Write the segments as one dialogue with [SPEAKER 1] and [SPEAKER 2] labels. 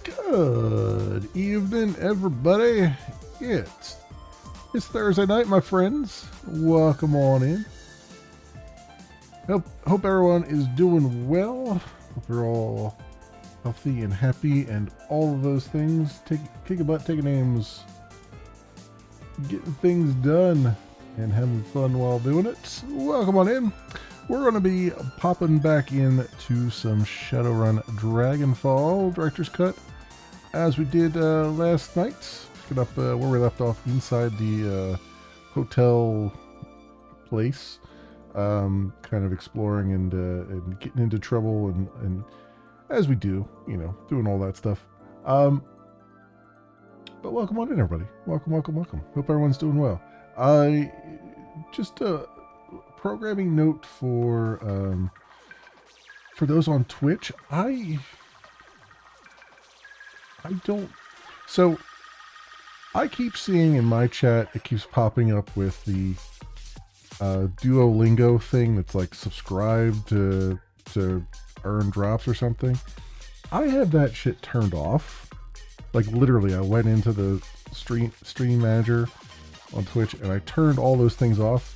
[SPEAKER 1] Good evening, everybody. It's Thursday night, my friends. Welcome on in. Hope everyone is doing well. Hope you're all healthy and happy and all of those things. Kick a butt, taking names, getting things done, and having fun while doing it. Welcome on in. We're going to be popping back into some Shadowrun Dragonfall Director's Cut, as we did last night. Picking up where we left off inside the hotel place, kind of exploring and getting into trouble and as we do, you know, doing all that stuff. But welcome on in, everybody. Welcome. Hope everyone's doing well. Just a programming note for those on Twitch. I don't. So I keep seeing in my chat, it keeps popping up with the Duolingo thing that's like subscribe to earn drops or something. I have that shit turned off. Like literally, I went into the stream manager on Twitch and I turned all those things off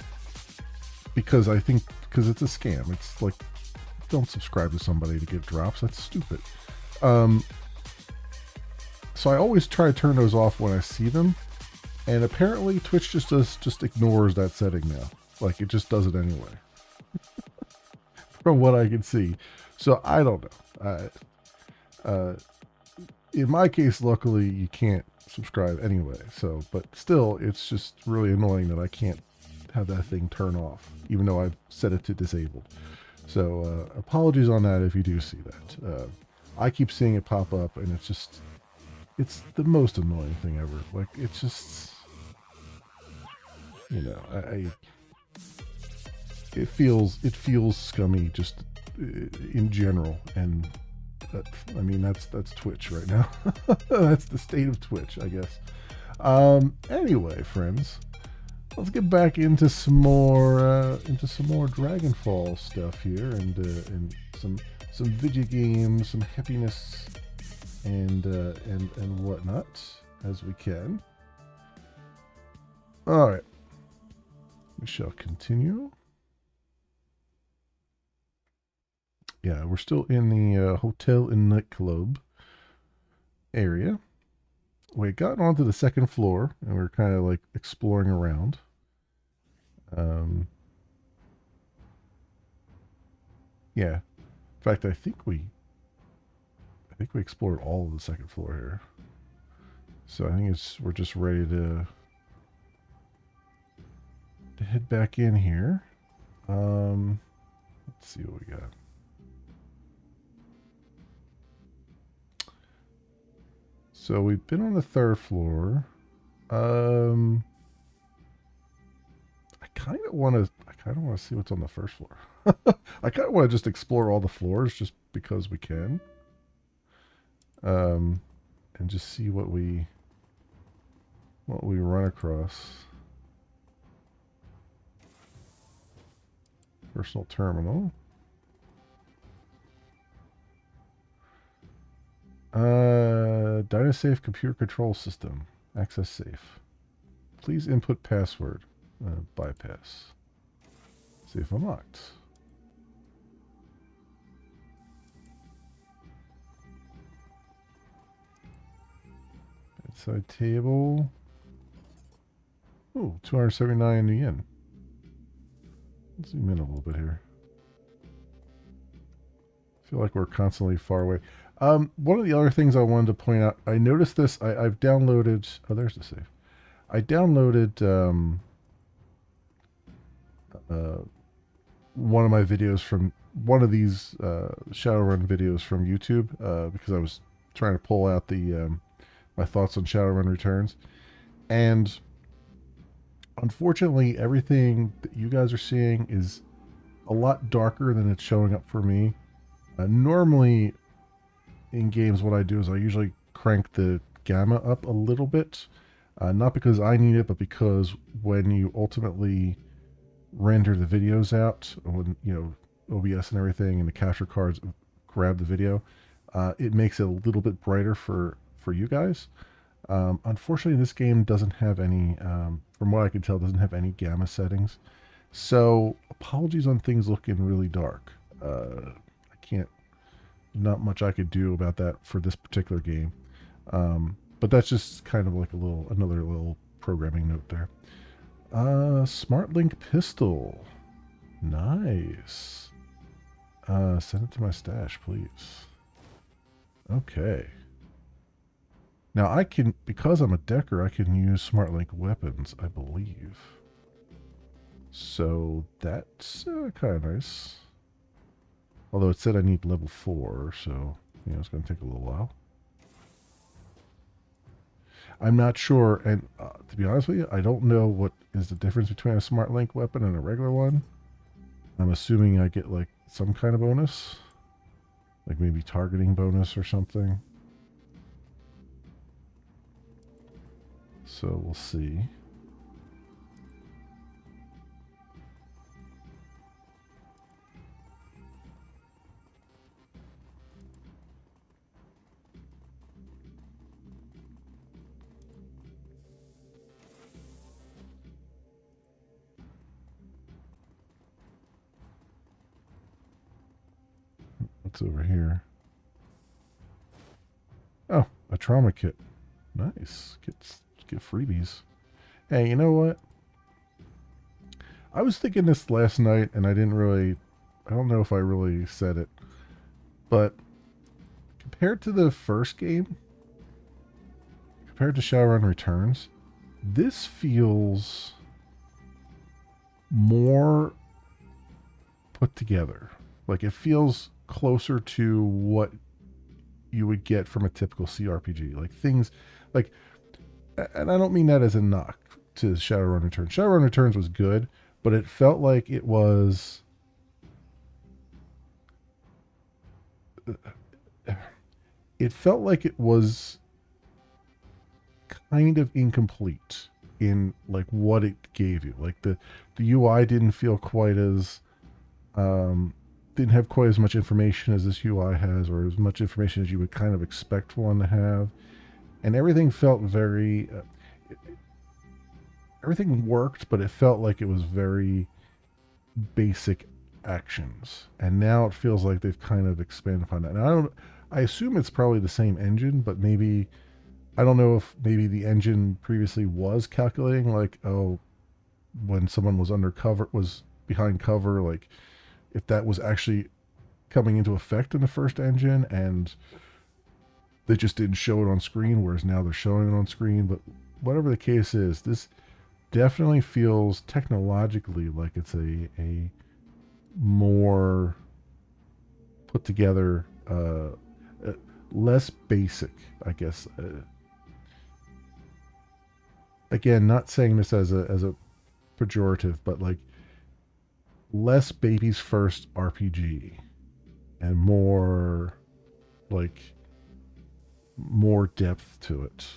[SPEAKER 1] because it's a scam. It's like, don't subscribe to somebody to get drops. That's stupid. So I always try to turn those off when I see them, and apparently Twitch just ignores that setting now. Like, it just does it anyway, from what I can see. So I don't know. In my case, luckily, you can't subscribe anyway. So, but still, it's just really annoying that I can't have that thing turn off, even though I've set it to disabled. So apologies on that if you do see that. I keep seeing it pop up, and it's the most annoying thing ever. Like, it's just, you know, it feels scummy just in general. And I mean, that's Twitch right now. That's the state of Twitch, I guess. Anyway, friends, let's get back into some more Dragonfall stuff here, and some video games, some happiness, and whatnot as we can. All right, we shall continue. Yeah, we're still in the hotel and nightclub area. We got onto the second floor and we're kind of like exploring around. Yeah, in fact, I think we explored all of the second floor here. So I think we're just ready to head back in here. Let's see what we got. So we've been on the third floor. I kind of want to see what's on the first floor. I kind of want to just explore all the floors just because we can. And just see what we run across. Personal terminal. Dynasafe computer control system. Access safe. Please input password. Bypass. Safe unlocked. Bedside table. Ooh, 279 yen. Let's zoom in a little bit here. I feel like we're constantly far away. One of the other things I wanted to point out, I noticed this. I've downloaded. Oh, there's the save. I downloaded one of my videos from one of these Shadowrun videos from YouTube because I was trying to pull out the my thoughts on Shadowrun Returns, and unfortunately, everything that you guys are seeing is a lot darker than it's showing up for me. Normally, in games, what I do is I usually crank the gamma up a little bit, not because I need it, but because when you ultimately render the videos out, when, you know, OBS and everything and the capture cards grab the video, it makes it a little bit brighter for you guys. Unfortunately, this game doesn't have any, from what I can tell, doesn't have any gamma settings. So apologies on things looking really dark. I can't, not much I could do about that for this particular game. But that's just kind of like another little programming note there. Smart Link pistol. Nice. Send it to my stash, please. Okay. Now I can, because I'm a decker, I can use Smart Link weapons, I believe. So that's kind of nice. Although it said I need level 4, so it's going to take a little while. I'm not sure, and to be honest with you, I don't know what is the difference between a Smart Link weapon and a regular one. I'm assuming I get like some kind of bonus, like maybe targeting bonus or something. So we'll see. What's over here? Oh, a trauma kit. Nice. Get freebies. Hey, you know what? I was thinking this last night, and I don't know if I really said it, but compared to the first game, compared to Shadowrun Returns, this feels more put together. Like, it feels closer to what you would get from a typical CRPG. Like, things, like, and I don't mean that as a knock to Shadowrun Returns. Shadowrun Returns was good, but it felt like it was... It felt like it was kind of incomplete in like what it gave you. Like the UI didn't feel quite as didn't have quite as much information as this UI has, or as much information as you would kind of expect one to have, and everything felt very everything worked, but it felt like it was very basic actions. And now it feels like they've kind of expanded upon that. Now I assume it's probably the same engine, but maybe I don't know if maybe the engine previously was calculating like, oh, when someone was was behind cover, like if that was actually coming into effect in the first engine and they just didn't show it on screen, whereas now they're showing it on screen. But whatever the case is, this definitely feels technologically like it's a more put together, less basic, I guess. Again, not saying this as a pejorative, but like less baby's first RPG and more like more depth to it,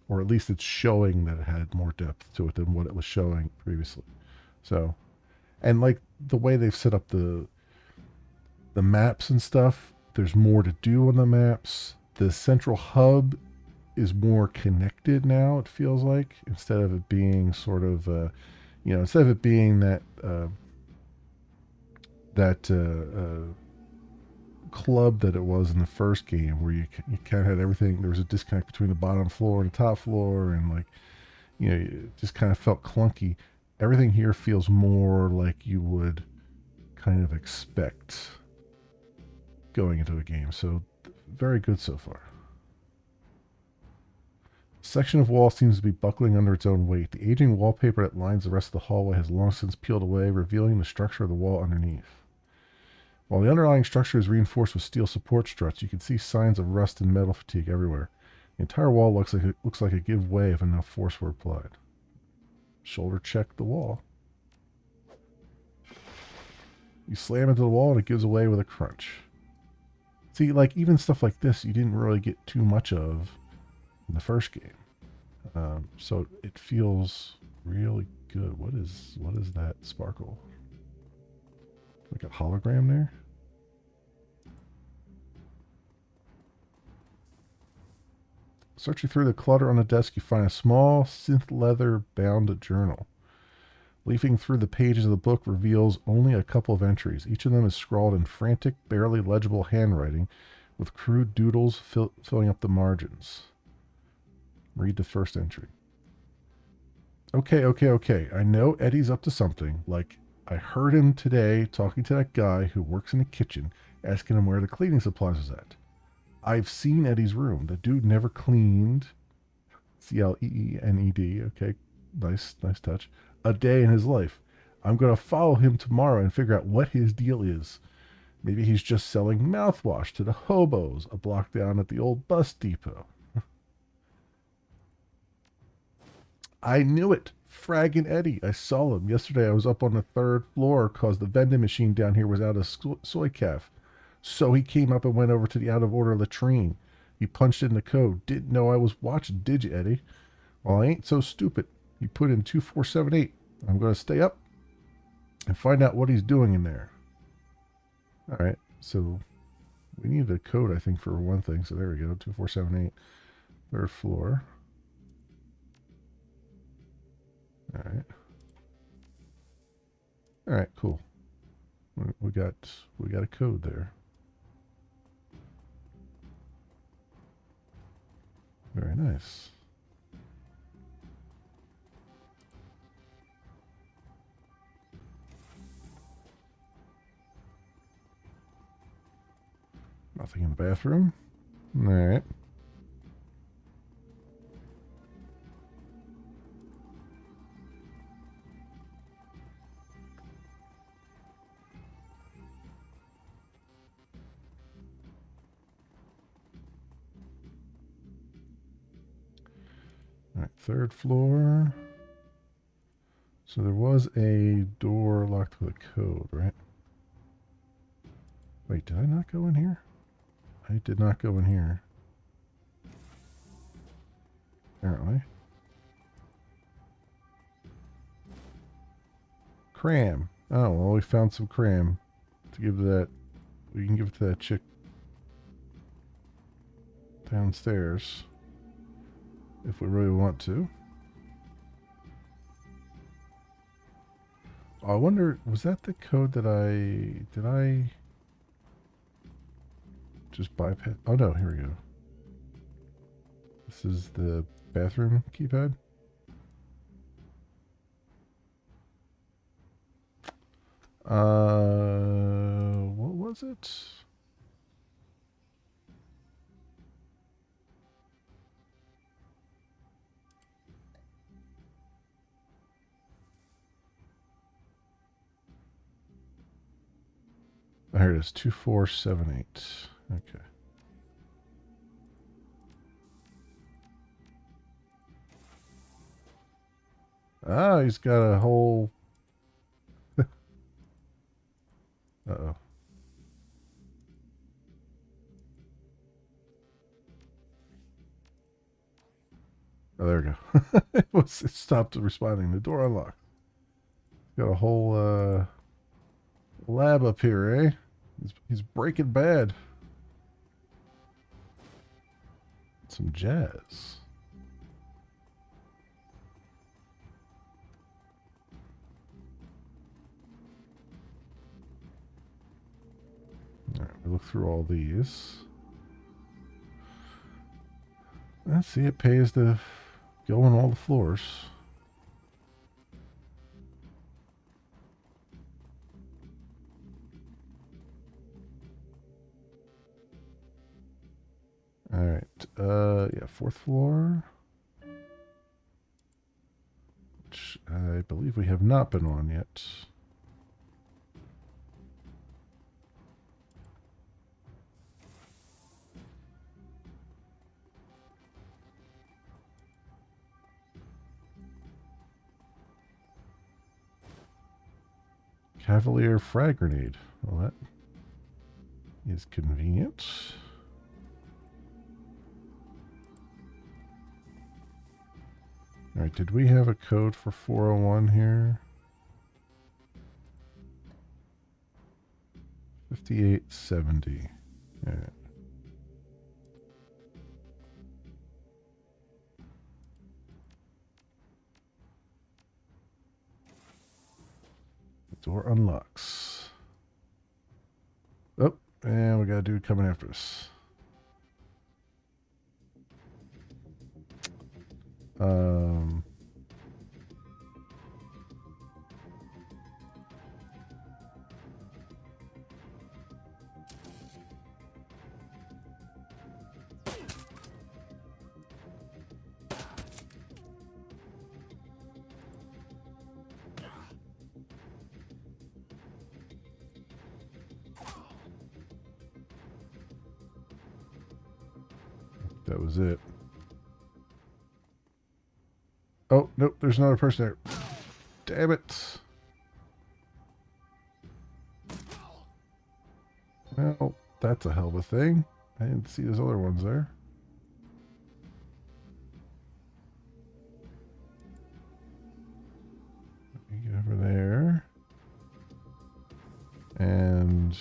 [SPEAKER 1] or at least it's showing that it had more depth to it than what it was showing previously. So, and like the way they've set up the maps and stuff, there's more to do on the maps. The central hub is more connected now, it feels like, instead of it being sort of instead of it being that club that it was in the first game, where you kind of had everything. There was a disconnect between the bottom floor and the top floor, and like it just kind of felt clunky. Everything here feels more like you would kind of expect going into a game. So very good so far. Section of wall seems to be buckling under its own weight. The aging wallpaper that lines the rest of the hallway has long since peeled away, revealing the structure of the wall underneath. While the underlying structure is reinforced with steel support struts, you can see signs of rust and metal fatigue everywhere. The entire wall looks like it give way if enough force were applied. Shoulder check the wall. You slam into the wall and it gives away with a crunch. See, like even stuff like this, you didn't really get too much of in the first game, so it feels really good. What is that sparkle? Like a hologram there? Searching through the clutter on the desk, you find a small synth leather bound journal. Leafing through the pages of the book reveals only a couple of entries. Each of them is scrawled in frantic, barely legible handwriting, with crude doodles filling up the margins. Read the first entry. Okay. I know Eddie's up to something. Like, I heard him today talking to that guy who works in the kitchen, asking him where the cleaning supplies was at. I've seen Eddie's room. The dude never cleaned. Cleaned. Okay, nice touch. A day in his life. I'm going to follow him tomorrow and figure out what his deal is. Maybe he's just selling mouthwash to the hobos a block down at the old bus depot. I knew it. Fragging Eddie. I saw him. Yesterday I was up on the third floor because the vending machine down here was out of soy calf. So he came up and went over to the out of order latrine. He punched in the code. Didn't know I was watching, did you, Eddie? Well, I ain't so stupid. He put in 2478. I'm going to stay up and find out what he's doing in there. All right, so we need a code, I think, for one thing. So there we go, 2478, third floor. All right, cool. We got a code there. Very nice. Nothing in the bathroom. All right. All right, third floor. So there was a door locked with a code, right? Wait, did I not go in here? I did not go in here. Apparently. Cram. Oh, well, we found some cram to give to that. We can give it to that chick downstairs if we really want to. I wonder, was that the code that did I just bypass? Oh no, here we go. This is the bathroom keypad. What was it? Oh, here it is, 2478. Okay. Ah, he's got a whole... Uh-oh. Oh, there we go. It stopped responding. The door unlocked. Got a whole lab up here, eh? He's Breaking Bad. Some jazz. All right, we look through all these. Let's see, it pays to go on all the floors. All right, yeah, fourth floor, which I believe we have not been on yet. Cavalier frag grenade. Well, that is convenient. All right, did we have a code for 401 here? 5870. All right. Door unlocks. Oh, and we got a dude coming after us. That was it. Oh, nope, there's another person there. Damn it. Well, that's a hell of a thing. I didn't see those other ones there. Let me get over there. And...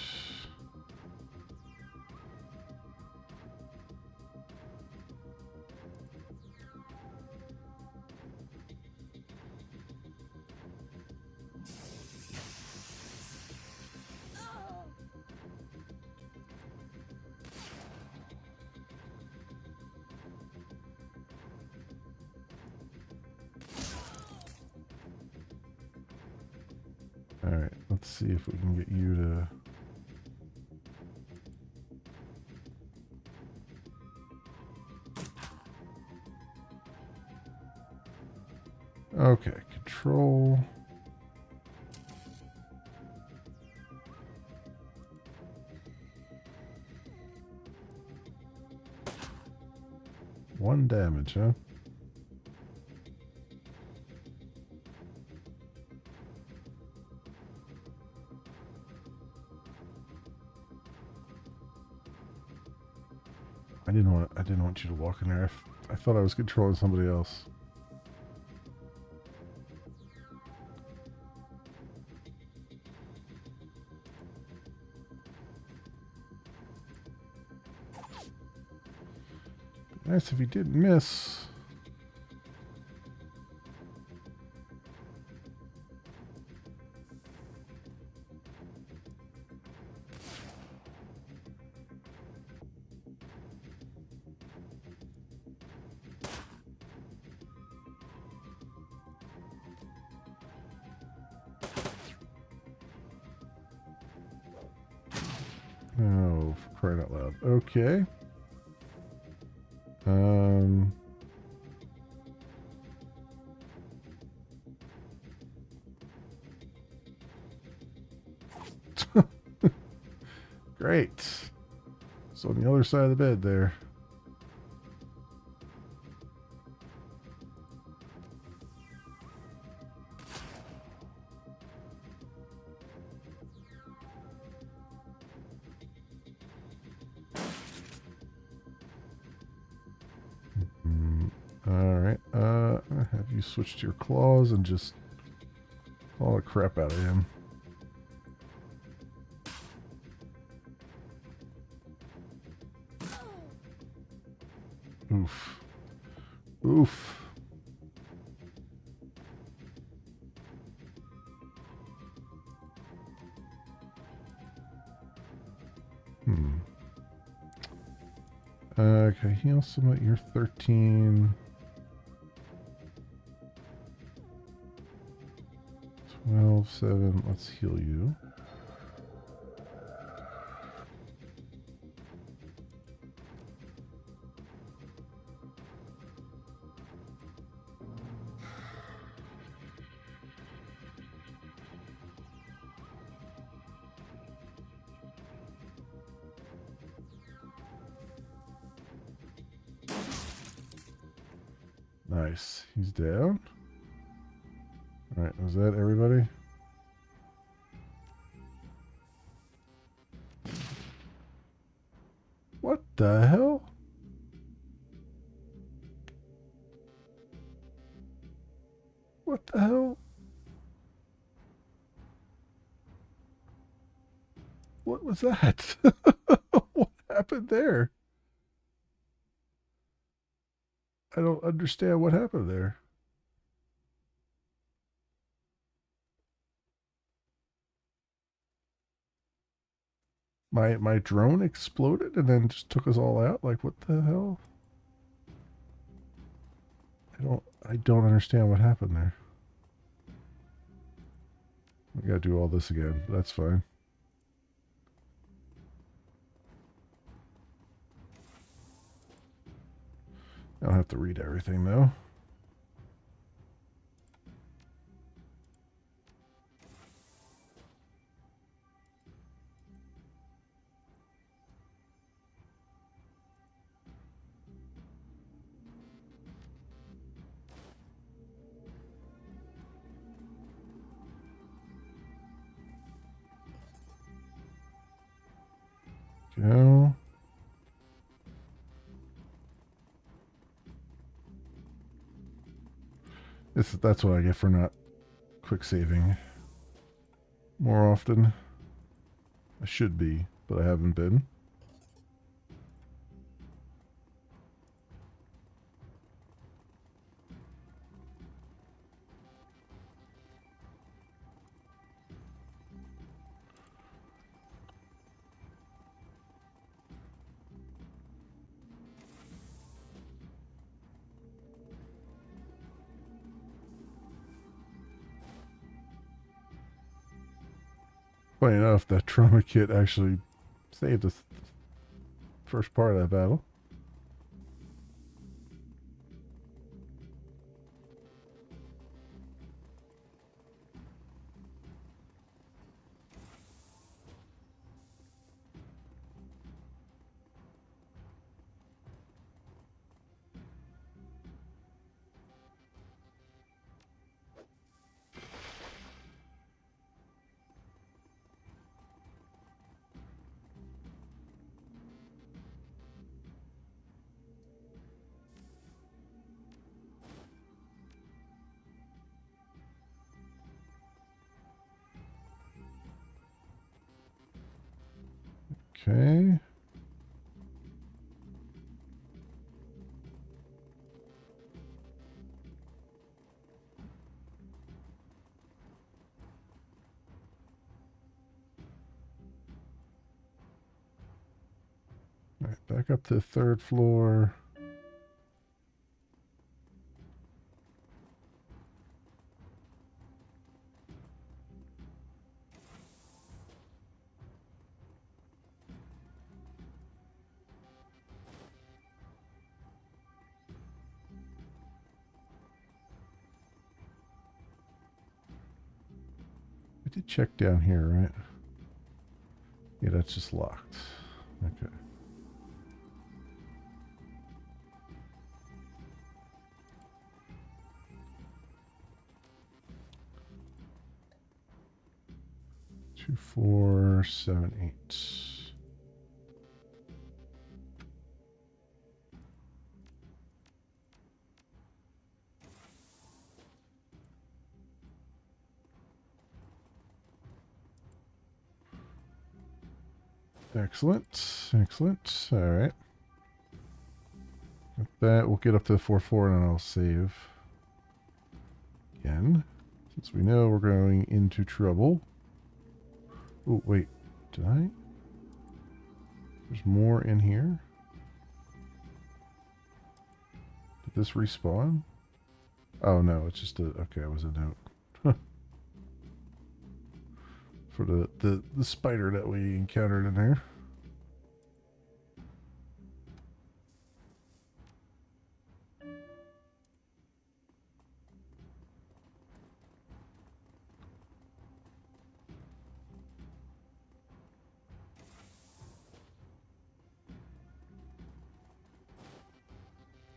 [SPEAKER 1] Alright, let's see if we can get you to... Okay, control. One damage, huh? I didn't want you to walk in there. I thought I was controlling somebody else. Nice if he didn't miss. Oh, for crying out loud. Okay. Great. So on the other side of the bed there. Alright, have you switched your claws and just all the crap out of him. Oof. Oof. Okay, heal some at your 13. 12, 7. Let's heal you. Nice. He's down. Alright, was that everybody? What the hell? What the hell? What was that? What happened there? I don't understand what happened there. My drone exploded and then just took us all out? Like, what the hell? I don't understand what happened there. We gotta do all this again. That's fine. I don't have to read everything though. Go. That's what I get for not quick saving more often. I should be, but I haven't been. Funny enough, that trauma kit actually saved the first part of that battle. Okay. All right, back up to the third floor. I did check down here, right? Yeah, that's just locked. Okay. Two, 4, 7, 8. Excellent. Excellent. All right. With that, we'll get up to the 4-4 and then I'll save again. Since we know we're going into trouble. Oh, wait. Did I? There's more in here. Did this respawn? Oh, no. It's just a... Okay, it was a note. For the spider that we encountered in there.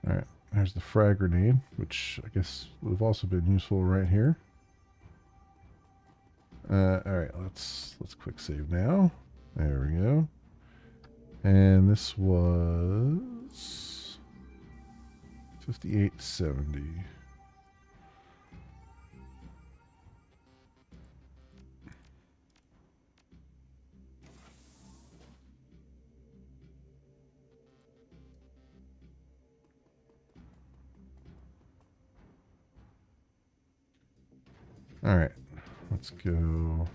[SPEAKER 1] Alright, there's the frag grenade, which I guess would have also been useful right here. Alright, let's quick save now. There we go. And this was 5870. Alright, let's go.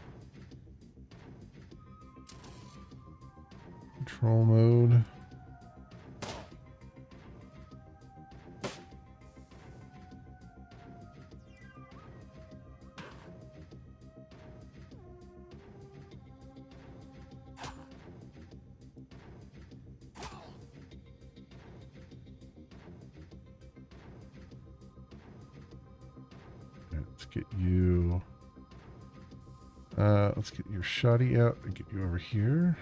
[SPEAKER 1] Control mode. Let's get you. Let's get your shoddy out and get you over here.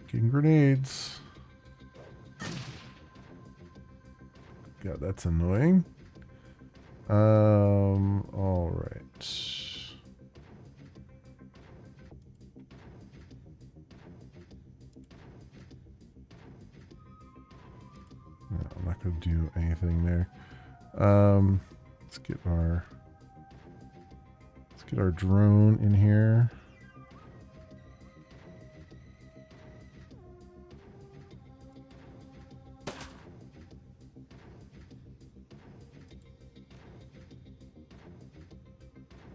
[SPEAKER 1] Freaking grenades. God, that's annoying. All right. No, I'm not going to do anything there. Let's get our drone in here.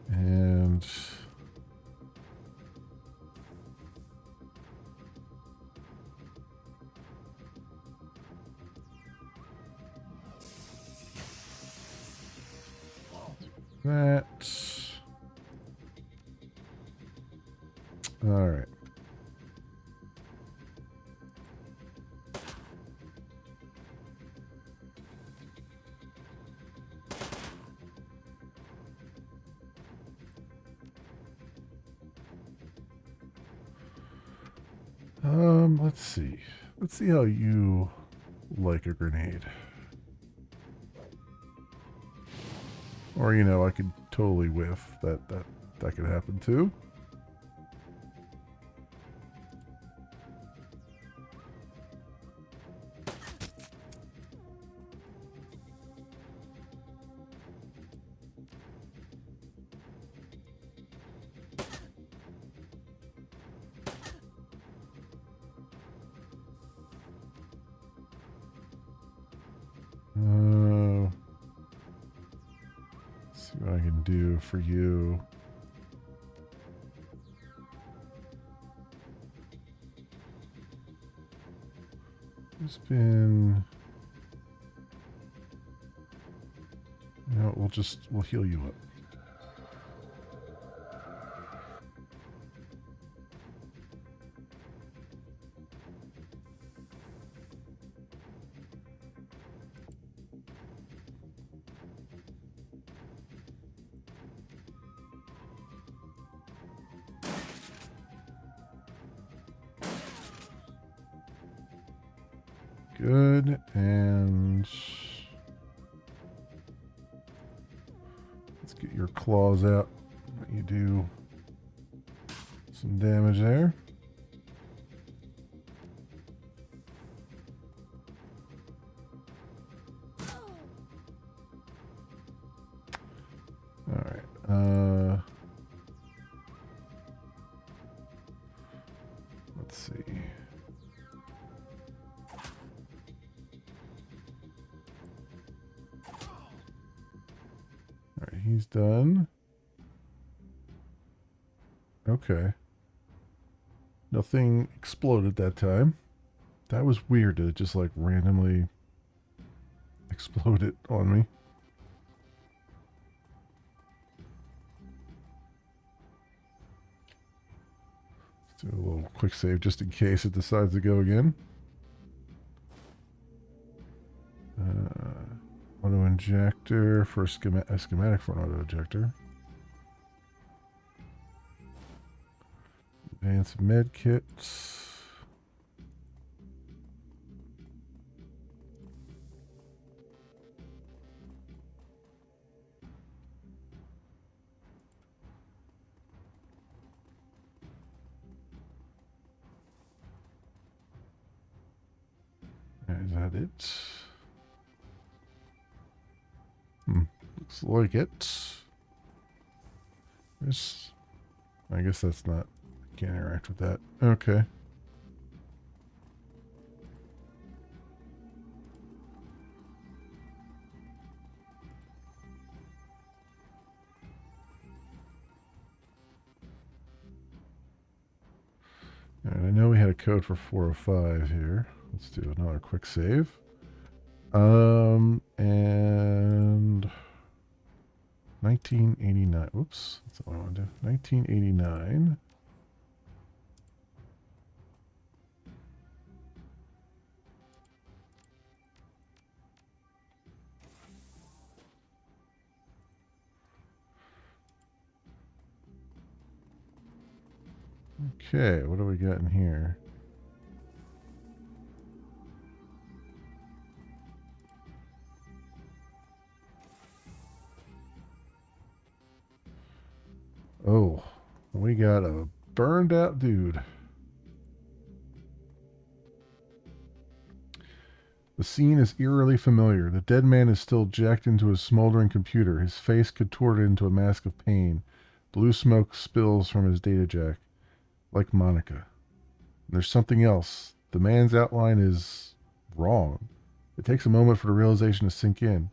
[SPEAKER 1] And that. All right. Let's see. Let's see how you like a grenade. Or, you know, I could totally whiff. That could happen too. Let's see what I can do for you. It's been... You know, we'll heal you up. Good, and let's get your claws out. Let you do some damage there. All right. Let's see. Alright, he's done. Okay. Nothing exploded that time. That was weird. It just like randomly exploded on me. Let's do a little quick save just in case it decides to go again. Auto injector for a schematic for an auto injector. Advanced med kits. Is that it? Looks like it. I guess that's not... Can't interact with that. Okay. Alright, I know we had a code for 405 here. Let's do another quick save. And 1989. Oops, that's not what I want to do. 1989. Okay, what do we got in here? Oh, we got a burned out dude. The scene is eerily familiar. The dead man is still jacked into his smoldering computer, his face contorted into a mask of pain. Blue smoke spills from his data jack, like Monica. And there's something else. The man's outline is wrong. It takes a moment for the realization to sink in.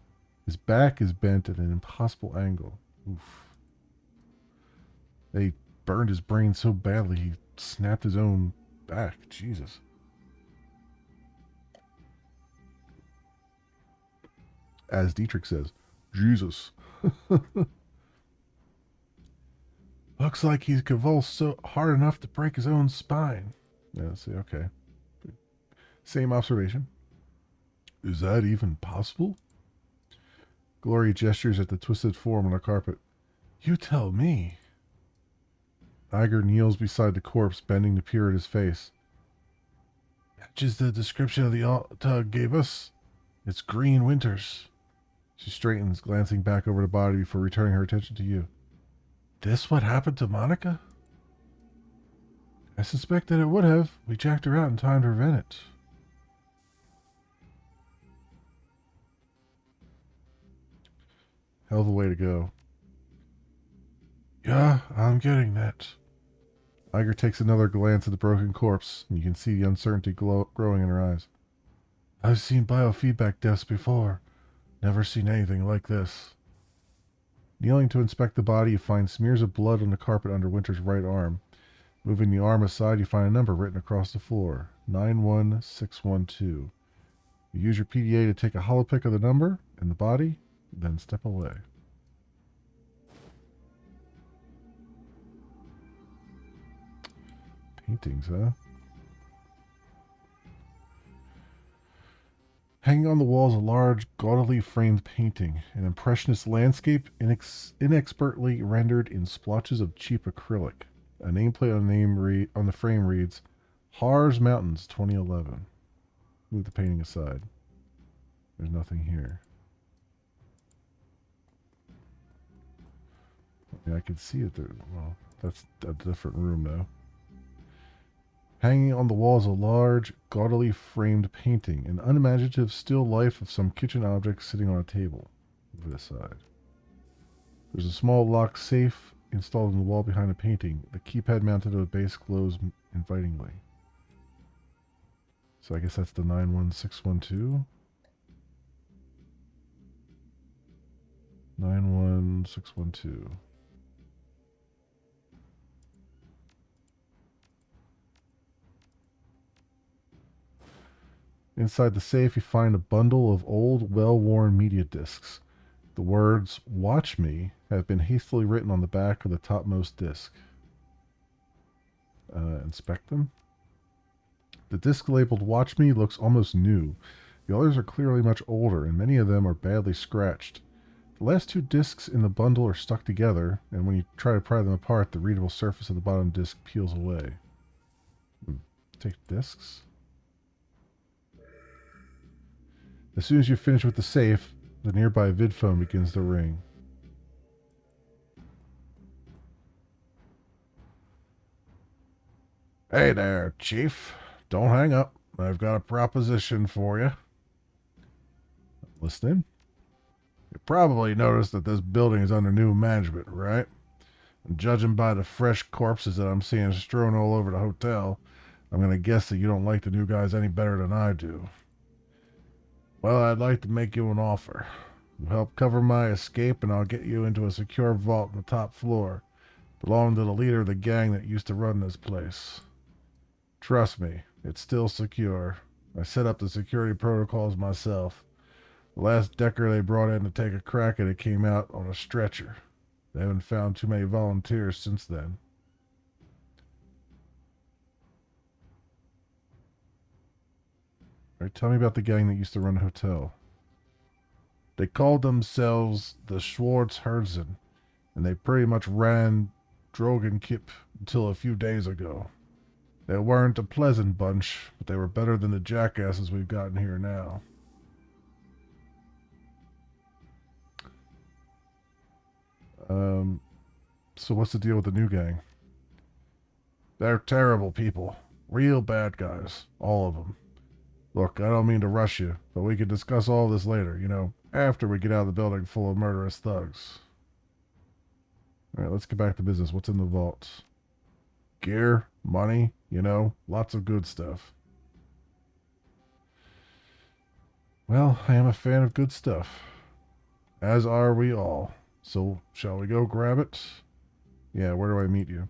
[SPEAKER 1] His back is bent at an impossible angle. Oof. They burned his brain so badly he snapped his own back. Jesus. As Dietrich says, Jesus. Looks like he's convulsed so hard enough to break his own spine. Yeah, let's see, okay. Same observation. Is that even possible? Glory gestures at the twisted form on the carpet. You tell me. Iger kneels beside the corpse, bending to peer at his face. Matches the description of the Tug gave us. It's Green Winters. She straightens, glancing back over the body before returning her attention to you. This what happened to Monica? I suspect that it would have. We jacked her out in time to prevent it. Hell of a way to go. Yeah, I'm getting that. Iger takes another glance at the broken corpse, and you can see the uncertainty growing in her eyes. I've seen biofeedback deaths before. Never seen anything like this. Kneeling to inspect the body, you find smears of blood on the carpet under Winter's right arm. Moving the arm aside, you find a number written across the floor. 91612. You use your PDA to take a holopic of the number and the body, then step away. Paintings, huh? Hanging on the wall is a large, gaudily framed painting, an impressionist landscape inexpertly rendered in splotches of cheap acrylic. A nameplate on the frame reads, Harz Mountains 2011. Move the painting aside. There's nothing here. Yeah, I can see it there. Well, that's a different room now. Hanging on the wall is a large, gaudily framed painting, an unimaginative still life of some kitchen object sitting on a table. Move it aside. There's a small locked safe installed in the wall behind the painting. The keypad mounted to a base glows invitingly. So I guess that's the 91612. 91612. Inside the safe, you find a bundle of old, well-worn media discs. The words, Watch Me, have been hastily written on the back of the topmost disc. Inspect them. The disc labeled Watch Me looks almost new. The others are clearly much older, and many of them are badly scratched. The last two discs in the bundle are stuck together, and when you try to pry them apart, the readable surface of the bottom disc peels away. Take discs. As soon as you finish with the safe, the nearby vid phone begins to ring. Hey there, Chief. Don't hang up. I've got a proposition for you. Listening? You probably noticed that this building is under new management, right? And judging by the fresh corpses that I'm seeing strewn all over the hotel, I'm going to guess that you don't like the new guys any better than I do. Well, I'd like to make you an offer. You help cover my escape, and I'll get you into a secure vault on the top floor, belonging to the leader of the gang that used to run this place. Trust me, it's still secure. I set up the security protocols myself. The last Decker they brought in to take a crack at it came out on a stretcher. They haven't found too many volunteers since then. All right, tell me about the gang that used to run the hotel. They called themselves the Schwartz Herzen, and they pretty much ran Drogenkip until a few days ago. They weren't a pleasant bunch, but they were better than the jackasses we've gotten here now. So what's the deal with the new gang? They're terrible people. Real bad guys. All of them. Look, I don't mean to rush you, but we can discuss all this later, after we get out of the building full of murderous thugs. Alright, let's get back to business. What's in the vault? Gear, money, lots of good stuff. Well, I am a fan of good stuff. As are we all. So, shall we go grab it? Yeah, where do I meet you?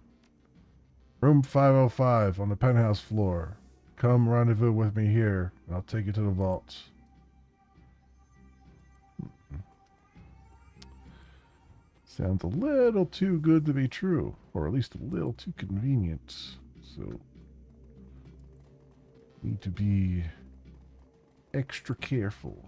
[SPEAKER 1] Room 505 on the penthouse floor. Come rendezvous with me here, and I'll take you to the vaults. Sounds a little too good to be true, or at least a little too convenient. So, need to be extra careful.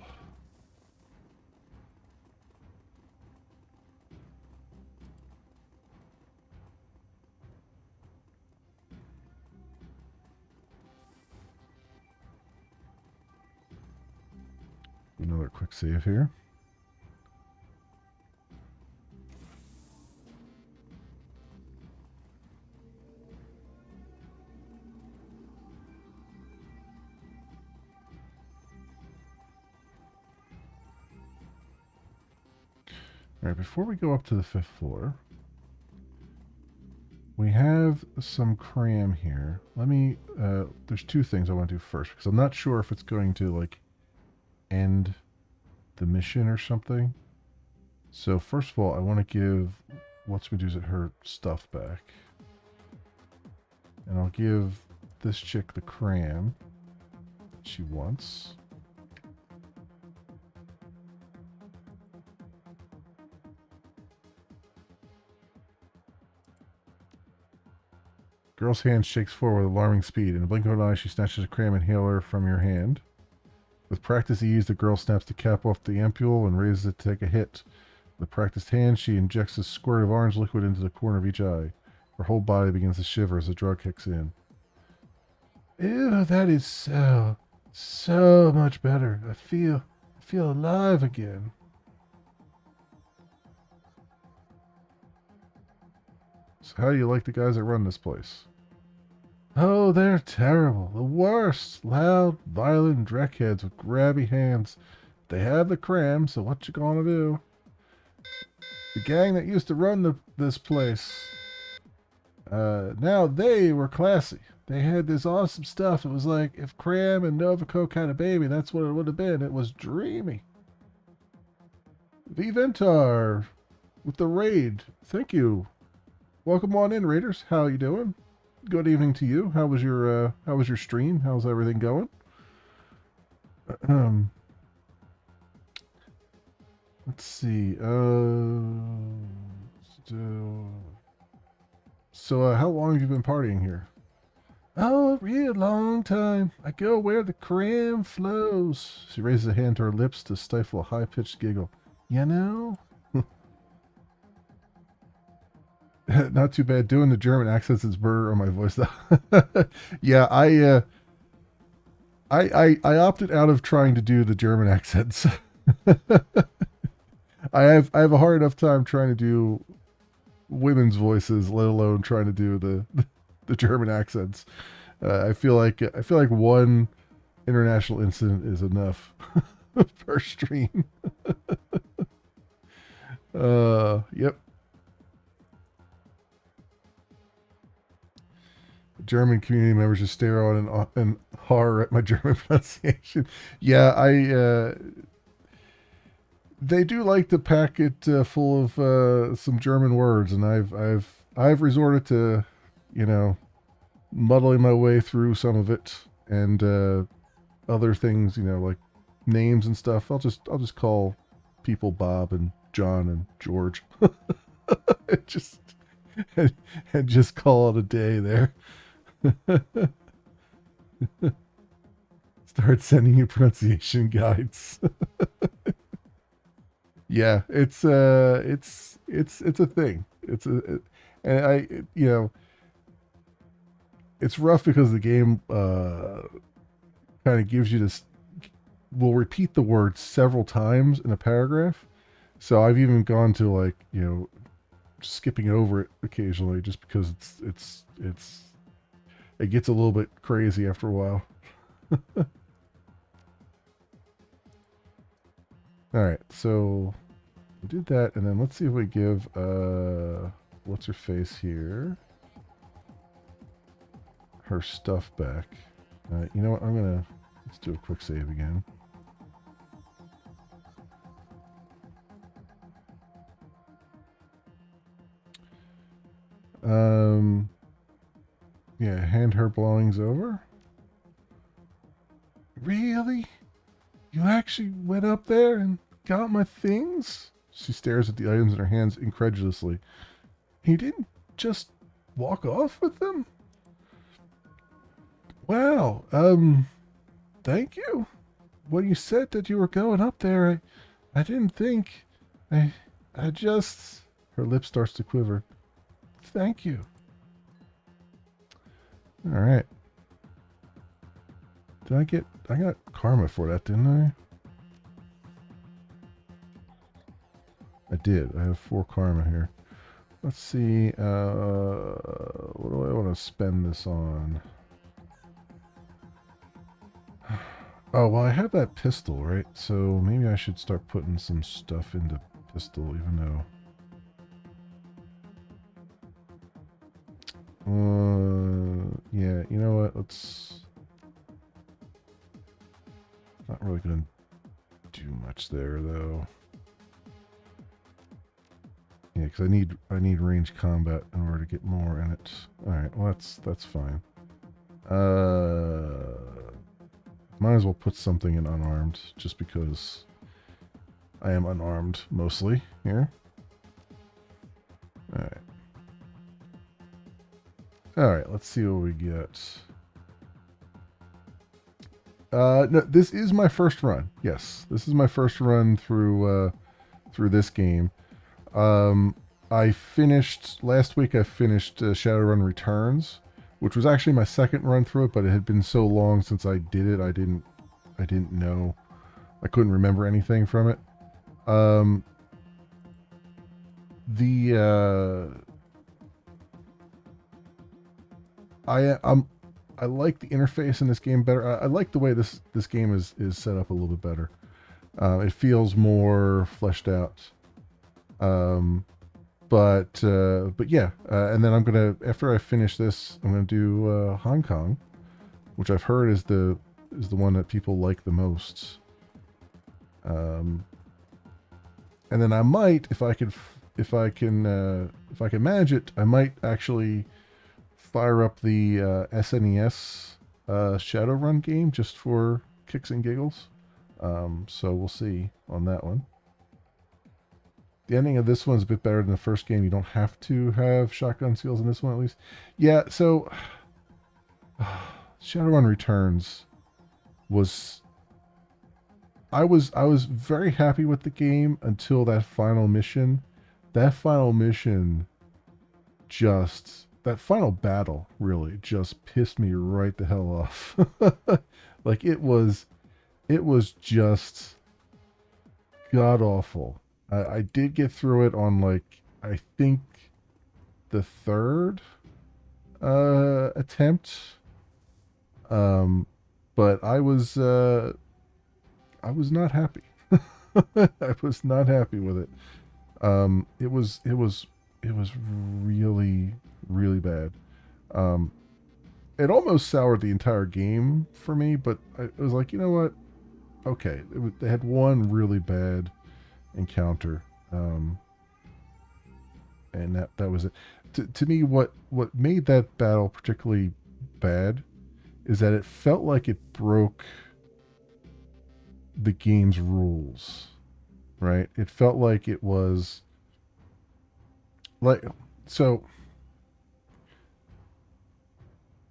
[SPEAKER 1] Another quick save here. All right, before we go up to the 5th floor, we have some cram here. Let me, there's two things I want to do first, because I'm not sure if it's going to, end the mission or something. So first of all, I want to give What's Medusa her stuff back. And I'll give this chick the cram she wants. Girl's hand shakes forward with alarming speed. In a blink of an eye, she snatches a cram inhaler from your hand. With practiced ease, the girl snaps the cap off the ampule and raises it to take a hit. With a practiced hand, she injects a squirt of orange liquid into the corner of each eye. Her whole body begins to shiver as the drug kicks in. Ew, that is so much better. I feel alive again. So how do you like the guys that run this place? Oh, they're terrible. The worst. Loud, violent dreckheads with grabby hands. They have the cram, so what you gonna do? The gang that used to run this place, now they were classy. They had this awesome stuff. It was like if Cram and Novicoke had a baby, that's what it would have been. It was dreamy. Viventar with the raid. Thank you. Welcome on in, Raiders. How you doing? Good evening to you. How was your stream? How's everything going? Let's see. So how long have you been partying here? Oh, a real long time. I go where the cram flows. She raises a hand to her lips to stifle a high-pitched giggle. You know? Not too bad. Doing the German accents is burr on my voice though. Yeah, I opted out of trying to do the German accents. I have a hard enough time trying to do women's voices, let alone trying to do the German accents. I feel like one international incident is enough per stream. Yep. German community members just stare on in horror at my German pronunciation. Yeah, they do like to pack it full of some German words, and I've resorted to, muddling my way through some of it, and other things, like names and stuff. I'll just call people Bob and John and George. and just and just call it a day there. Start sending you pronunciation guides. Yeah, it's a thing. And it's rough because the game kind of gives you this, will repeat the word several times in a paragraph. So I've even gone to, like, skipping over it occasionally, just because it gets a little bit crazy after a while. All right, so we did that, and then let's see if we give what's her face here her stuff back. You know what? Let's do a quick save again. Yeah, hand her belongings over. Really? You actually went up there and got my things? She stares at the items in her hands incredulously. You didn't just walk off with them? Wow, thank you. When you said that you were going up there, I didn't think. I just... Her lip starts to quiver. Thank you. Alright. I got karma for that, didn't I? I did. I have 4 karma here. Let's see, what do I want to spend this on? Oh, well, I have that pistol, right? So maybe I should start putting some stuff into pistol, even though... yeah, you know what? Let's... Not really going to do much there, though. Yeah, because I need range combat in order to get more in it. All right, well that's fine. Might as well put something in unarmed, just because I am unarmed mostly here. All right. All right, let's see what we get. No, this is my first run. Yes, this is my first run through this game. I finished last week. I finished Shadowrun Returns, which was actually my second run through it, but it had been so long since I did it. I didn't know. I couldn't remember anything from it. I like the interface in this game better. I like the way this game is set up a little bit better. It feels more fleshed out. But yeah, and then after I finish this, I'm gonna do Hong Kong, which I've heard is the one that people like the most. And then I might, if I can manage it, I might actually fire up the SNES Shadowrun game just for kicks and giggles. So we'll see on that one. The ending of this one's a bit better than the first game. You don't have to have shotgun skills in this one, at least. Yeah, so Shadowrun Returns was... I was very happy with the game until that final mission. That final mission just... That final battle, really, just pissed me right the hell off. Like, it was just god-awful. I did get through it on, like, I think the 3rd attempt. But I was not happy. I was not happy with it. It was really, really bad. It almost soured the entire game for me, but I was like, you know what? Okay, they had one really bad encounter, and that was it. To me, what made that battle particularly bad is that it felt like it broke the game's rules, right? It felt like it was like so.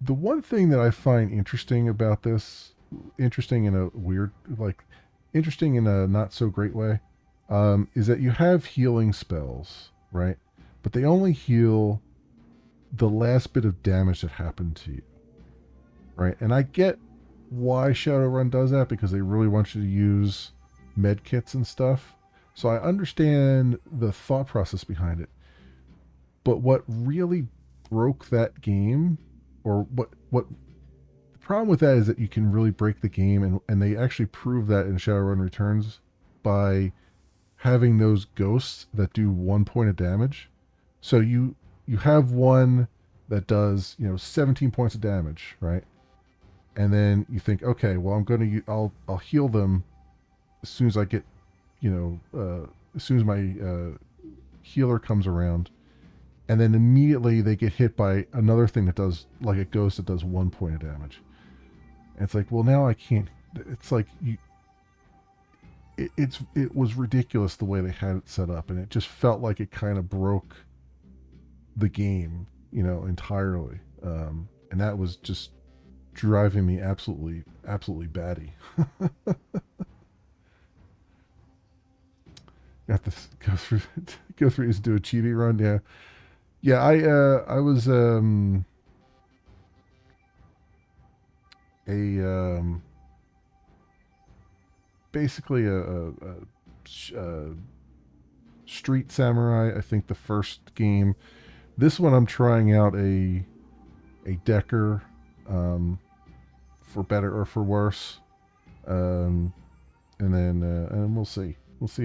[SPEAKER 1] The one thing that I find interesting about this, interesting in a weird, like, interesting in a not so great way, is that you have healing spells, right? But they only heal the last bit of damage that happened to you, right? And I get why Shadowrun does that because they really want you to use med kits and stuff. So I understand the thought process behind it. But what really broke that game, or what the problem with that is that you can really break the game, and they actually prove that in Shadowrun Returns by having those ghosts that do 1 point of damage. So you have one that does 17 points of damage, right? And then you think, okay, well I'll heal them as soon as I get as soon as my healer comes around, and then immediately they get hit by another thing that does, like a ghost that does 1 point of damage. And it's like, well, now I can't. It's like it was ridiculous the way they had it set up, and it just felt like it kind of broke the game, entirely. And that was just driving me absolutely batty. Got this go through is do a chibi run, yeah. Yeah, I was basically a street samurai. I think the first game. This one I'm trying out a decker, for better or for worse, and then and we'll see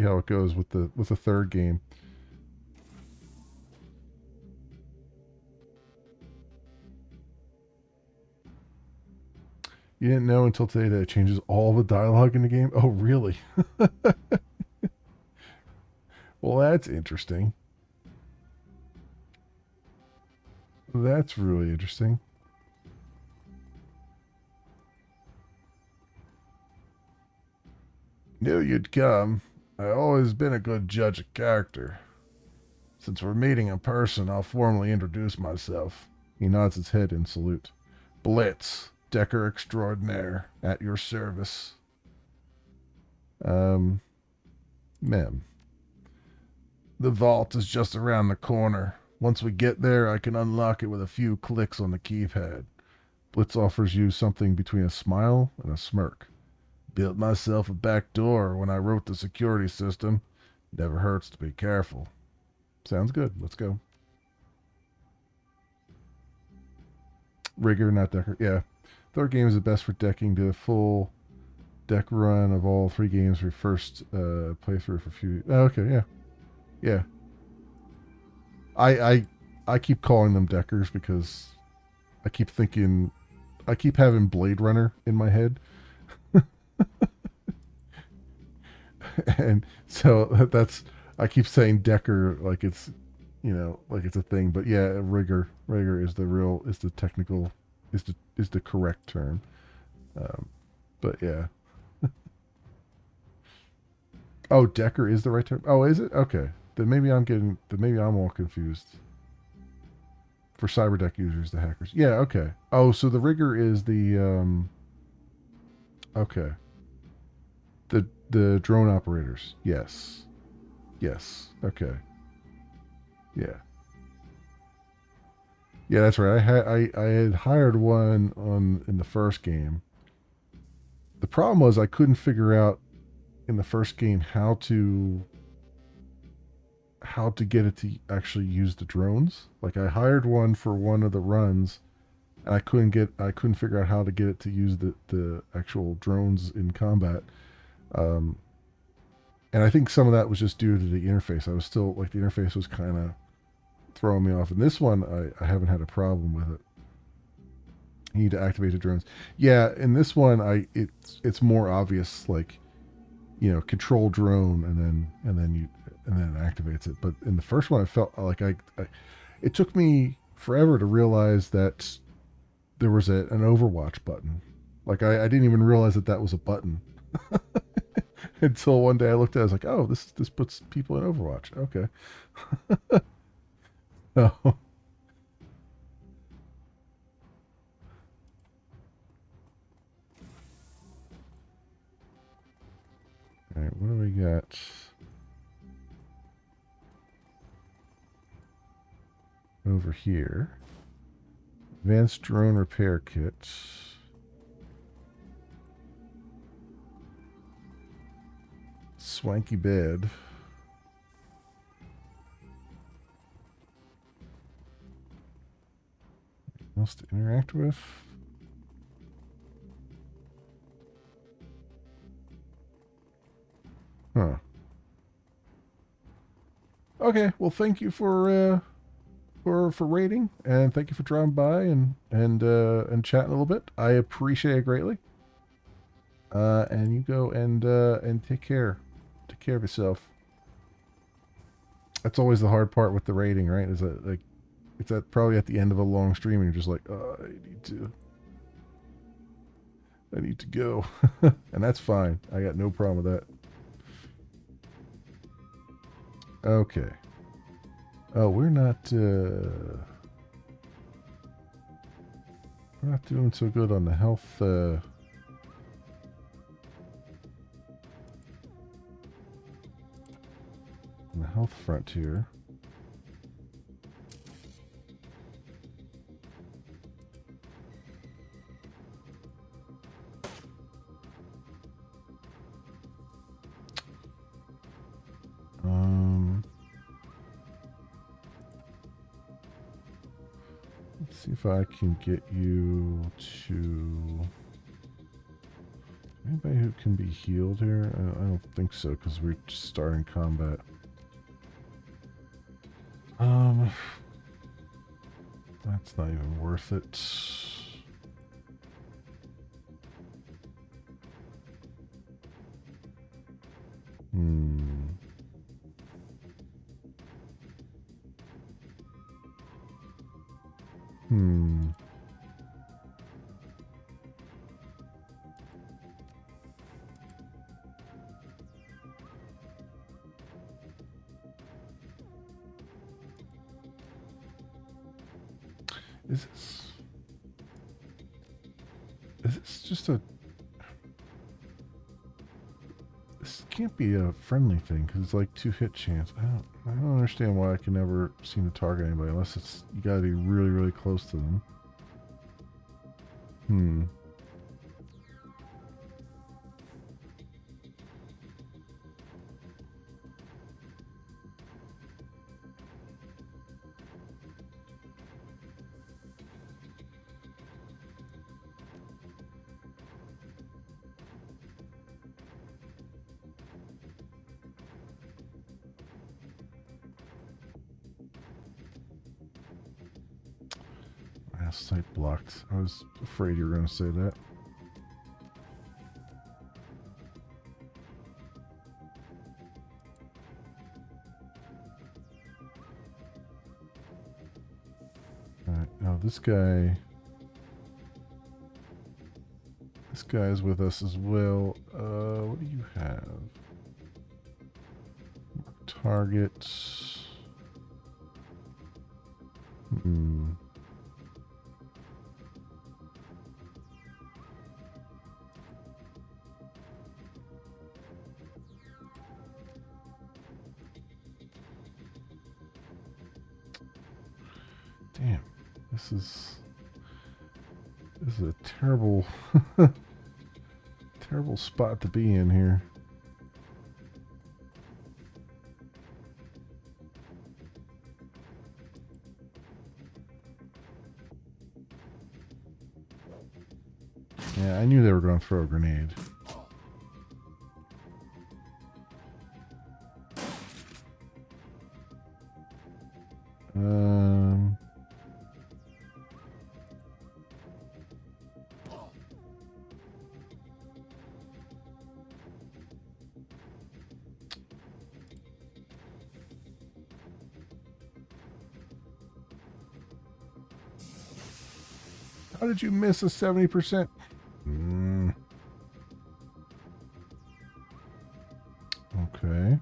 [SPEAKER 1] how it goes with the third game. You didn't know until today that it changes all the dialogue in the game? Oh, really? Well, that's interesting. That's really interesting. Knew you'd come. I always been a good judge of character. Since we're meeting in person, I'll formally introduce myself. He nods his head in salute. Blitz, Decker Extraordinaire, at your service. Ma'am. The vault is just around the corner. Once we get there, I can unlock it with a few clicks on the keypad. Blitz offers you something between a smile and a smirk. Built myself a back door when I wrote the security system. Never hurts to be careful. Sounds good. Let's go. Rigger, not Decker. Yeah. Third game is the best for decking. Do a full deck run of all 3 games for your first playthrough for a few. Oh, okay, yeah. Yeah. I keep calling them deckers because I keep having Blade Runner in my head. And so I keep saying decker like it's like it's a thing, but yeah, rigger is the technical, is the correct term. But yeah. Oh, decker is the right term. Oh, is it? Okay. Then maybe I'm all confused. For cyberdeck users, the hackers. Yeah, okay. Oh, so the rigger is the okay. The drone operators. Yes. Okay. Yeah. Yeah, that's right. I had hired one in the first game. The problem was I couldn't figure out in the first game how to get it to actually use the drones. Like, I hired one for one of the runs, and I couldn't figure out how to get it to use the actual drones in combat. And I think some of that was just due to the interface. I was still like, the interface was kind of throwing me off. And this one, I haven't had a problem with it. You need to activate the drones. Yeah, in this one, it's more obvious, like, control drone, and then it activates it. But in the first one, I felt like it took me forever to realize that there was an Overwatch button. Like I didn't even realize that that was a button until one day I looked at it. I was like, oh, this puts people in Overwatch. Okay. Oh. All right, what do we got? Over here. Advanced drone repair kit. Swanky bed. Anything else to interact with? Huh. Okay, well thank you for rating, and thank you for dropping by and chatting a little bit. I appreciate it greatly. And you go and take care. Take care of yourself. That's always the hard part with the rating, right? Is that like it's probably at the end of a long stream and you're just like, oh, I need to go. And that's fine. I got no problem with that. Okay. Oh, we're not doing so good on the health on the health frontier. Let's see if I can get you to anybody who can be healed here. I don't think so because we're just starting combat. That's not even worth it. Is this just a... This can't be a friendly thing because it's like 2-hit chance. I don't understand why I can never seem to target anybody unless it's you gotta be really, really close to them. Site blocked. I was afraid you were going to say that. Alright, now this guy is with us as well. What do you have? Targets. Damn, this is a terrible, terrible spot to be in here. Yeah, I knew they were going to throw a grenade. How did you miss a 70%? Okay.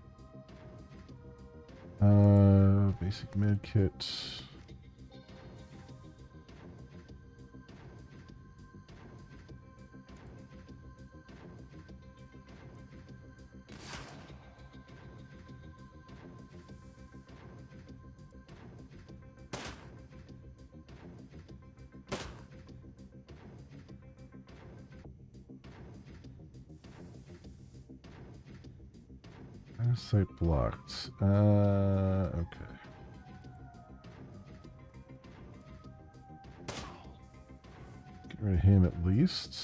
[SPEAKER 1] Basic med kit. Site blocked. Okay. Get rid of him at least.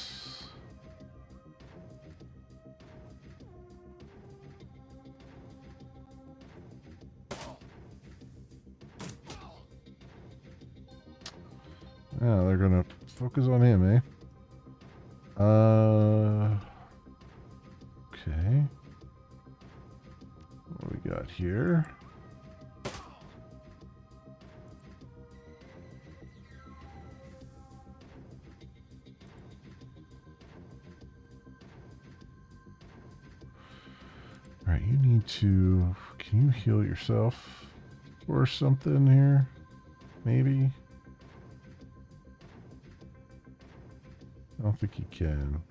[SPEAKER 1] Yeah, they're gonna focus on him, eh? Okay. What we got here? Alright, you need to... Can you heal yourself? Or something here? Maybe? I don't think you can.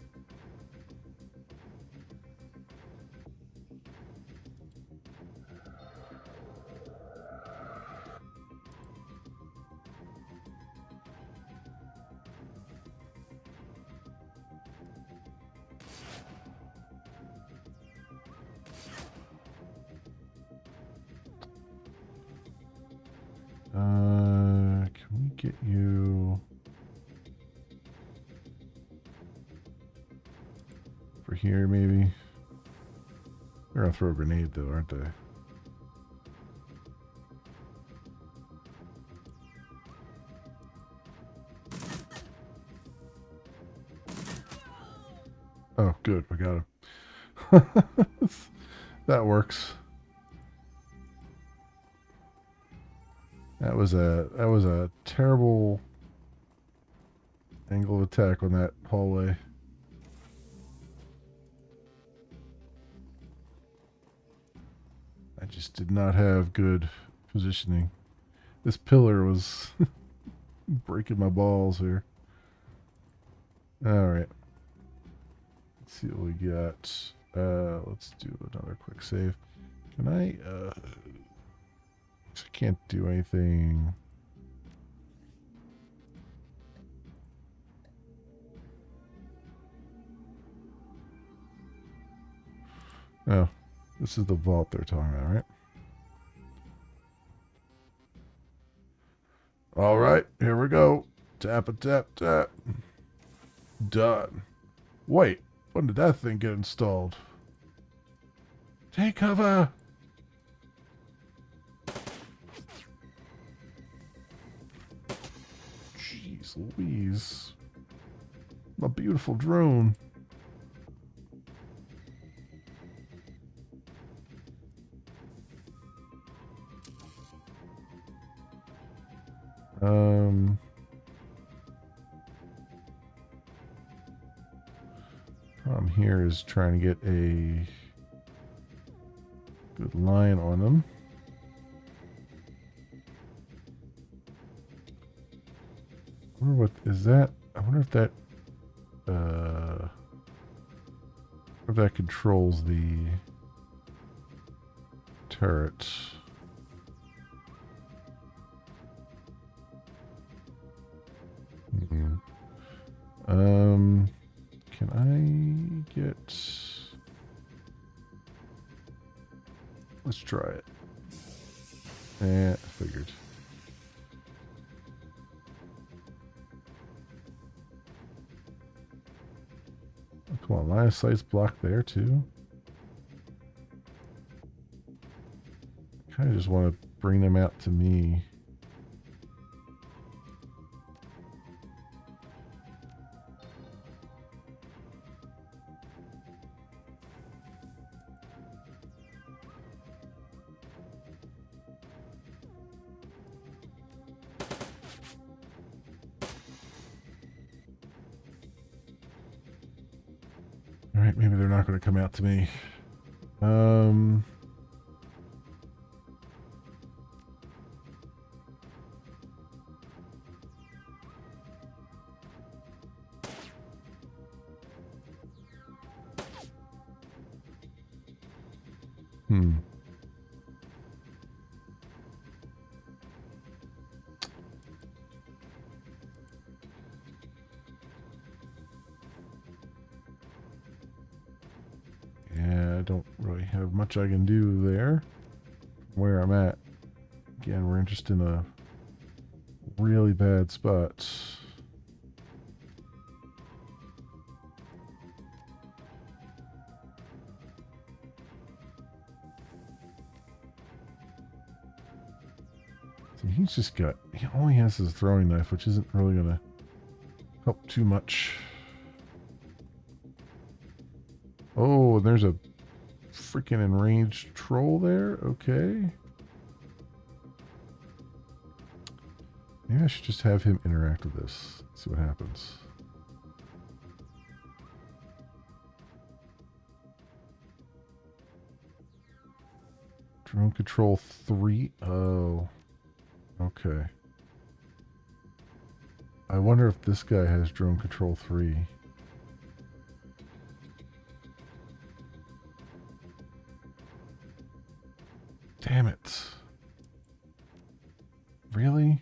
[SPEAKER 1] Can we get you for here maybe? They're gonna throw a grenade though, aren't they? Oh, good, we got him. That works. That was a terrible angle of attack on that hallway. I just did not have good positioning. This pillar was breaking my balls here. Alright. Let's see what we got. Let's do another quick save. Can I can't do anything. Oh, this is the vault they're talking about, right? All right, here we go. Tap a tap tap. Done. Wait, when did that thing get installed? Take cover. Jeez Louise. A beautiful drone. Problem here is trying to get a good line on them. I wonder what is that? I wonder if that controls the turret. Can I get... Let's try it. I figured. Oh, come on, line of sight's blocked there too. I kind of just want to bring them out to me. Alright, maybe they're not going to come out to me. Yeah, I don't really have much I can do there. Where I'm at. Again, we're just in a really bad spot. So he's just got, he only has his throwing knife, which isn't really going to help too much. Oh, there's a freaking enraged troll there. Okay. Maybe I should just have him interact with this. See what happens. Drone control 3. Oh. Okay. I wonder if this guy has drone control 3. Damn it. Really?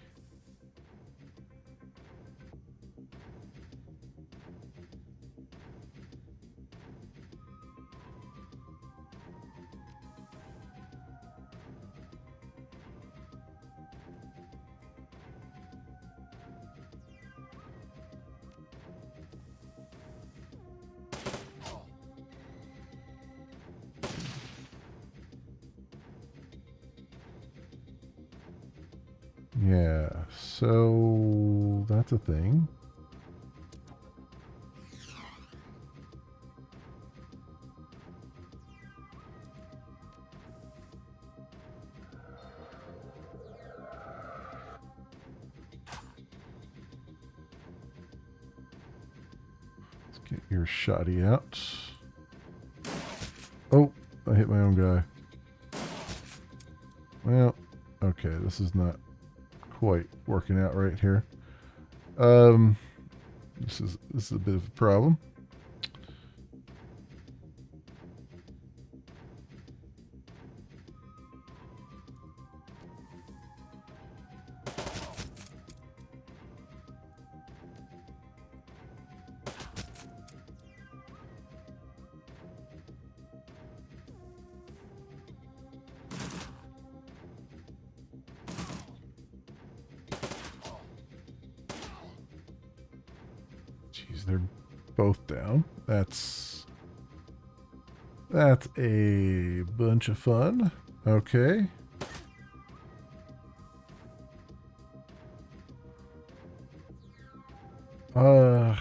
[SPEAKER 1] Yeah, so that's a thing. Let's get your shoddy out. Oh, I hit my own guy. Well, okay, this is not quite working out right here. This is a bit of a problem. Jeez, they're both down. That's a bunch of fun. Okay. Uh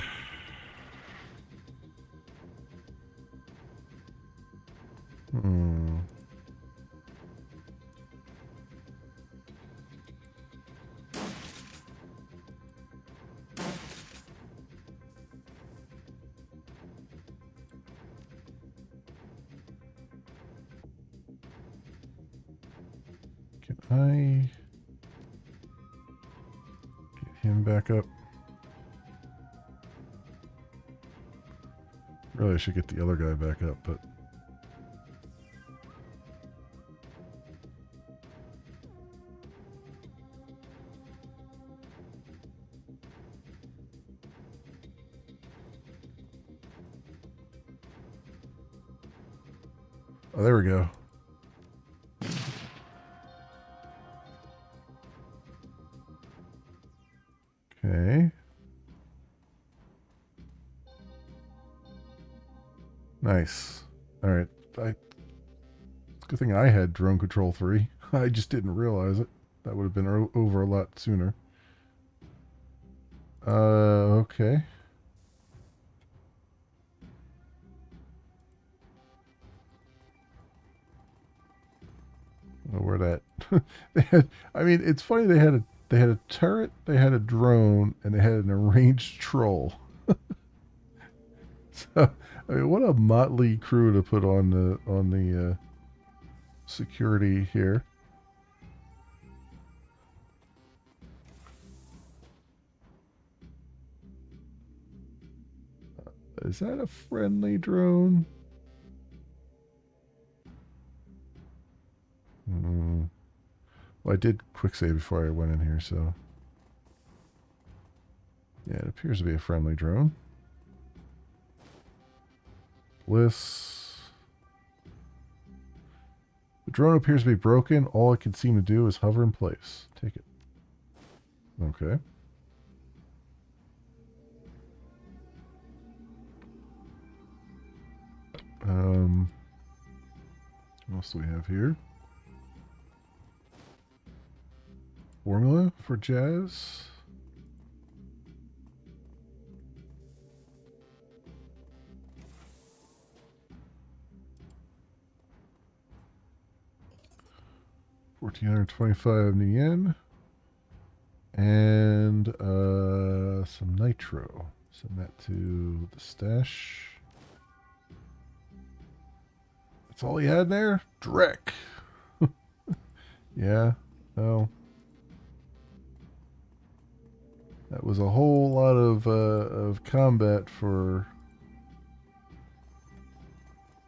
[SPEAKER 1] hmm. Can I get him back up? Really, I should get the other guy back up, but oh, there we go. Okay. Nice. All right. Good thing I had drone control 3. I just didn't realize it. That would have been over a lot sooner. Okay. I don't know where that. They had, I mean, it's funny they had a turret, they had a drone, and they had an enraged troll. So, I mean, what a motley crew to put on the security here. Is that a friendly drone? Well, I did quick save before I went in here, so yeah, it appears to be a friendly drone. Bliss. The drone appears to be broken. All it can seem to do is hover in place. Take it. Okay. What else do we have here? Formula for jazz. $1,425 yen. And some nitro. Send that to the stash. That's all he had there? Drek. Yeah. No. That was a whole lot of combat for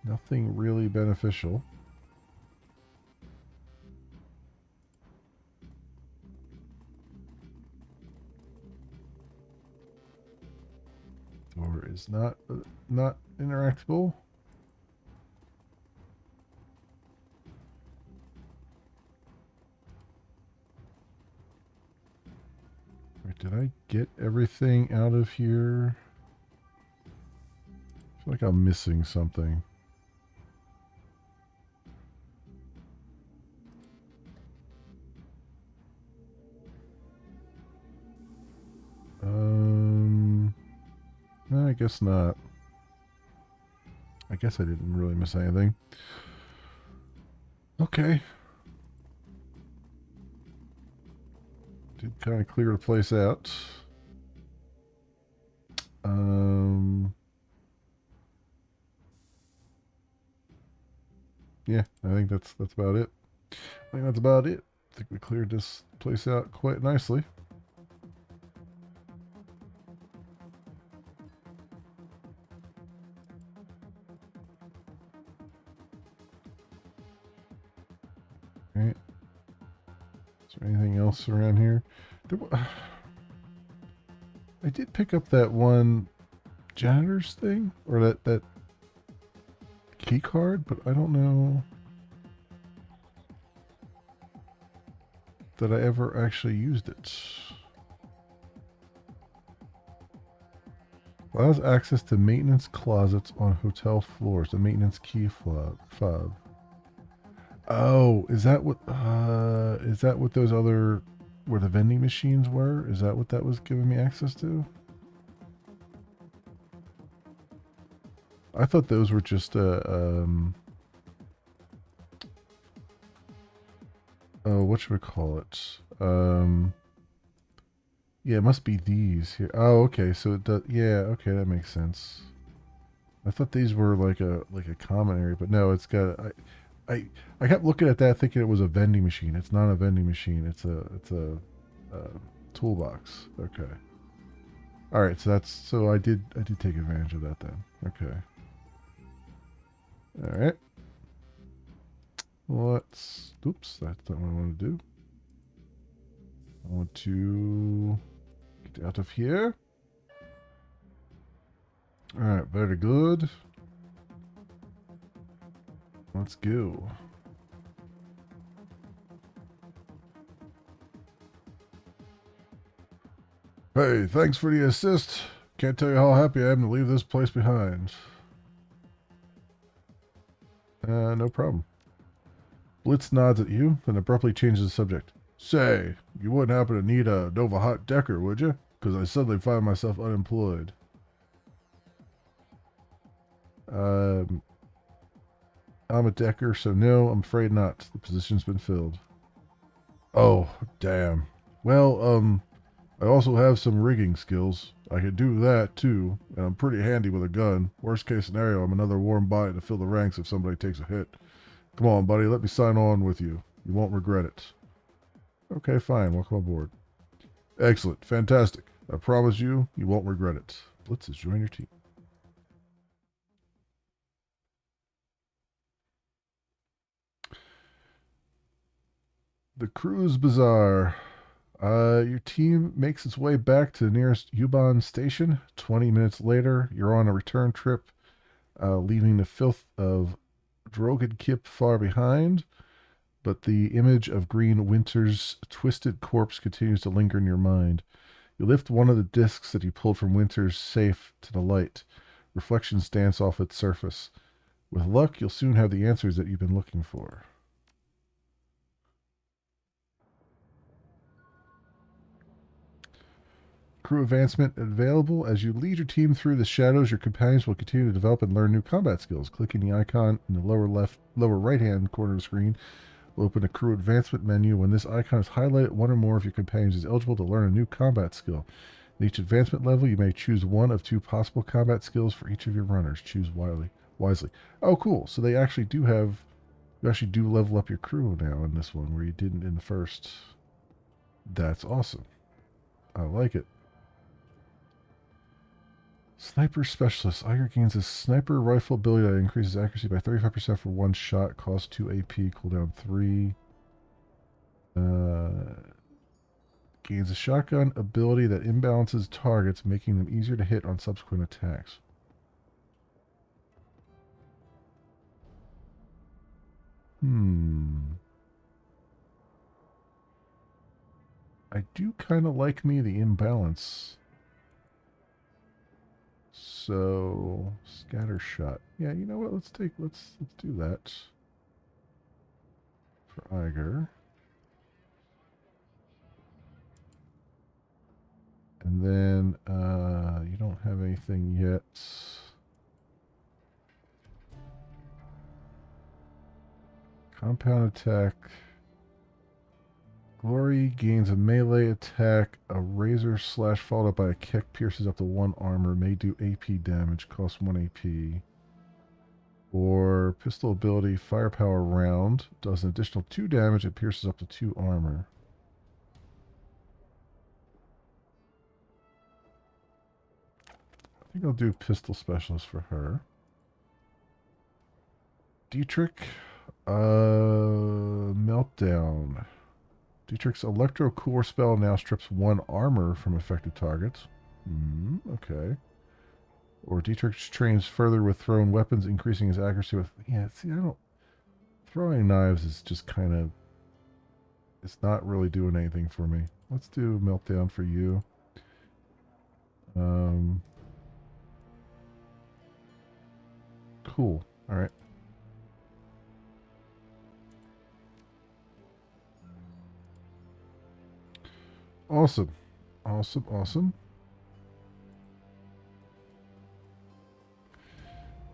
[SPEAKER 1] nothing really beneficial. Door is not interactable. Wait, did I get everything out of here? I feel like I'm missing something. No, I guess not. I guess I didn't really miss anything. Okay. Did kind of clear the place out. Yeah, I think that's about it. I think that's about it. I think we cleared this place out quite nicely. Right. Is there anything else around here? I did pick up that one janitor's thing, or that key card, but I don't know that I ever actually used it. Allows access to maintenance closets on hotel floors. The maintenance key fob. Oh, is that what those other, where the vending machines were? Is that what that was giving me access to? I thought those were just whatchamacallit? Yeah, it must be these here. Oh, okay, so it does, yeah, okay, that makes sense. I thought these were like a common area, but no, it's got I kept looking at that thinking it was a vending machine. It's not a vending machine. It's a toolbox. Okay. All right, so I did take advantage of that then. Okay. All right. Let's. Oops, that's not what I want to do. I want to get out of here. All right, very good. Let's go. Hey, thanks for the assist. Can't tell you how happy I am to leave this place behind. No problem. Blitz nods at you, then abruptly changes the subject. Say, you wouldn't happen to need a Nova Hot Decker, would you? Because I suddenly find myself unemployed. I'm a decker, so no, I'm afraid not. The position's been filled. Oh, damn. Well, I also have some rigging skills. I can do that too, and I'm pretty handy with a gun. Worst case scenario, I'm another warm body to fill the ranks if somebody takes a hit. Come on, buddy, let me sign on with you. You won't regret it. Okay, fine. Welcome aboard. Excellent. Fantastic. I promise you, you won't regret it. Blitz has joined your team. The Cruise Bazaar. Your team makes its way back to the nearest Yuban station. 20 minutes later, you're on a return trip, leaving the filth of Drogon Kip far behind. But the image of Green Winter's twisted corpse continues to linger in your mind. You lift one of the discs that you pulled from Winter's safe to the light. Reflections dance off its surface. With luck, you'll soon have the answers that you've been looking for. Crew advancement available. As you lead your team through the shadows, your companions will continue to develop and learn new combat skills. Clicking the icon in the lower right-hand corner of the screen will open a crew advancement menu. When this icon is highlighted, one or more of your companions is eligible to learn a new combat skill. In each advancement level, you may choose one of two possible combat skills for each of your runners. Choose wisely. Oh, cool. So they actually do have, you actually do level up your crew now in this one, where you didn't in the first. That's awesome. I like it. Sniper Specialist. Iger gains a sniper rifle ability that increases accuracy by 35% for one shot. Costs 2 AP. Cooldown 3. Gains a shotgun ability that imbalances targets, making them easier to hit on subsequent attacks. I do kind of like me the imbalance. So, scatter shot. Yeah, you know what? Let's do that for Iger. And then you don't have anything yet. Compound attack. Glory gains a melee attack. A razor slash followed by a kick pierces up to 1 armor. May do AP damage. Costs 1 AP. Or pistol ability firepower round. Does an additional 2 damage. It pierces up to 2 armor. I think I'll do pistol specialist for her. Dietrich. Meltdown. Dietrich's Electro Core spell now strips 1 armor from affected targets. Okay. Or Dietrich trains further with thrown weapons, increasing his accuracy with... Yeah, see, I don't... Throwing knives is just kind of... It's not really doing anything for me. Let's do Meltdown for you. Cool. Alright. Awesome. Awesome, awesome.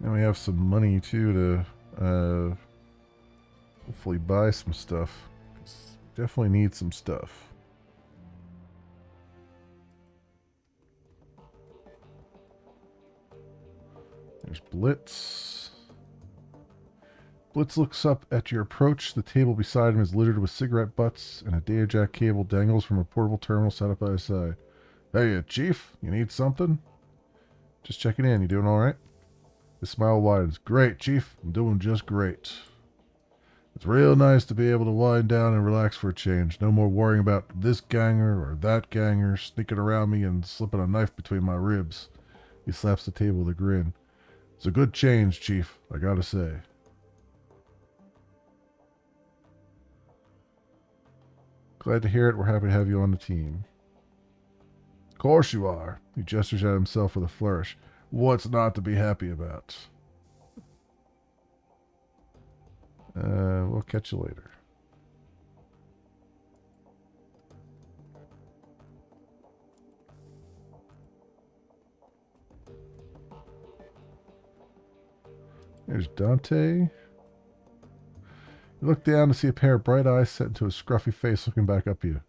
[SPEAKER 1] And we have some money, too, to hopefully buy some stuff. Definitely need some stuff. There's Blitz. Blitz looks up at your approach. The table beside him is littered with cigarette butts, and a data jack cable dangles from a portable terminal set up by his side. Hey, Chief, you need something? Just checking in. You doing all right? His smile widens. Great, Chief. I'm doing just great. It's real nice to be able to wind down and relax for a change. No more worrying about this ganger or that ganger sneaking around me and slipping a knife between my ribs. He slaps the table with a grin. It's a good change, Chief, I gotta say. Glad to hear it. We're happy to have you on the team. Of course you are. He gestures at himself with a flourish. What's not to be happy about? We'll catch you later. There's Dante. You look down to see a pair of bright eyes set into a scruffy face looking back up at you.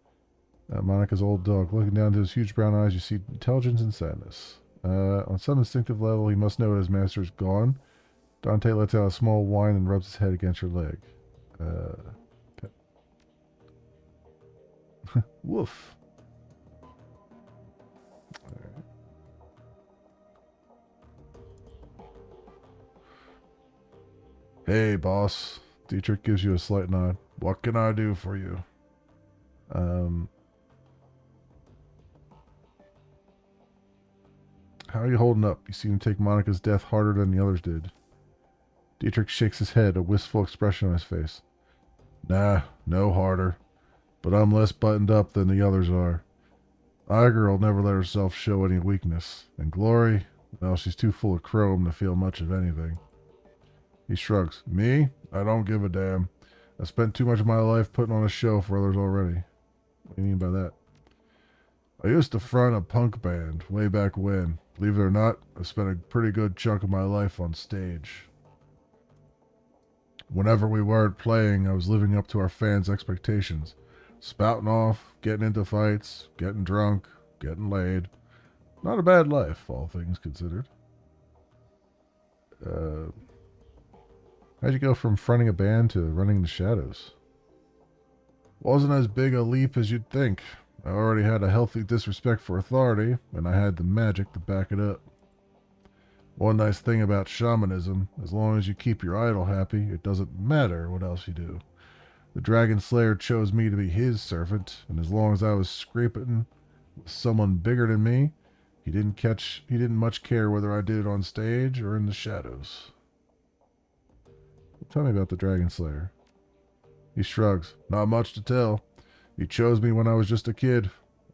[SPEAKER 1] Monica's old dog. Looking down into his huge brown eyes, you see intelligence and sadness. On some instinctive level, he must know his master is gone. Dante lets out a small whine and rubs his head against your leg. Okay. Woof. Right. Hey, boss. Dietrich gives you a slight nod. What can I do for you? How are you holding up? You seem to take Monica's death harder than the others did. Dietrich shakes his head, a wistful expression on his face. Nah, no harder. But I'm less buttoned up than the others are. Iger will never let herself show any weakness. And Glory, well, she's too full of chrome to feel much of anything. He shrugs. Me? I don't give a damn. I spent too much of my life putting on a show for others already. What do you mean by that? I used to front a punk band way back when. Believe it or not, I spent a pretty good chunk of my life on stage. Whenever we weren't playing, I was living up to our fans' expectations. Spouting off, getting into fights, getting drunk, getting laid. Not a bad life, all things considered. How'd you go from fronting a band to running the Shadows? Wasn't as big a leap as you'd think. I already had a healthy disrespect for authority, and I had the magic to back it up. One nice thing about shamanism, as long as you keep your idol happy, it doesn't matter what else you do. The Dragon Slayer chose me to be his servant, and as long as I was scraping with someone bigger than me, he didn't much care whether I did it on stage or in the shadows. Tell me about the Dragon Slayer. He shrugs. Not much to tell. He chose me when I was just a kid.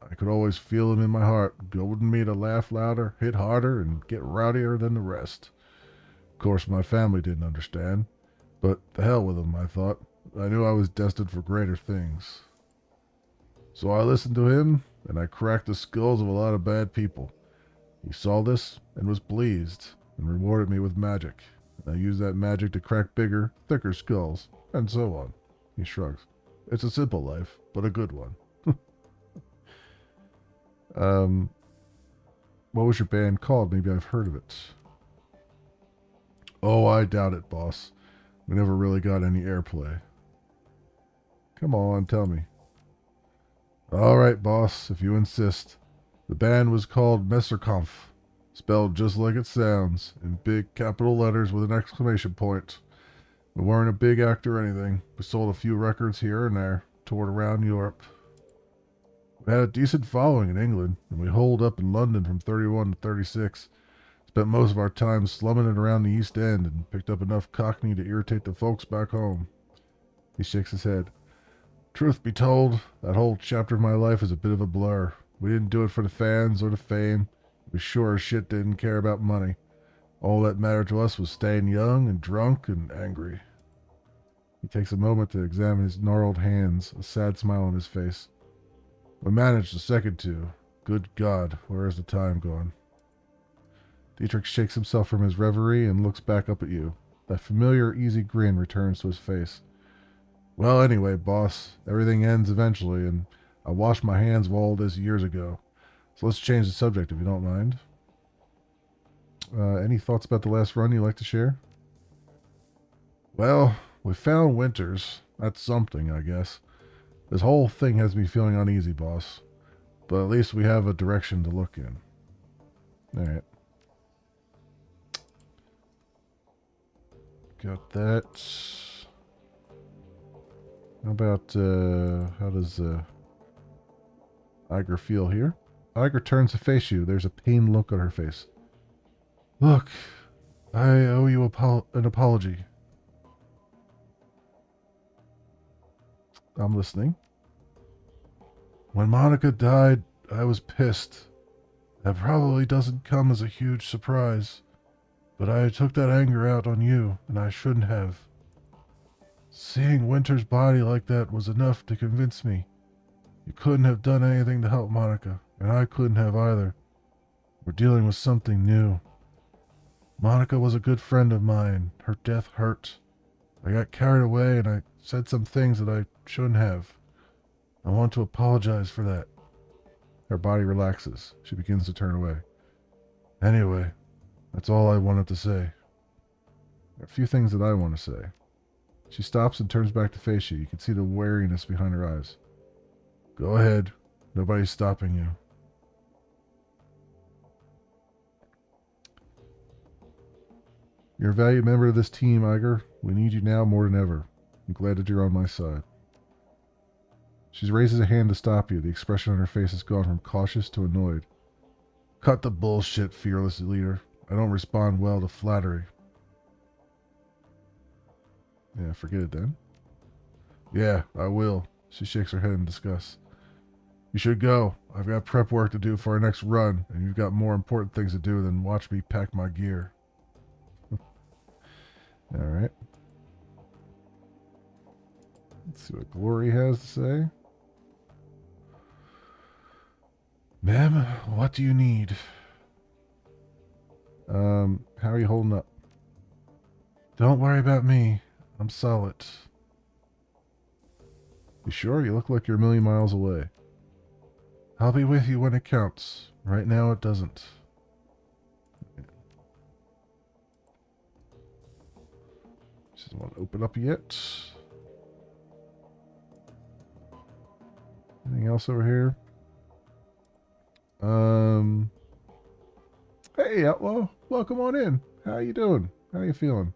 [SPEAKER 1] I could always feel him in my heart, goading me to laugh louder, hit harder, and get rowdier than the rest. Of course, my family didn't understand, but the hell with them, I thought. I knew I was destined for greater things. So I listened to him, and I cracked the skulls of a lot of bad people. He saw this and was pleased, and rewarded me with magic. And I used that magic to crack bigger, thicker skulls, and so on. He shrugs. It's a simple life, but a good one. What was your band called? Maybe I've heard of it. Oh, I doubt it, boss. We never really got any airplay. Come on, tell me. All right, boss, if you insist. The band was called Messerkampf, spelled just like it sounds, in big capital letters with an exclamation point. We weren't a big act or anything. We sold a few records here and there, toured around Europe. We had a decent following in England, and we holed up in London from 31 to 36. Spent most of our time slumming it around the East End and picked up enough Cockney to irritate the folks back home. He shakes his head. Truth be told, that whole chapter of my life is a bit of a blur. We didn't do it for the fans or the fame. We sure as shit didn't care about money. All that mattered to us was staying young and drunk and angry. He takes a moment to examine his gnarled hands, a sad smile on his face. We managed the second two. Good God, where has the time gone? Dietrich shakes himself from his reverie and looks back up at you. That familiar, easy grin returns to his face. Well, anyway, boss, everything ends eventually, and I washed my hands of all this years ago. So let's change the subject if you don't mind. Any thoughts about the last run you'd like to share? Well, we found Winters. That's something, I guess. This whole thing has me feeling uneasy, boss. But at least we have a direction to look in. Alright. Got that. How about, how does, Iger feel here? Iger turns to face you. There's a pained look on her face. Look, I owe you an apology. I'm listening. When Monica died, I was pissed. That probably doesn't come as a huge surprise. But I took that anger out on you, and I shouldn't have. Seeing Winter's body like that was enough to convince me. You couldn't have done anything to help Monica, and I couldn't have either. We're dealing with something new. Monica was a good friend of mine. Her death hurt. I got carried away, and I said some things that I shouldn't have. I want to apologize for that. Her body relaxes. She begins to turn away. Anyway, that's all I wanted to say. There are a few things that I want to say. She stops and turns back to face you. You can see the wariness behind her eyes. Go ahead. Nobody's stopping you. You're a valued member of this team, Iger. We need you now more than ever. I'm glad that you're on my side. She raises a hand to stop you. The expression on her face has gone from cautious to annoyed. Cut the bullshit, fearless leader. I don't respond well to flattery. Yeah, forget it then. Yeah, I will. She shakes her head in disgust. You should go. I've got prep work to do for our next run, and you've got more important things to do than watch me pack my gear. Alright. Let's see what Glory has to say. Ma'am, what do you need? How are you holding up? Don't worry about me. I'm solid. You sure? You look like you're a million miles away. I'll be with you when it counts. Right now it doesn't. She doesn't want to open up yet. Anything else over here? Hey, Outlaw. Welcome on in. How you doing? How you feeling?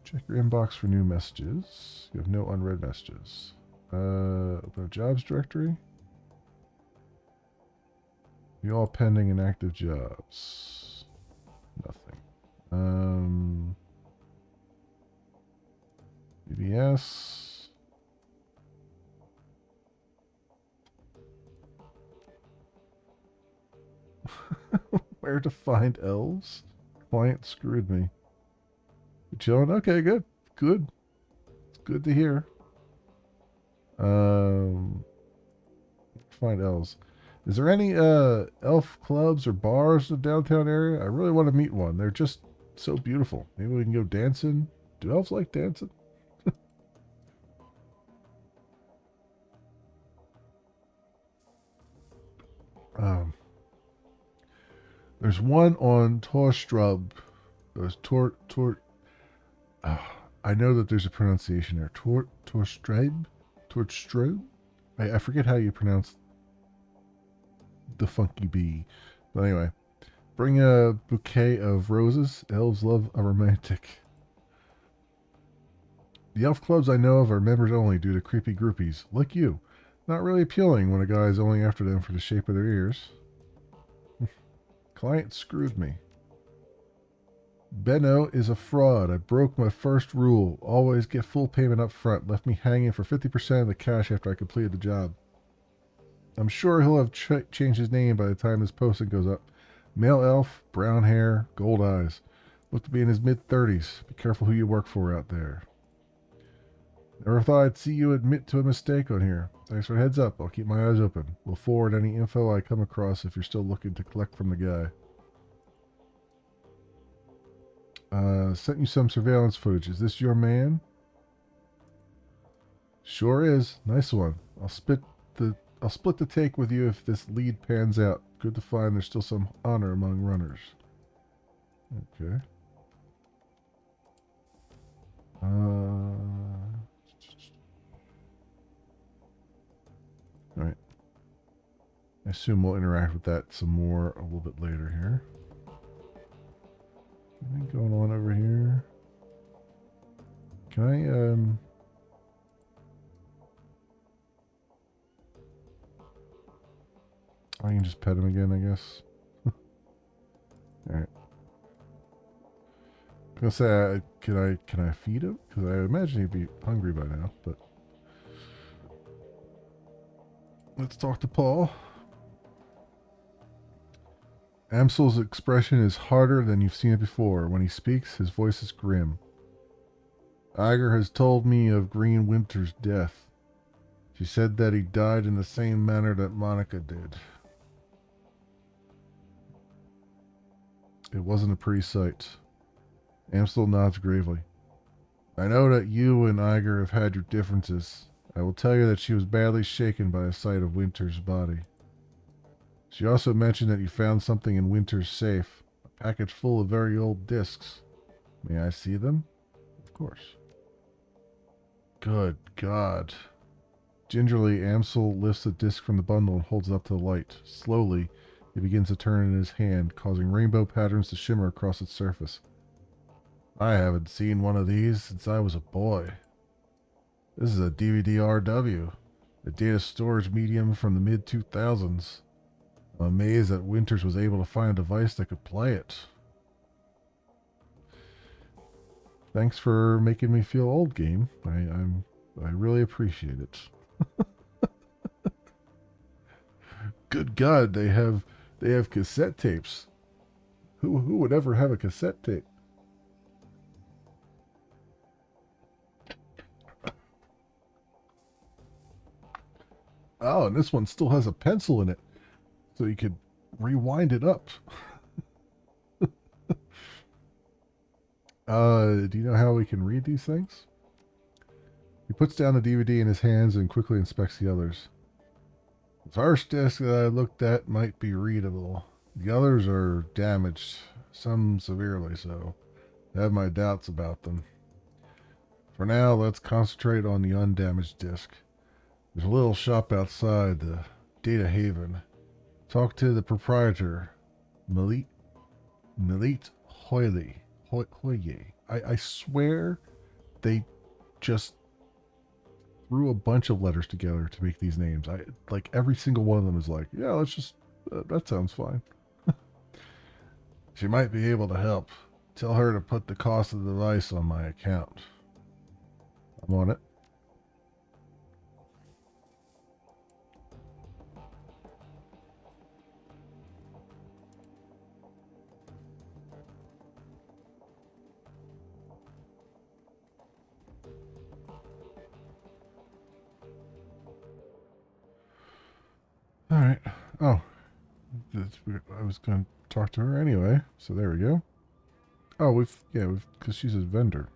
[SPEAKER 1] Check your inbox for new messages. You have no unread messages. Open a jobs directory. You all pending and active jobs. Nothing. BBS. Where to find elves? Client screwed me. You chilling? Okay, good. Good. It's good to hear. Find elves. Is there any elf clubs or bars in the downtown area? I really want to meet one. They're just so beautiful. Maybe we can go dancing. Do elves like dancing? There's one on Torstrub. There's I know that there's a pronunciation there. Torstrub? I forget how you pronounce the funky bee. But anyway, bring a bouquet of roses. Elves love a romantic. The elf clubs I know of are members only due to creepy groupies, like you. Not really appealing when a guy is only after them for the shape of their ears. Client screwed me. Benno is a fraud. I broke my first rule. Always get full payment up front. Left me hanging for 50% of the cash after I completed the job. I'm sure he'll have changed his name by the time this posting goes up. Male elf, brown hair, gold eyes. Looked to be in his mid-30s. Be careful who you work for out there. Never thought I'd see you admit to a mistake on here. Thanks for the heads up. I'll keep my eyes open. We'll forward any info I come across if you're still looking to collect from the guy. Sent you some surveillance footage. Is this your man? Sure is. Nice one. I'll split the take with you if this lead pans out. Good to find there's still some honor among runners. Okay. Alright. I assume we'll interact with that some more a little bit later here. Anything going on over here? Can I can just pet him again, I guess. Alright. I was gonna say, can I feed him? Because I imagine he'd be hungry by now, but... Let's talk to Paul. Amsel's expression is harder than you've seen it before. When he speaks, his voice is grim. Iger has told me of Green Winter's death. She said that he died in the same manner that Monica did. It wasn't a pretty sight. Amstel nods gravely. I know that you and Iger have had your differences. I will tell you that she was badly shaken by the sight of Winter's body. She also mentioned that you found something in Winter's safe, a package full of very old discs. May I see them? Of course. Good God. Gingerly, Amsel lifts the disc from the bundle and holds it up to the light. Slowly, it begins to turn in his hand, causing rainbow patterns to shimmer across its surface. I haven't seen one of these since I was a boy. This is a DVD-RW, a data storage medium from the mid-2000s. I'm amazed that Winters was able to find a device that could play it. Thanks for making me feel old, game. I really appreciate it. Good God, they have cassette tapes. Who would ever have a cassette tape? Oh, and this one still has a pencil in it, so you could rewind it up. Do you know how we can read these things? He puts down the DVD in his hands and quickly inspects the others. The first disc that I looked at might be readable. The others are damaged, some severely so. I have my doubts about them. For now, let's concentrate on the undamaged disc. There's a little shop outside the Data Haven. Talk to the proprietor, Malit Hoyle. I swear they just threw a bunch of letters together to make these names. Like every single one of them is like, yeah, let's just that sounds fine. She might be able to help. Tell her to put the cost of the device on my account. I'm on it. All right. Oh, I was going to talk to her anyway, so there we go. Oh, we've because she's a vendor.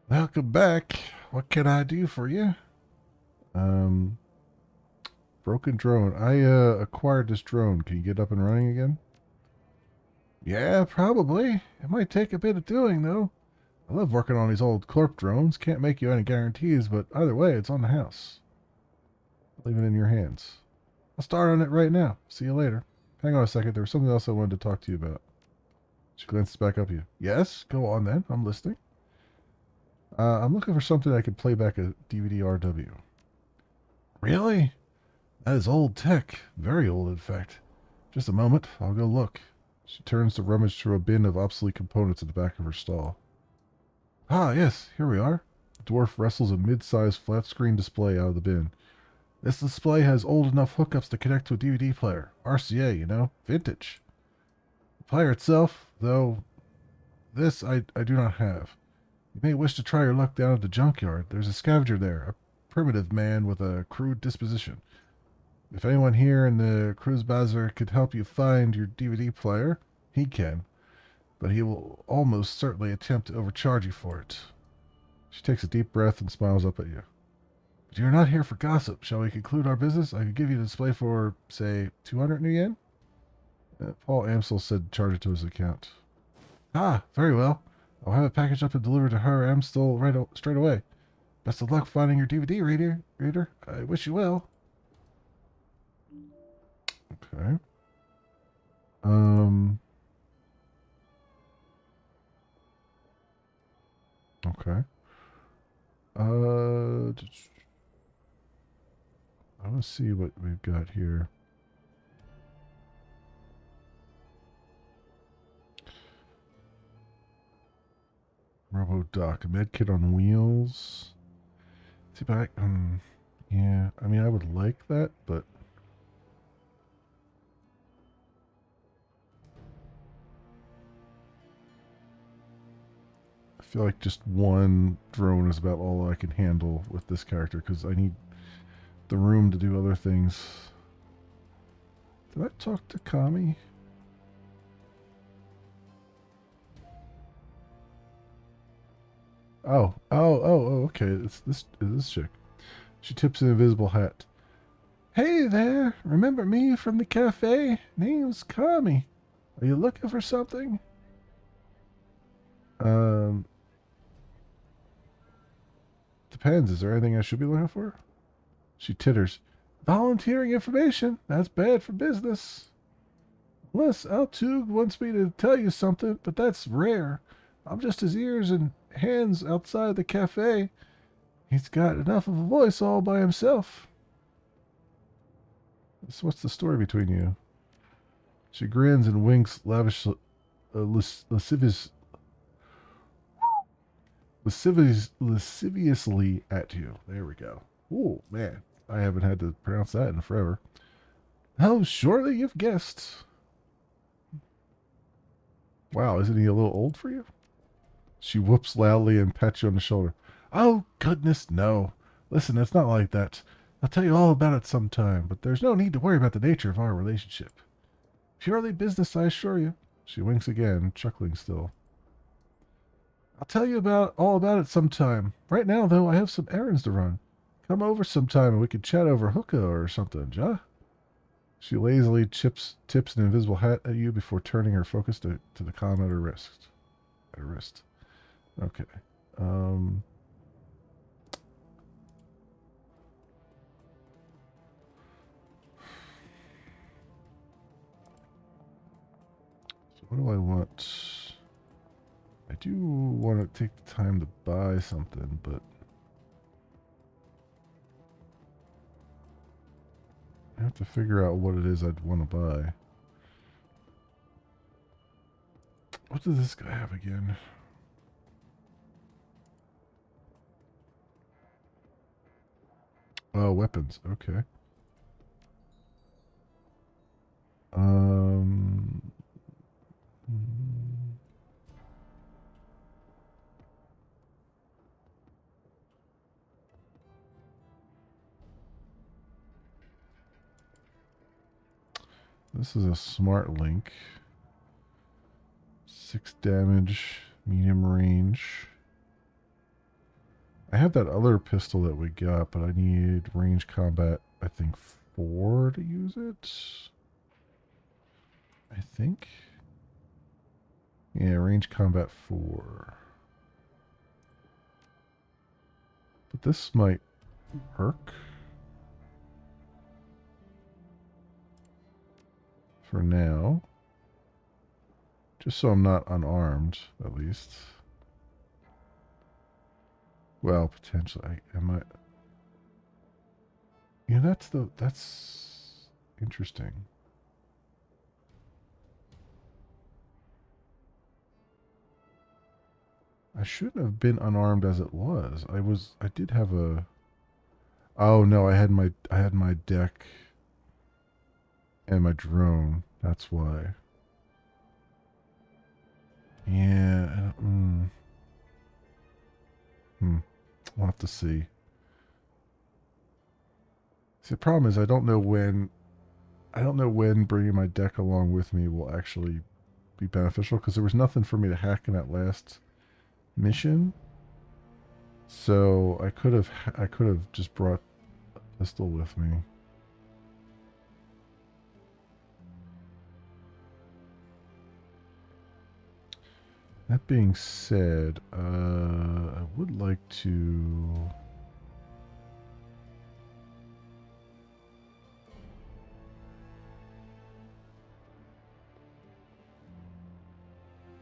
[SPEAKER 1] Welcome back. What can I do for you? Broken drone. I acquired this drone. Can you get up and running again? Yeah, probably. It might take a bit of doing though. I love working on these old corp drones. Can't make you any guarantees, but either way, it's on the house. Leave it in your hands. I'll start on it right now. See you later. Hang on a second. There was something else I wanted to talk to you about. She glances back up at you. Yes? Go on then. I'm listening. I'm looking for something I can play back a DVD-RW. Really? That is old tech. Very old, in fact. Just a moment. I'll go look. She turns to rummage through a bin of obsolete components at the back of her stall. Ah, yes. Here we are. The dwarf wrestles a mid-sized flat-screen display out of the bin. This display has old enough hookups to connect to a DVD player. RCA, you know? Vintage. The player itself, though, this I do not have. You may wish to try your luck down at the junkyard. There's a scavenger there, a primitive man with a crude disposition. If anyone here in the Cruise Bazaar could help you find your DVD player, he can. But he will almost certainly attempt to overcharge you for it. She takes a deep breath and smiles up at you. But you're not here for gossip. Shall we conclude our business? I could give you the display for, say, 200 new yen? Paul Amsel said charge it to his account. Ah, very well. I'll have it packaged up and delivered to her Amstel straight away. Best of luck finding your DVD reader. I wish you well. Okay. Okay. I want to see what we've got here. RoboDoc, a medkit on wheels. See, but yeah, I mean, I would like that, but I feel like just one drone is about all I can handle with this character because I need the room to do other things. Did I talk to Kami? Okay. It's this chick. She tips an invisible hat. Hey there, remember me from the cafe? Name's Kami. Are you looking for something? Um, Depends. Is there anything I should be looking for? She titters. Volunteering information? That's bad for business. Unless Altug wants me to tell you something, but that's rare. I'm just his ears and hands outside the cafe. He's got enough of a voice all by himself. So what's the story between you? She grins and winks lascivious, lasciviously at you. There we go. Oh, man. I haven't had to pronounce that in forever. Oh, surely you've guessed. Wow, isn't he a little old for you? She whoops loudly and pats you on the shoulder. Oh, goodness, no. Listen, it's not like that. I'll tell you all about it sometime, but there's no need to worry about the nature of our relationship. Purely business, I assure you. She winks again, chuckling still. I'll tell you all about it sometime. Right now, though, I have some errands to run. Come over sometime and we can chat over hookah or something, ja? She lazily tips an invisible hat at you before turning her focus to the comm at her wrist. Okay. Um, so what do I want? I do want to take the time to buy something, but I have to figure out what it is I'd want to buy. What does this guy have again? Oh, weapons. Okay. Um. This is a smart link. 6 damage, medium range. I have that other pistol that we got, but I need range combat, I think 4 to use it. I think. Yeah, range combat 4. But this might work. For now. Just so I'm not unarmed, at least. Well, potentially. I might. Yeah, that's interesting. I shouldn't have been unarmed as it was. I did have a. Oh no, I had my deck and my drone. That's why. Yeah. We'll have to see. See, the problem is I don't know when bringing my deck along with me will actually be beneficial because there was nothing for me to hack in that last mission. So I could have just brought a pistol with me. That being said, I would like to.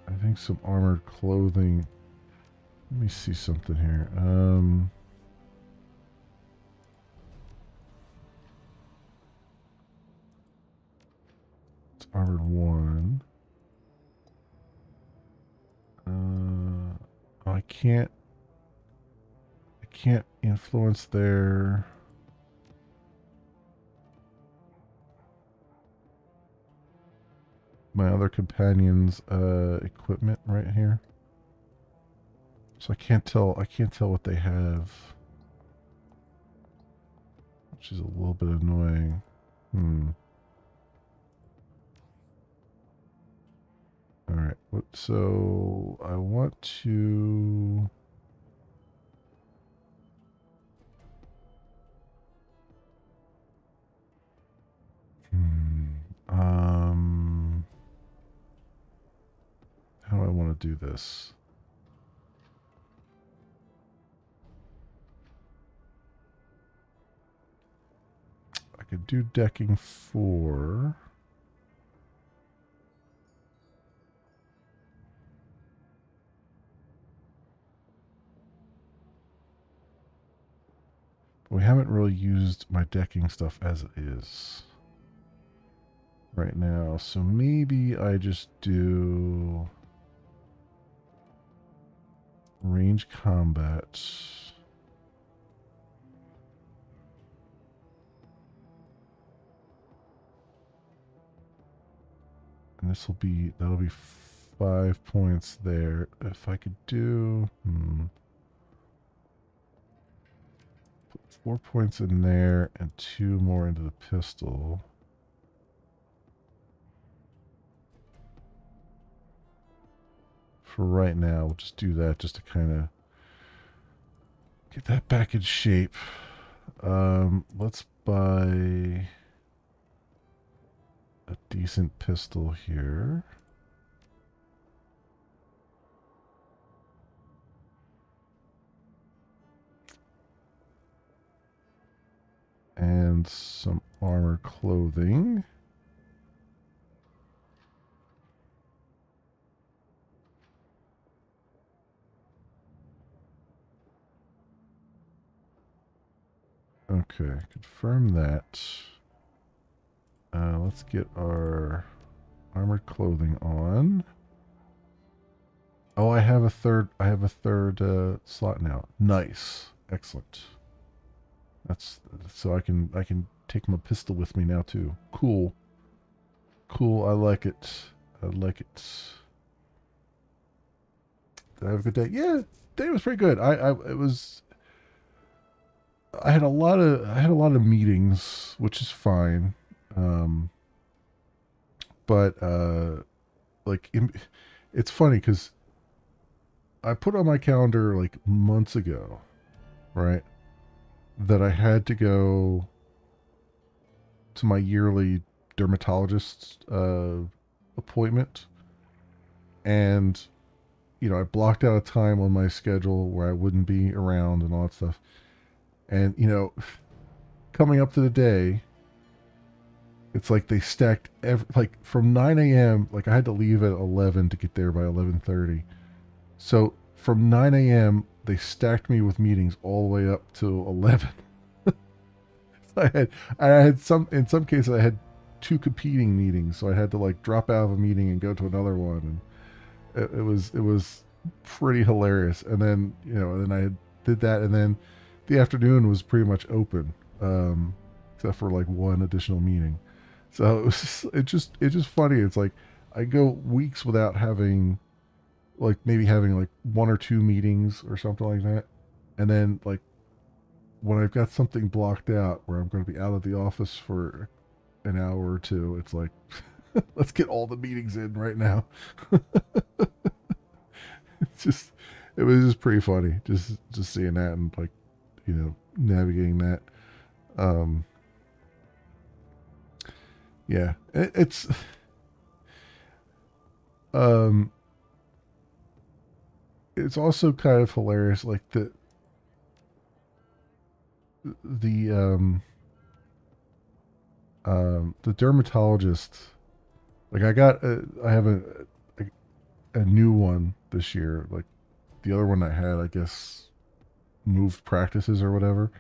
[SPEAKER 1] I think some armored clothing. Let me see something here. It's armored 1. I can't influence their my other companions' equipment right here. So I can't tell what they have. Which is a little bit annoying. Alright, so I want to want to do this. I could do decking 4. We haven't really used my decking stuff as it is right now, so maybe I just do range combat. And that'll be 5 points there. If I could do, put 4 points in there and 2 more into the pistol. For right now, we'll just do that just to kind of get that back in shape. Let's buy a decent pistol here. And some armor clothing. Okay, confirm that. Let's get our armored clothing on. Oh, I have a third slot now. Nice. Excellent. That's so I can take my pistol with me now too. Cool. Cool, I like it. I like it. Did I have a good day? Yeah, day was pretty good. I had a lot of meetings, which is fine. But like it's funny because I put on my calendar like months ago, right, that I had to go to my yearly dermatologist appointment, and I blocked out a time on my schedule where I wouldn't be around and all that stuff. And coming up to the day, it's like they stacked like from 9 a.m. Like I had to leave at 11 to get there by 11:30. So from 9 a.m. they stacked me with meetings all the way up to 11. I had in some cases I had 2 competing meetings, so I had to like drop out of a meeting and go to another one, and it was pretty hilarious. And then and then I did that, and then the afternoon was pretty much open, except for like one additional meeting. So it's just funny. It's like I go weeks without having maybe having like 1 or 2 meetings or something like that, and then like when I've got something blocked out where I'm going to be out of the office for an hour or 2, it's like let's get all the meetings in right now. It was just pretty funny just seeing that and like navigating that. Yeah, it's it's also kind of hilarious, like the the dermatologist. Like I have a new one this year. Like the other one I had, I guess, moved practices or whatever.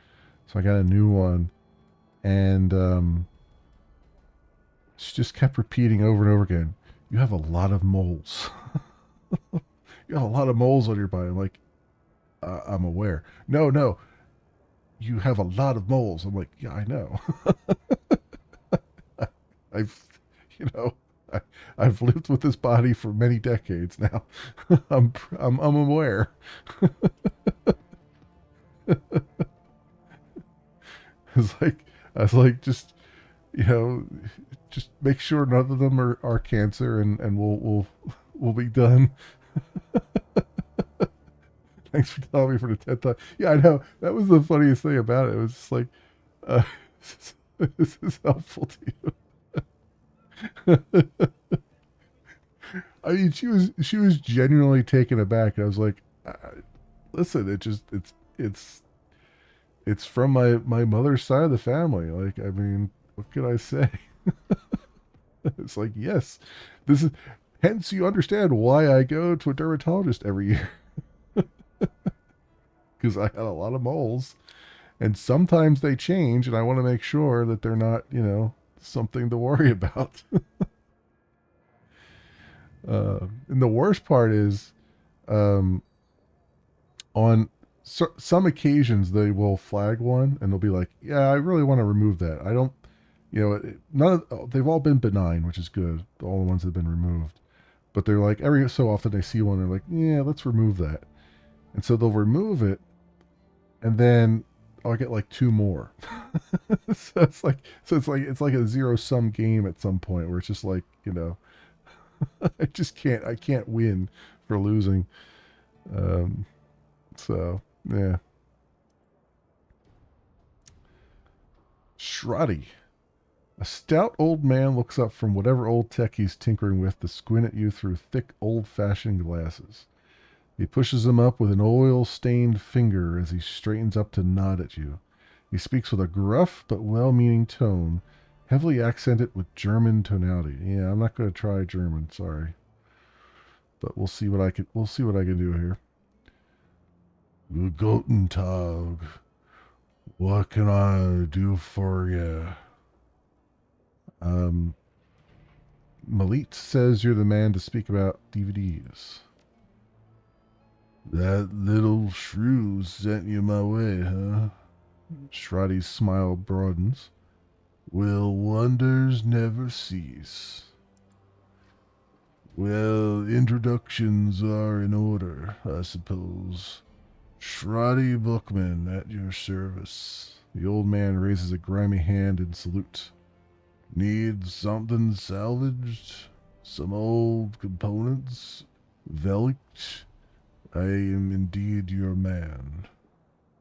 [SPEAKER 1] So I got a new one, and she just kept repeating over and over again, "You have a lot of moles. You have a lot of moles on your body." I'm like, I'm aware. No, you have a lot of moles. I'm like, yeah, I know. I've, you know, I've lived with this body for many decades now. I'm aware. It's like I was like, just just make sure none of them are cancer, and we'll be done. Thanks for telling me for the 10th time. Yeah, I know. That was the funniest thing about it. It was just like, uh, this is helpful to you. I mean, she was genuinely taken aback. I was like, listen, it's from my mother's side of the family. Like, I mean, what can I say? It's like, yes, this is hence you understand why I go to a dermatologist every year because I had a lot of moles, and sometimes they change, and I want to make sure that they're not, something to worry about. And the worst part is, um, on some occasions they will flag one and they'll be like, "Yeah, I really want to remove that. I don't, none of they've all been benign, which is good. All the ones that have been removed, but they're like every so often they see one, they're like, yeah, let's remove that, and so they'll remove it, and then I'll get like two more. So it's like a zero sum game at some point where it's just like I can't win for losing. Um, so yeah. Shrotty. A stout old man looks up from whatever old tech he's tinkering with to squint at you through thick, old-fashioned glasses. He pushes them up with an oil-stained finger as he straightens up to nod at you. He speaks with a gruff but well-meaning tone, heavily accented with German tonality. Yeah, I'm not going to try German, sorry, but we'll see what I can do here. Guten Tag. What can I do for you? Um, Malit says you're the man to speak about DVDs. That little shrew sent you my way, huh? Shroddy's smile broadens. Will wonders never cease? Well, introductions are in order, I suppose. Shrotty Bookman at your service. The old man raises a grimy hand in salute. Need something salvaged? Some old components? Velict? I am indeed your man.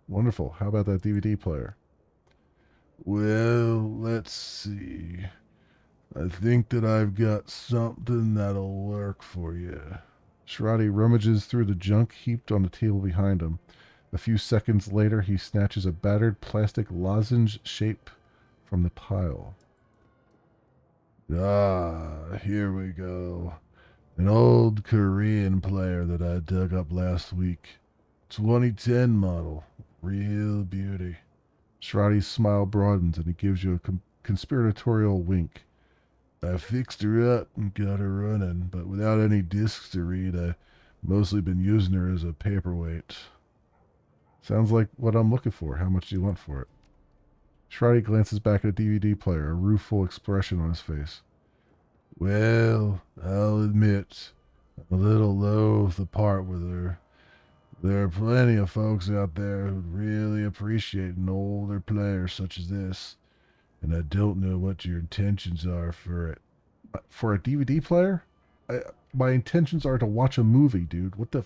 [SPEAKER 1] Wonderful. How about that DVD player? Well, let's see. I think that I've got something that'll work for you. Shrotty rummages through the junk heaped on the table behind him. A few seconds later, he snatches a battered plastic lozenge shape from the pile. Ah, here we go. An old Korean player that I dug up last week. 2010 model. Real beauty. Shrotty's smile broadens and he gives you a conspiratorial wink. I fixed her up and got her running, but without any discs to read, I mostly been using her as a paperweight. Sounds like what I'm looking for. How much do you want for it? Shrotty glances back at the DVD player, a rueful expression on his face. Well, I'll admit, I'm a little loath to part with her. There are plenty of folks out there who'd really appreciate an older player such as this, and I don't know what your intentions are for it. For a DVD player? My intentions are to watch a movie, dude. What the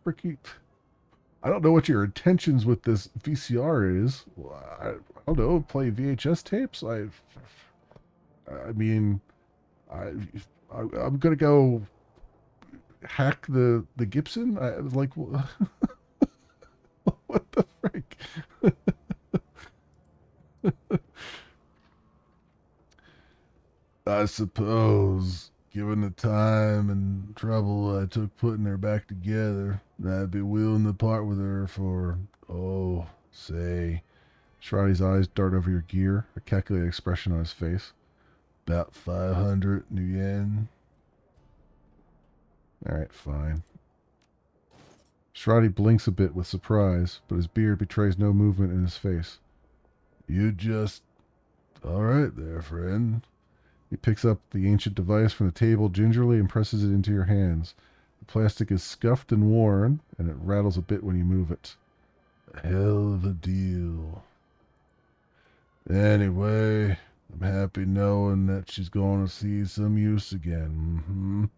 [SPEAKER 1] freaking... I don't know what your intentions with this VCR is. I don't know, play VHS tapes? I mean, I, I'm gonna go hack the Gibson. I was like, what the frick? I suppose, given the time and trouble I took putting her back together, I'd be willing to part with her for, oh, say. Shrotty's eyes dart over your gear, a calculated expression on his face. About 500 new yen. Alright, fine. Shrotty blinks a bit with surprise, but his beard betrays no movement in his face. You just... Alright there, friend. He picks up the ancient device from the table gingerly and presses it into your hands. The plastic is scuffed and worn, and it rattles a bit when you move it. A hell of a deal. Anyway, I'm happy knowing that she's going to see some use again.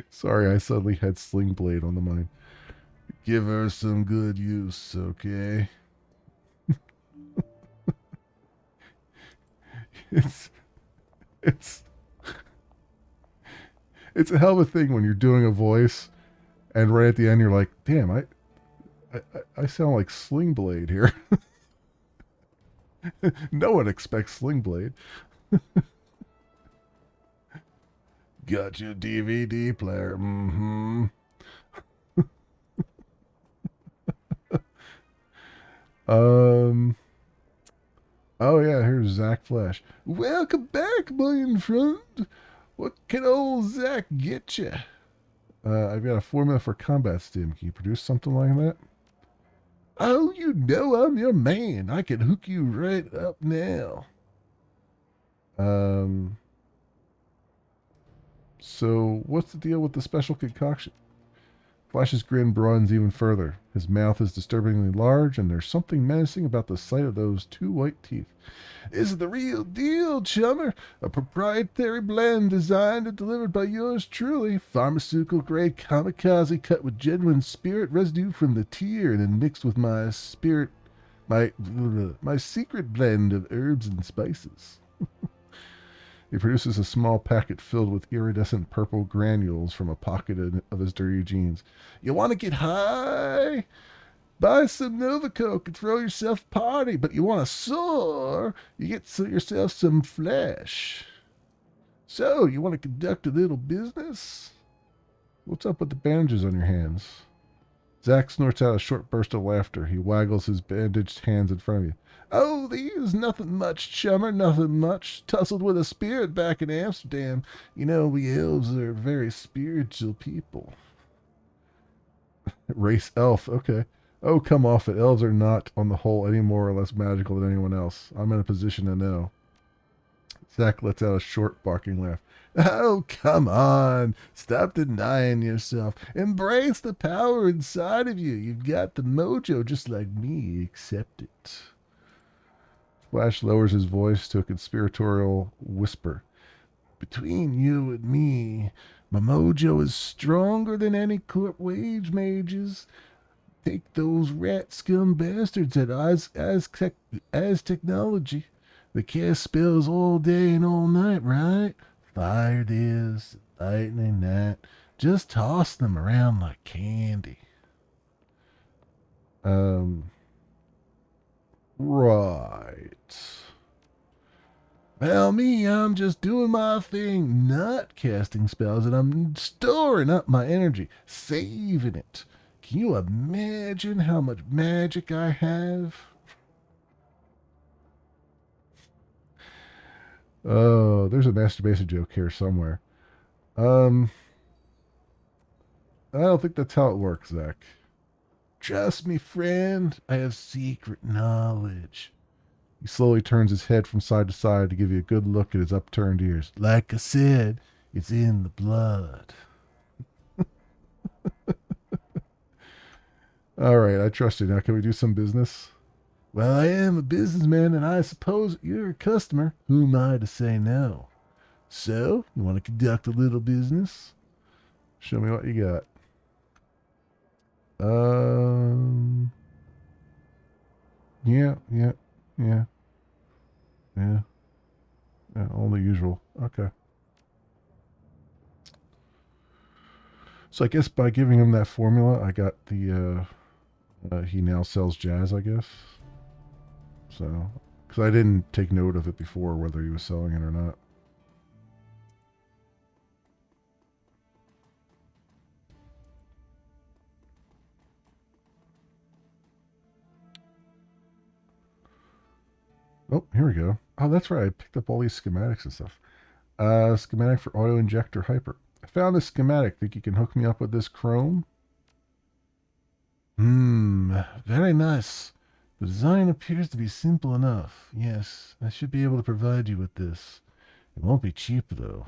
[SPEAKER 1] Sorry, I suddenly had Sling Blade on the mind. Give her some good use, okay? It's It's it's a hell of a thing when you're doing a voice and right at the end you're like, damn, I sound like Sling Blade here. No one expects Sling Blade. Got your DVD player. Mm-hmm. Um. Oh yeah, here's Zach Flash. Welcome back, my friend. What can old Zach get you? I've got a formula for combat stim. Can you produce something like that? Oh, you know I'm your man. I can hook you right up now. Um. So what's the deal with the special concoction? Flash's grin broadens even further. His mouth is disturbingly large, and there's something menacing about the sight of those two white teeth. Is the real deal, chummer. A proprietary blend designed and delivered by yours truly. Pharmaceutical grade kamikaze cut with genuine spirit residue from the tear and then mixed with my secret blend of herbs and spices. He produces a small packet filled with iridescent purple granules from a pocket of his dirty jeans. You want to get high? Buy some Nova Coke and throw yourself a party. But you want to soar? You get yourself some flesh. So, you want to conduct a little business? What's up with the bandages on your hands? Zach snorts out a short burst of laughter. He waggles his bandaged hands in front of you. Oh, these, nothing much, chummer, nothing much. Tussled with a spirit back in Amsterdam. You know, we elves are very spiritual people. Race elf, okay. Oh, come off it. Elves are not, on the whole, any more or less magical than anyone else. I'm in a position to know. Zach lets out a short, barking laugh. Oh, come on. Stop denying yourself. Embrace the power inside of you. You've got the mojo just like me. Accept it. Flash lowers his voice to a conspiratorial whisper. Between you and me, my mojo is stronger than any court wage mages. Take those rat scum bastards at as technology. They cast spells all day and all night, right? Fire this, lightning that. Just toss them around like candy. Right. Well, me, I'm just doing my thing, not casting spells, and I'm storing up my energy, saving it. Can you imagine how much magic I have? Oh, there's a masturbation joke here somewhere. Um, I don't think that's how it works, Zach. Trust me, friend, I have secret knowledge. He slowly turns his head from side to side to give you a good look at his upturned ears. Like I said, it's in the blood. All right, I trust you. Now, can we do some business? Well, I am a businessman, and I suppose you're a customer. Who am I to say no? So, you want to conduct a little business? Show me what you got. Um, yeah, yeah, yeah, yeah. Yeah, all the usual. Okay. So I guess by giving him that formula, I got the, he now sells jazz, I guess. So, because I didn't take note of it before, whether he was selling it or not. Oh, here we go. Oh, that's right. I picked up all these schematics and stuff. Schematic for auto injector hyper. I found this schematic. Think you can hook me up with this chrome? Very nice. The design appears to be simple enough. Yes, I should be able to provide you with this. It won't be cheap, though.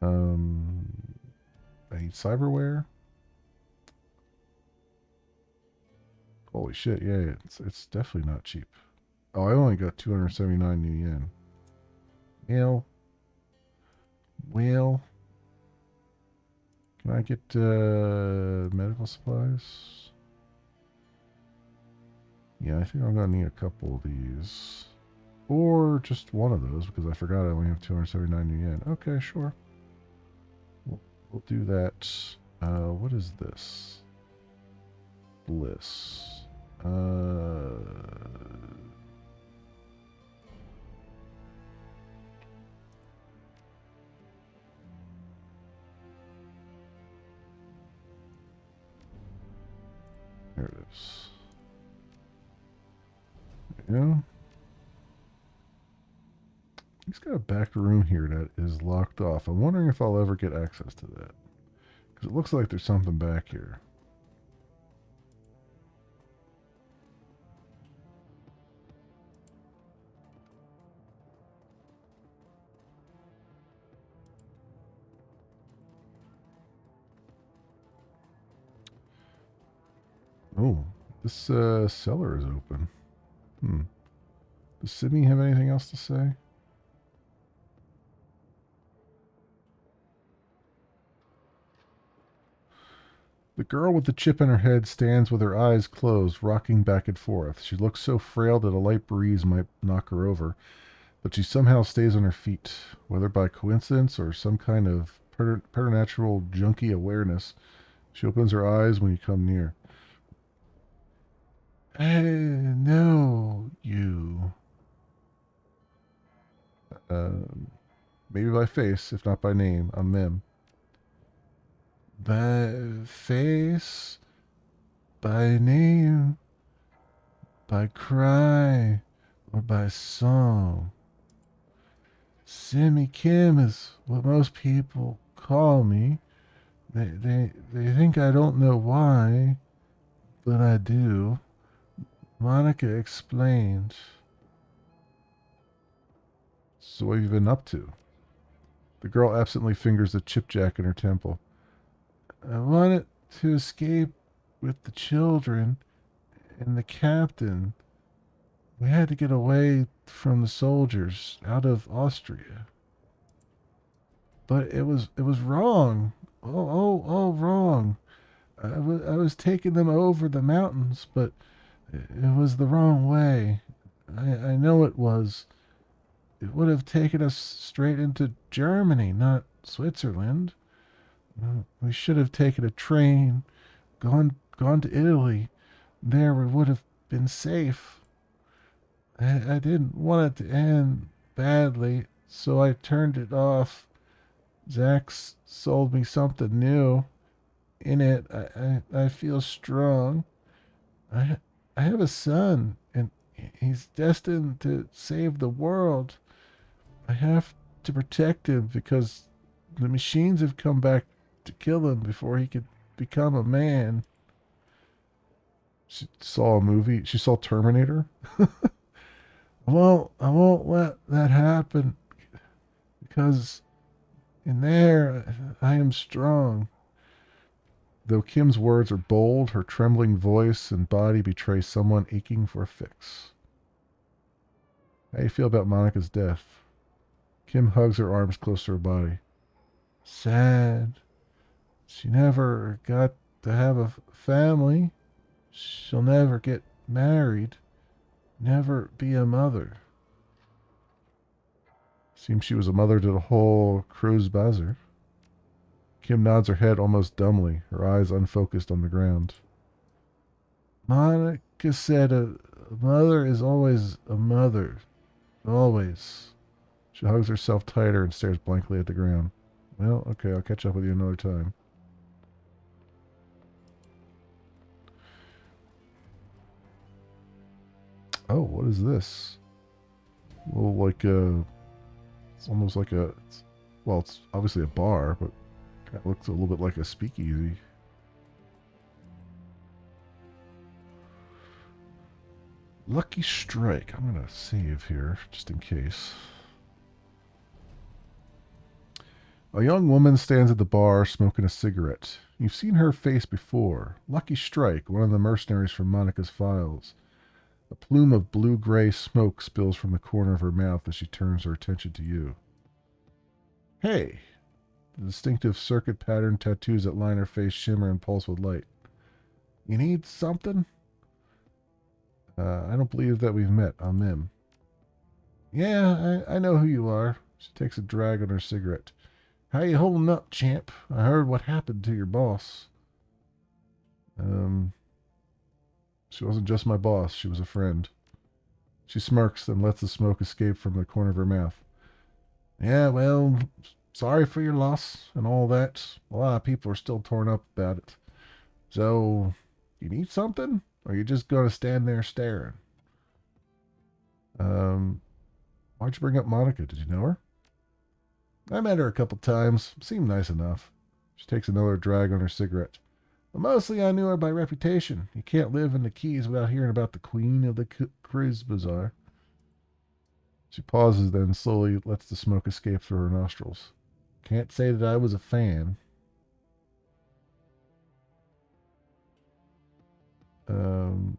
[SPEAKER 1] I need cyberware. Holy shit, yeah, it's definitely not cheap. Oh, I only got 279 new yen. Well, can I get medical supplies? Yeah, I think I'm gonna need a couple of these. Or just one of those, because I forgot I only have 279 yen. Okay, sure. We'll do that. What is this? Bliss. There it is. Yeah. He's got a back room here that is locked off. I'm wondering if I'll ever get access to that. Because it looks like there's something back here. Oh, this cellar is open. Does Sydney have anything else to say? The girl with the chip in her head stands with her eyes closed, rocking back and forth. She looks so frail that a light breeze might knock her over, but she somehow stays on her feet, whether by coincidence or some kind of preternatural junkie awareness. She opens her eyes when you come near. I know you. Maybe by face, if not by name. I'm Mim. By face, by name, by cry, or by song. Simmy Kim is what most people call me. They think I don't know why, but I do. Monica explained. So what have you been up to? The girl absently fingers the chipjack in her temple. I wanted to escape with the children and the captain. We had to get away from the soldiers out of Austria. But it was wrong. Oh, wrong. I was taking them over the mountains, but it was the wrong way. I know it was. It would have taken us straight into Germany, not Switzerland. We should have taken a train, gone to Italy. There we would have been safe. I didn't want it to end badly, so I turned it off. Zach sold me something new. In it, I feel strong. I I have a son, and he's destined to save the world. I have to protect him because the machines have come back to kill him before he could become a man. She saw a movie. She saw Terminator. I won't let that happen because in there I am strong. Though Kim's words are bold, her trembling voice and body betray someone aching for a fix. How do you feel about Monica's death? Kim hugs her arms close to her body. Sad. She never got to have a family. She'll never get married. Never be a mother. Seems she was a mother to the whole Cruz Bazar. Kim nods her head almost dumbly, her eyes unfocused on the ground. Monica said a mother is always a mother. Always. She hugs herself tighter and stares blankly at the ground. Well, okay, I'll catch up with you another time. Oh, what is this? Well, like it's almost like well, it's obviously a bar, but it looks a little bit like a speakeasy. Lucky Strike. I'm going to save here, just in case. A young woman stands at the bar smoking a cigarette. You've seen her face before. Lucky Strike, one of the mercenaries from Monica's files. A plume of blue-gray smoke spills from the corner of her mouth as she turns her attention to you. Hey! The distinctive circuit pattern tattoos that line her face shimmer and pulse with light. You need something? I don't believe that we've met. I'm Mim. Yeah, I know who you are. She takes a drag on her cigarette. How you holding up, champ? I heard what happened to your boss. Um, she wasn't just my boss, she was a friend. She smirks, then lets the smoke escape from the corner of her mouth. Yeah, well, sorry for your loss and all that. A lot of people are still torn up about it. So, you need something? Or are you just gonna stand there staring? Um, why'd you bring up Monica? Did you know her? I met her a couple times. Seemed nice enough. She takes another drag on her cigarette. But mostly I knew her by reputation. You can't live in the Keys without hearing about the queen of the cruise bazaar. She pauses, then slowly lets the smoke escape through her nostrils. Can't say that I was a fan. Um,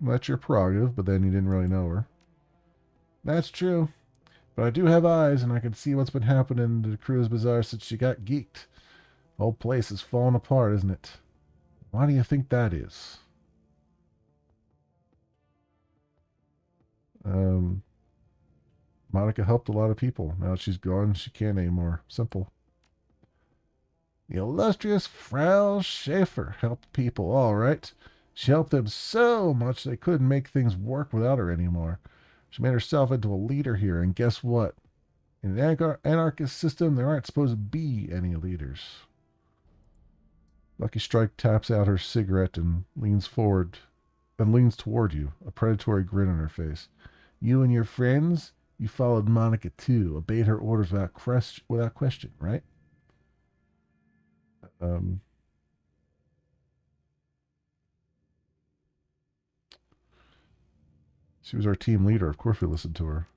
[SPEAKER 1] that's your prerogative, but then you didn't really know her. That's true. But I do have eyes, and I can see what's been happening to the cruise bazaar since she got geeked. The whole place is falling apart, isn't it? Why do you think that is? Um, Monica helped a lot of people. Now that she's gone, she can't anymore. Simple. The illustrious Frau Schaefer helped people, all right. She helped them so much they couldn't make things work without her anymore. She made herself into a leader here, and guess what? In an anarchist system, there aren't supposed to be any leaders. Lucky Strike taps out her cigarette and leans toward you, a predatory grin on her face. You and your friends, you followed Monica too, obeyed her orders without question, right? Um, she was our team leader. Of course, we listened to her.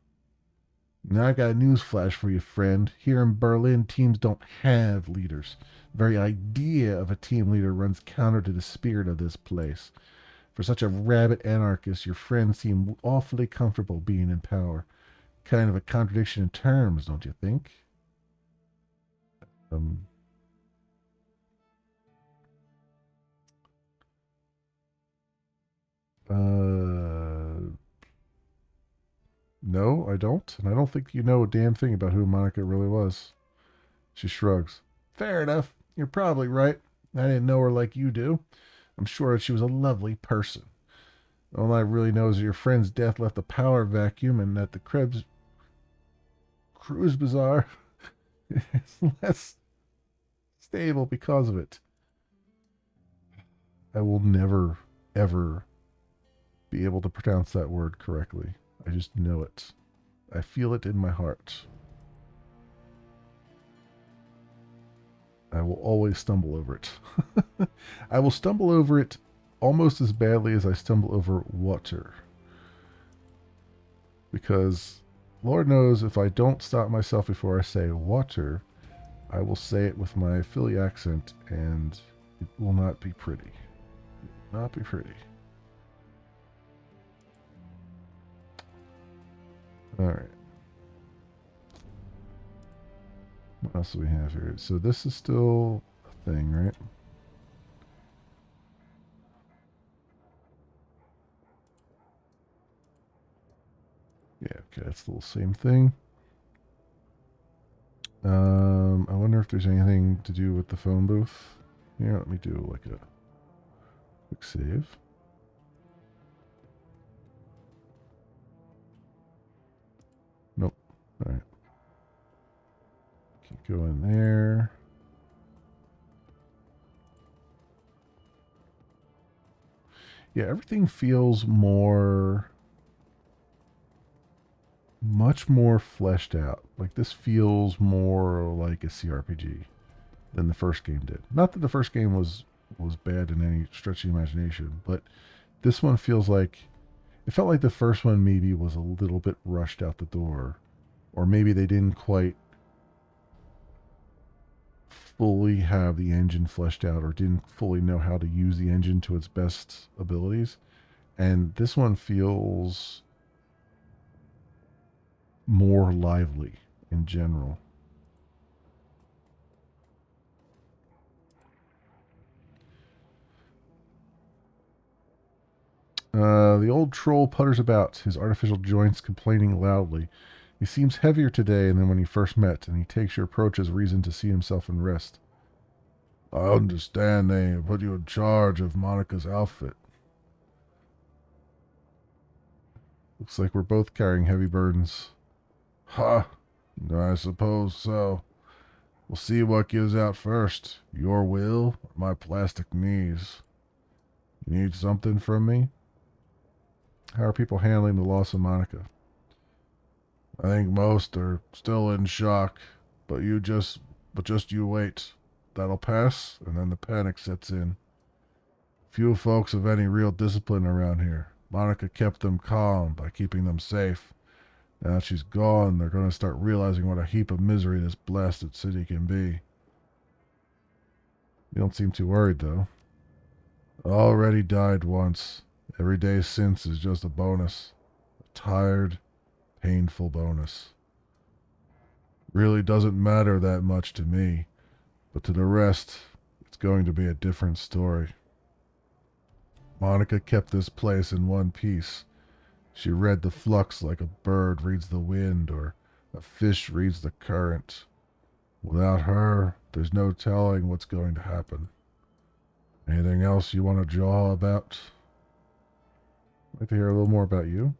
[SPEAKER 1] Now I got a news flash for you, friend. Here in Berlin, teams don't have leaders. The very idea of a team leader runs counter to the spirit of this place. For such a rabid anarchist, your friends seem awfully comfortable being in power. Kind of a contradiction in terms, don't you think? Um, uh, no, I don't. And I don't think you know a damn thing about who Monica really was. She shrugs. Fair enough. You're probably right. I didn't know her like you do. I'm sure that she was a lovely person. All I really know is that your friend's death left a power vacuum and that the Krebs Cruise Bazaar is less stable because of it. I will never, ever be able to pronounce that word correctly. I just know it. I feel it in my heart. I will always stumble over it. I will stumble over it almost as badly as I stumble over water. Because Lord knows if I don't stop myself before I say water, I will say it with my Philly accent and it will not be pretty. Not be pretty. Alright. What else do we have here? So this is still a thing, right? Yeah, okay, that's the same thing. I wonder if there's anything to do with the phone booth. Here, let me do like a quick save. Nope. Alright. Keep going there. Yeah, everything feels much more fleshed out. Like this feels more like a CRPG than the first game did. Not that the first game was bad in any stretch of the imagination, but this one feels like it felt like the first one maybe was a little bit rushed out the door, or maybe they didn't quite fully have the engine fleshed out or didn't fully know how to use the engine to its best abilities. And this one feels more lively in general. The old troll putters about, his artificial joints complaining loudly. He seems heavier today than when he first met, and he takes your approach as reason to see himself in rest. I understand they put you in charge of Monica's outfit. Looks like we're both carrying heavy burdens. Ha! I suppose so. We'll see what gives out first. Your will or my plastic knees. You need something from me? How are people handling the loss of Monica? I think most are still in shock, but just you wait. That'll pass, and then the panic sets in. Few folks have any real discipline around here. Monica kept them calm by keeping them safe. Now that she's gone, they're going to start realizing what a heap of misery this blasted city can be. You don't seem too worried, though. I already died once. Every day since is just a bonus. A tired, painful bonus. Really doesn't matter that much to me, but to the rest, it's going to be a different story. Monica kept this place in one piece. She read the flux like a bird reads the wind or a fish reads the current. Without her, there's no telling what's going to happen. Anything else you want to jaw about? I'd like to hear a little more about you.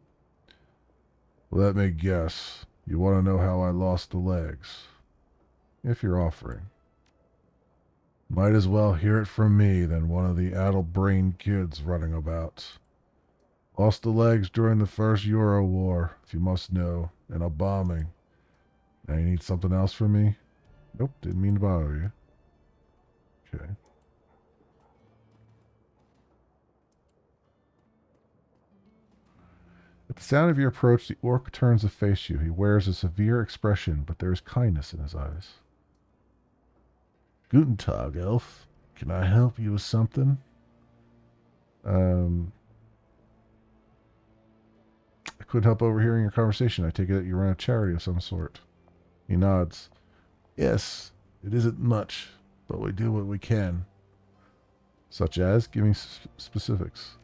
[SPEAKER 1] Let me guess. You want to know how I lost the legs? If you're offering. Might as well hear it from me than one of the addle-brained kids running about. Lost the legs during the first Euro War, if you must know, in a bombing. Now you need something else from me? Nope, didn't mean to bother you. Okay. At the sound of your approach, the orc turns to face you. He wears a severe expression, but there is kindness in his eyes. Guten Tag, elf. Can I help you with something? I couldn't help overhearing your conversation. I take it that you run a charity of some sort. He nods. Yes, it isn't much, but we do what we can. Such as? Give me specifics.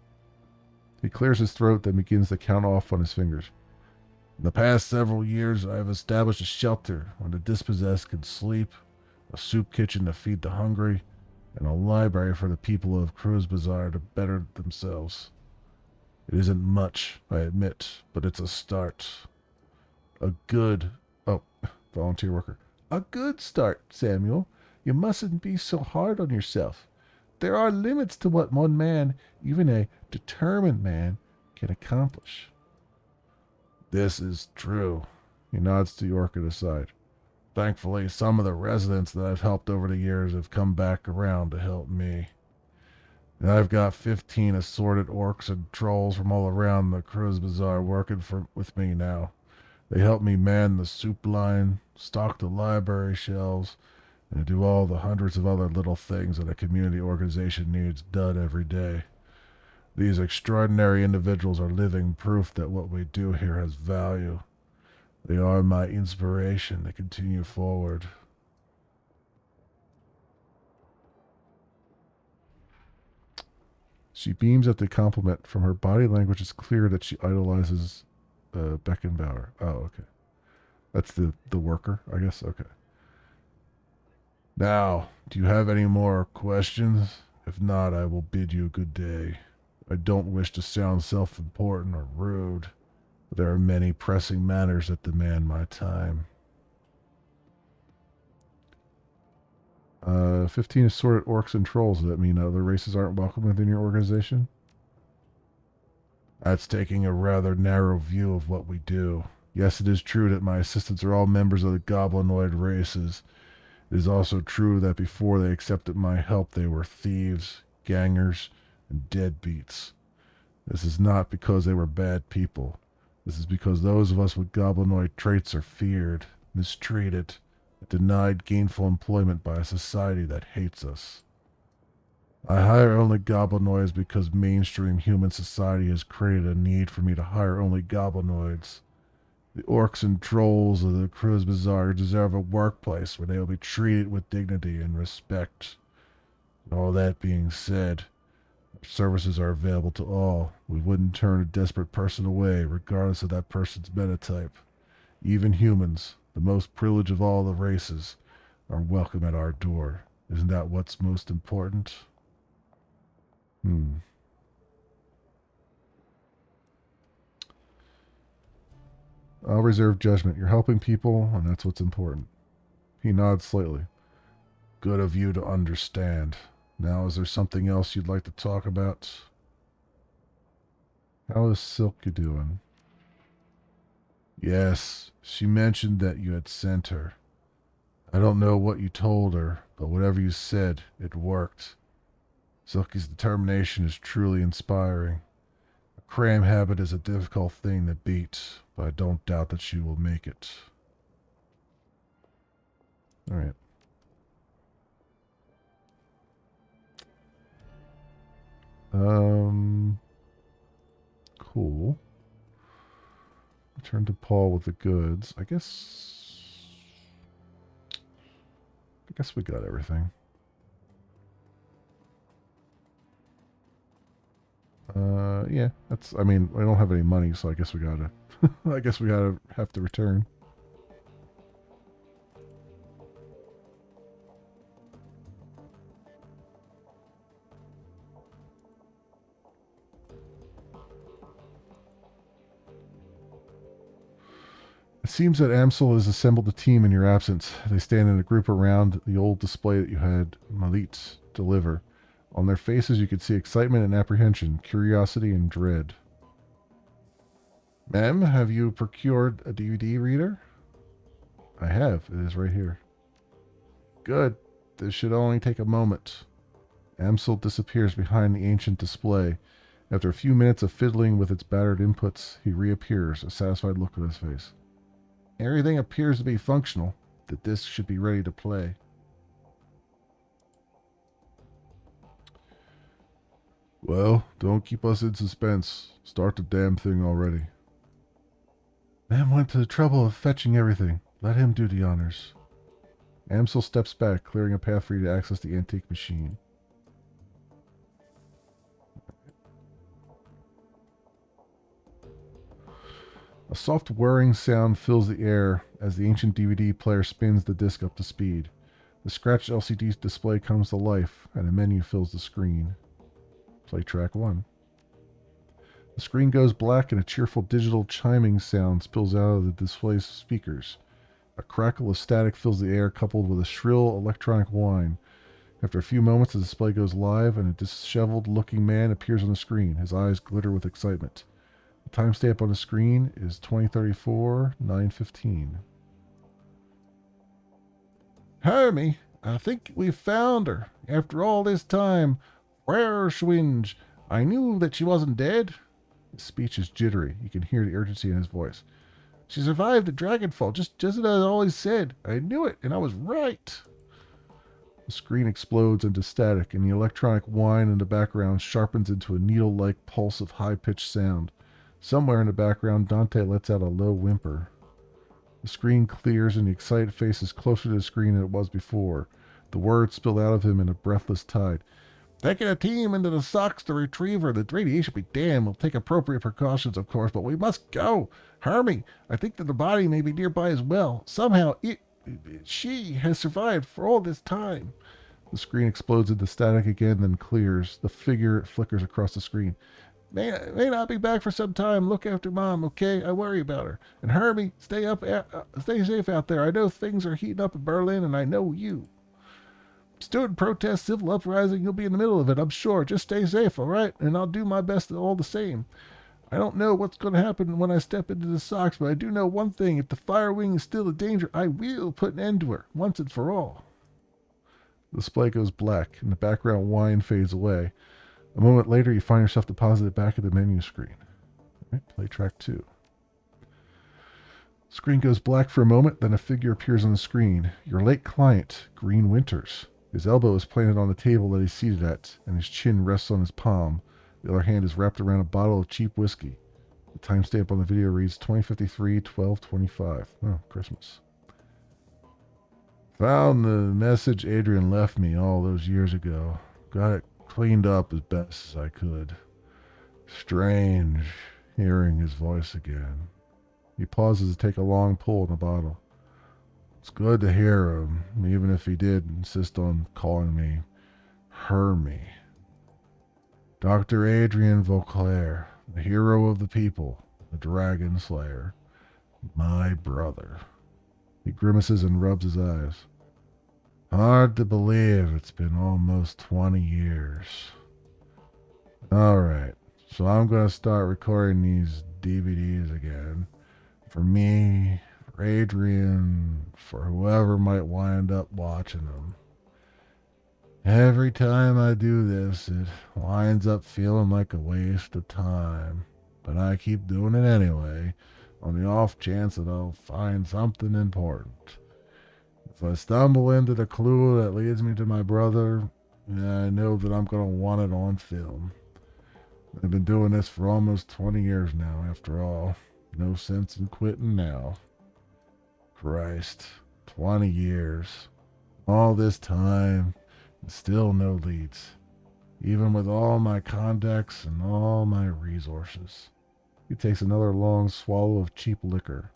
[SPEAKER 1] He clears his throat, then begins to count off on his fingers. In the past several years, I have established a shelter where the dispossessed can sleep, a soup kitchen to feed the hungry, and a library for the people of Cruz Bazaar to better themselves. It isn't much, I admit, but it's a start. Volunteer worker. A good start, Samuel. You mustn't be so hard on yourself. There are limits to what one man, even a determined man, can accomplish. This is true. He nods to York at his side. Thankfully, some of the residents that I've helped over the years have come back around to help me. And I've got 15 assorted orcs and trolls from all around the Cruz Bazaar working with me now. They help me man the soup line, stock the library shelves, and do all the hundreds of other little things that a community organization needs done every day. These extraordinary individuals are living proof that what we do here has value. They are my inspiration to continue forward. She beams at the compliment. From her body language, it's clear that she idolizes Beckenbauer. Oh, okay. That's the worker, I guess. Okay. Now, do you have any more questions? If not, I will bid you good day. I don't wish to sound self-important or rude, but there are many pressing matters that demand my time. 15 assorted orcs and trolls. Does that mean other races aren't welcome within your organization? That's taking a rather narrow view of what we do. Yes, it is true that my assistants are all members of the goblinoid races. It is also true that before they accepted my help, they were thieves, gangers, and deadbeats. This is not because they were bad people. This is because those of us with goblinoid traits are feared, mistreated, denied gainful employment by a society that hates us. I hire only goblinoids because mainstream human society has created a need for me to hire only goblinoids. The orcs and trolls of the Cruz Bazaar deserve a workplace where they will be treated with dignity and respect. All that being said, Our services are available to all. We wouldn't turn a desperate person away, regardless of that person's metatype. Even humans, the most privileged of all the races, are welcome at our door. Isn't that what's most important? I'll reserve judgment. You're helping people, and that's what's important. He nods slightly. Good of you to understand. Now, is there something else you'd like to talk about? How is Silky doing? Yes, she mentioned that you had sent her. I don't know what you told her, but whatever you said, it worked. Silky's determination is truly inspiring. A cram habit is a difficult thing to beat, but I don't doubt that she will make it. Alright. Cool. Return to Paul with the goods. I guess we got everything. Yeah, I mean, I don't have any money, so I guess we gotta, have to return. It seems that Amsel has assembled a team in your absence. They stand in a group around the old display that you had Malit deliver. On their faces you could see excitement and apprehension, curiosity and dread. Ma'am, have you procured a DVD reader? I have. It is right here. Good. This should only take a moment. Amsel disappears behind the ancient display. After a few minutes of fiddling with its battered inputs, he reappears, a satisfied look on his face. Everything appears to be functional. The disc should be ready to play. Well, don't keep us in suspense. Start the damn thing already. Man went to the trouble of fetching everything. Let him do the honors. Amsel steps back, clearing a path for you to access the antique machine. A soft whirring sound fills the air as the ancient DVD player spins the disc up to speed. The scratched LCD display comes to life, and a menu fills the screen. Play track 1. The screen goes black and a cheerful digital chiming sound spills out of the display's speakers. A crackle of static fills the air, coupled with a shrill electronic whine. After a few moments, the display goes live, and a disheveled-looking man appears on the screen. His eyes glitter with excitement. The timestamp on the screen is 2034, 9:15. Hermie, I think we've found her. After all this time, Schwinge. I knew that she wasn't dead. His speech is jittery. You can hear the urgency in his voice. She survived the Dragonfall, just as I always said. I knew it, and I was right. The screen explodes into static, and the electronic whine in the background sharpens into a needle-like pulse of high-pitched sound. Somewhere in the background, Dante lets out a low whimper. The screen clears, and the excited face is closer to the screen than it was before. The words spill out of him in a breathless tide. Taking a team into the Sox to retrieve her. The radiation be damned. We'll take appropriate precautions, of course, but we must go. Hermie, I think that the body may be nearby as well. Somehow she has survived for all this time. The screen explodes into static again, then clears. The figure flickers across the screen. May not be back for some time. Look after Mom, okay? I worry about her. And Hermie, stay safe out there. I know things are heating up in Berlin, and I know you. Student protest, civil uprising, you'll be in the middle of it, I'm sure. Just stay safe, all right? And I'll do my best all the same. I don't know what's going to happen when I step into the Sox, but I do know one thing. If the Fire Wing is still a danger, I will put an end to her, once and for all. The display goes black, and the background whine fades away. A moment later, you find yourself deposited back at the menu screen. All right, play track 2. Screen goes black for a moment, then a figure appears on the screen. Your late client, Green Winters. His elbow is planted on the table that he's seated at, and his chin rests on his palm. The other hand is wrapped around a bottle of cheap whiskey. The timestamp on the video reads 2053, 12:25. Oh, Christmas. Found the message Adrian left me all those years ago. Got it cleaned up as best as I could. Strange hearing his voice again. He pauses to take a long pull in the bottle. It's good to hear him, even if he did insist on calling me Hermie. Dr. Adrian Vauclair, the hero of the people, the dragon slayer, my brother. He grimaces and rubs his eyes. Hard to believe it's been almost 20 years. Alright, so I'm going to start recording these DVDs again. For me, for Adrian, for whoever might wind up watching them. Every time I do this, it winds up feeling like a waste of time. But I keep doing it anyway, on the off chance that I'll find something important. If I stumble into the clue that leads me to my brother, I know that I'm going to want it on film. I've been doing this for almost 20 years now, after all. No sense in quitting now. Christ, 20 years. All this time, and still no leads. Even with all my contacts and all my resources. He takes another long swallow of cheap liquor.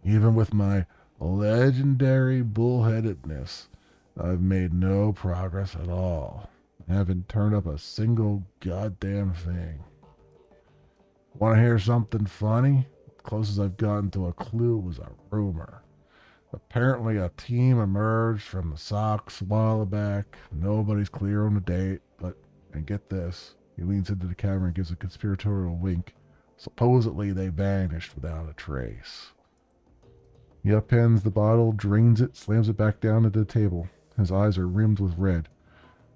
[SPEAKER 1] Even with my legendary bullheadedness, I've made no progress at all. I haven't turned up a single goddamn thing. Want to hear something funny? The closest I've gotten to a clue was a rumor. Apparently a team emerged from the Sox a while back. Nobody's clear on the date, but, and get this, he leans into the camera and gives a conspiratorial wink. Supposedly they vanished without a trace. He upends the bottle, drains it, slams it back down to the table. His eyes are rimmed with red.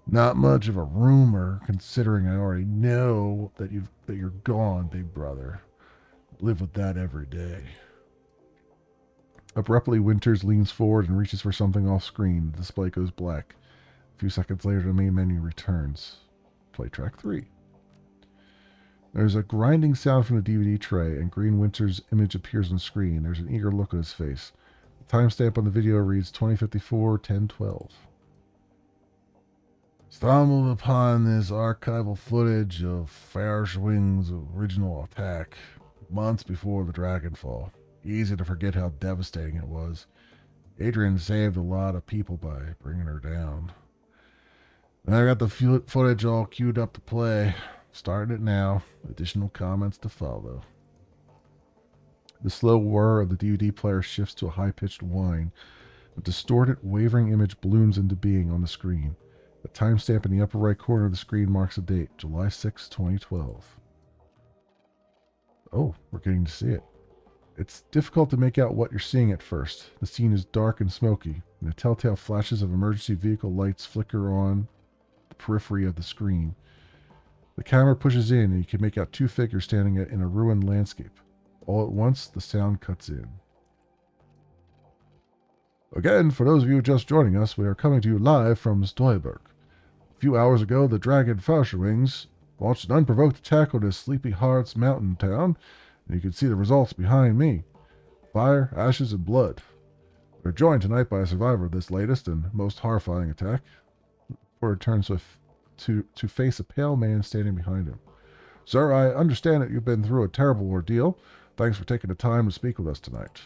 [SPEAKER 1] Not much of a rumor, considering I already know that you're gone, big brother. Live with that every day. Abruptly, Winters leans forward and reaches for something off screen. The display goes black. A few seconds later, the main menu returns. Play track 3. There's a grinding sound from the DVD tray, and Green Winter's image appears on screen. There's an eager look on his face. The timestamp on the video reads 2054-1012. Stumbled upon this archival footage of Fairschwing's original attack months before the Dragonfall. Easy to forget how devastating it was. Adrian saved a lot of people by bringing her down. And I got the footage all queued up to play. Starting it now. Additional comments to follow. The slow whir of the DVD player shifts to a high-pitched whine. A distorted, wavering image blooms into being on the screen. A timestamp in the upper right corner of the screen marks the date, July 6, 2012. Oh, we're getting to see it. It's difficult to make out what you're seeing at first. The scene is dark and smoky, and the telltale flashes of emergency vehicle lights flicker on the periphery of the screen. The camera pushes in, and you can make out two figures standing in a ruined landscape. All at once, the sound cuts in. Again, for those of you just joining us, we are coming to you live from Stoiberg. A few hours ago, the dragon Fairschwings launched an unprovoked attack on this Sleepy Hearts mountain town, and you can see the results behind me. Fire, ashes, and blood. We're joined tonight by a survivor of this latest and most horrifying attack. Ford turns to face a pale man standing behind him. Sir, I understand that you've been through a terrible ordeal. Thanks for taking the time to speak with us tonight.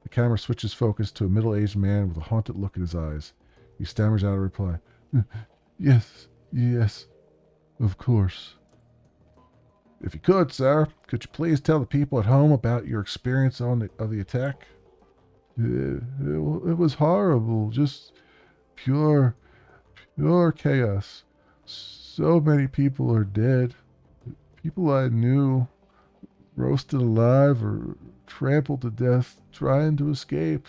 [SPEAKER 1] The camera switches focus to a middle-aged man with a haunted look in his eyes. He stammers out a reply. Yes, of course. If you could, sir, could you please tell the people at home about your experience of the attack? It was horrible, just pure chaos. So many people are dead. People I knew, roasted alive or trampled to death trying to escape.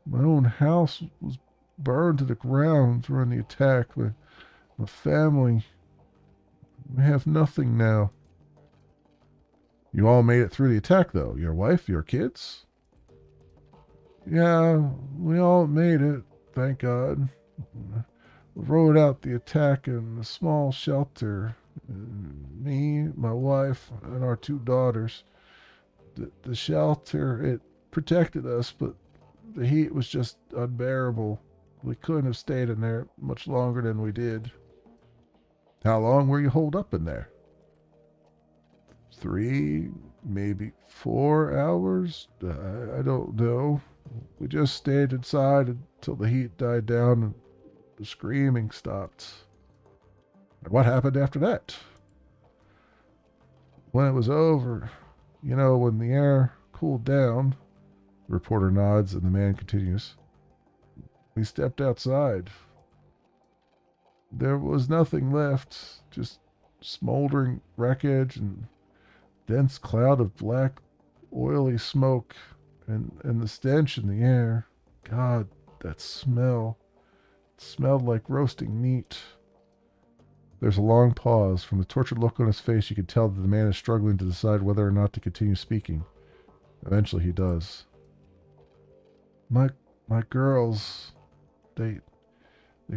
[SPEAKER 1] My own house was burned to the ground during the attack. My family, we have nothing now. You all made it through the attack, though? Your wife, your kids? Yeah, we all made it, thank God. We rode out the attack in a small shelter. Me, my wife, and our 2 daughters. The shelter, it protected us, but the heat was just unbearable. We couldn't have stayed in there much longer than we did. How long were you holed up in there? 3, maybe 4 hours? I don't know. We just stayed inside until the heat died down and the screaming stopped. And what happened after that? When it was over, when the air cooled down, the reporter nods and the man continues. We stepped outside. There was nothing left, just smoldering wreckage and dense cloud of black, oily smoke and the stench in the air. God, that smell. It smelled like roasting meat. There's a long pause. From the tortured look on his face, you can tell that the man is struggling to decide whether or not to continue speaking. Eventually he does. My girls, they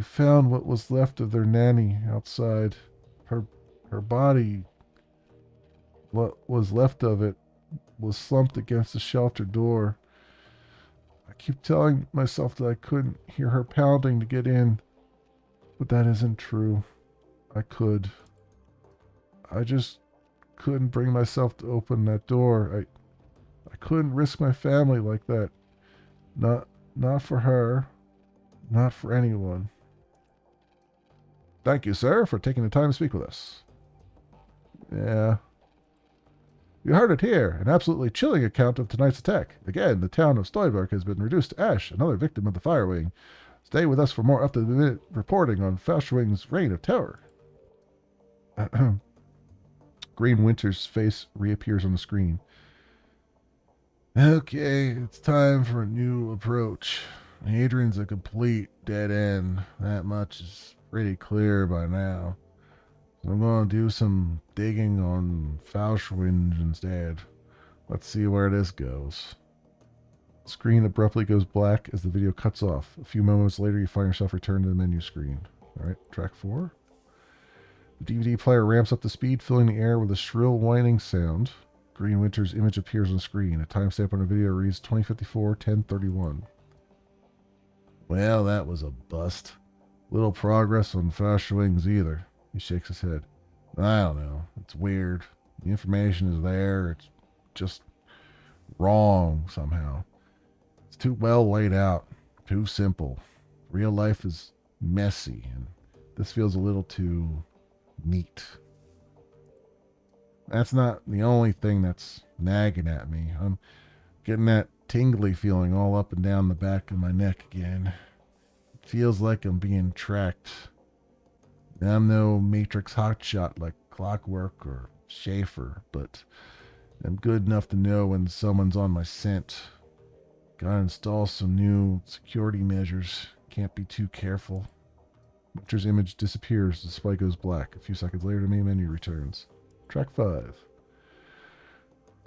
[SPEAKER 1] found what was left of their nanny outside. Her body, what was left of it, was slumped against the shelter door. I keep telling myself that I couldn't hear her pounding to get in, but that isn't true. I could. I just couldn't bring myself to open that door. I couldn't risk my family like that. Not for her. Not for anyone. Thank you, sir, for taking the time to speak with us. Yeah. You heard it here, an absolutely chilling account of tonight's attack. Again, the town of Stoiberg has been reduced to ash, another victim of the Fire Wing. Stay with us for more up-to-the-minute reporting on Faustwing's reign of terror. Green Winter's face reappears on the screen. Okay, it's time for a new approach. Hadrian's a complete dead end. That much is pretty clear by now. So I'm going to do some digging on Faustwing instead. Let's see where this goes. The screen abruptly goes black as the video cuts off. A few moments later, you find yourself returned to the menu screen. Alright, track 4. The DVD player ramps up the speed, filling the air with a shrill whining sound. Green Winter's image appears on the screen. A timestamp on the video reads 2054-1031. Well, that was a bust. Little progress on Faustwings either. He shakes his head. I don't know. It's weird. The information is there. It's just wrong somehow. It's too well laid out. Too simple. Real life is messy, and this feels a little too neat. That's not the only thing that's nagging at me. I'm getting that tingly feeling all up and down the back of my neck again. It feels like I'm being tracked. I'm no Matrix hotshot like Clockwork or Schaefer, but I'm good enough to know when someone's on my scent. Gotta install some new security measures. Can't be too careful. Winter's image disappears. The display goes black. A few seconds later, the main menu returns. Track 5.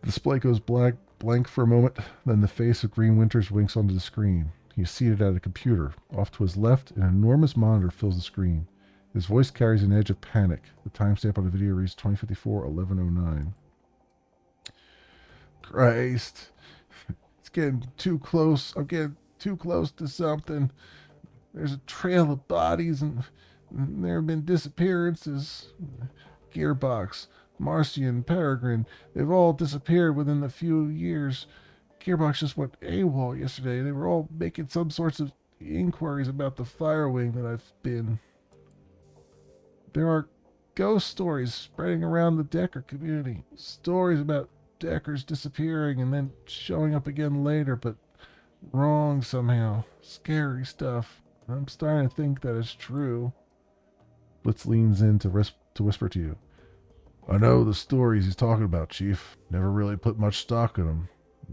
[SPEAKER 1] The display goes blank for a moment, then the face of Green Winters winks onto the screen. He is seated at a computer. Off to his left, an enormous monitor fills the screen. His voice carries an edge of panic. The timestamp on the video reads 2054-1109. Christ. It's getting too close. I'm getting too close to something. There's a trail of bodies and there have been disappearances. Gearbox, Marcian, Peregrine, they've all disappeared within a few years. Gearbox just went AWOL yesterday. They were all making some sorts of inquiries about the Fire Wing that I've been. There are ghost stories spreading around the Decker community. Stories about Deckers disappearing and then showing up again later, but wrong somehow. Scary stuff. I'm starting to think that it's true. Blitz leans in to whisper to you. I know the stories he's talking about, Chief. Never really put much stock in them.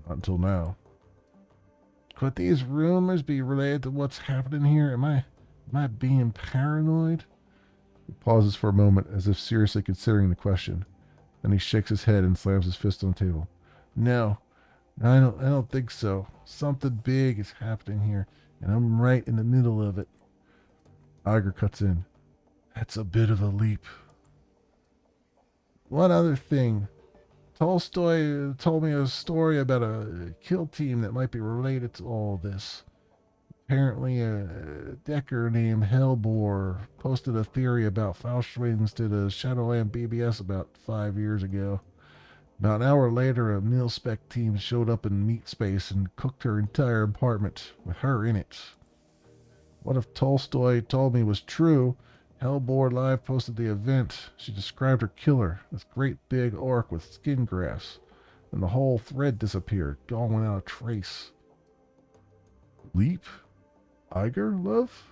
[SPEAKER 1] Not until now. Could these rumors be related to what's happening here? Am I being paranoid? He pauses for a moment as if seriously considering the question. Then he shakes his head and slams his fist on the table. No, I don't think so. Something big is happening here, and I'm right in the middle of it. Iger cuts in. That's a bit of a leap. One other thing. Tolstoy told me a story about a kill team that might be related to all this. Apparently, a Decker named Hellbore posted a theory about Faustwings to the Shadowland BBS about 5 years ago. About an hour later, a mil-spec team showed up in meat space and cooked her entire apartment, with her in it. What if Tolstoy told me was true? Hellbore Live posted the event. She described her killer, this great big orc with skin grafts, and the whole thread disappeared, gone without a trace. Leap? Iger, love?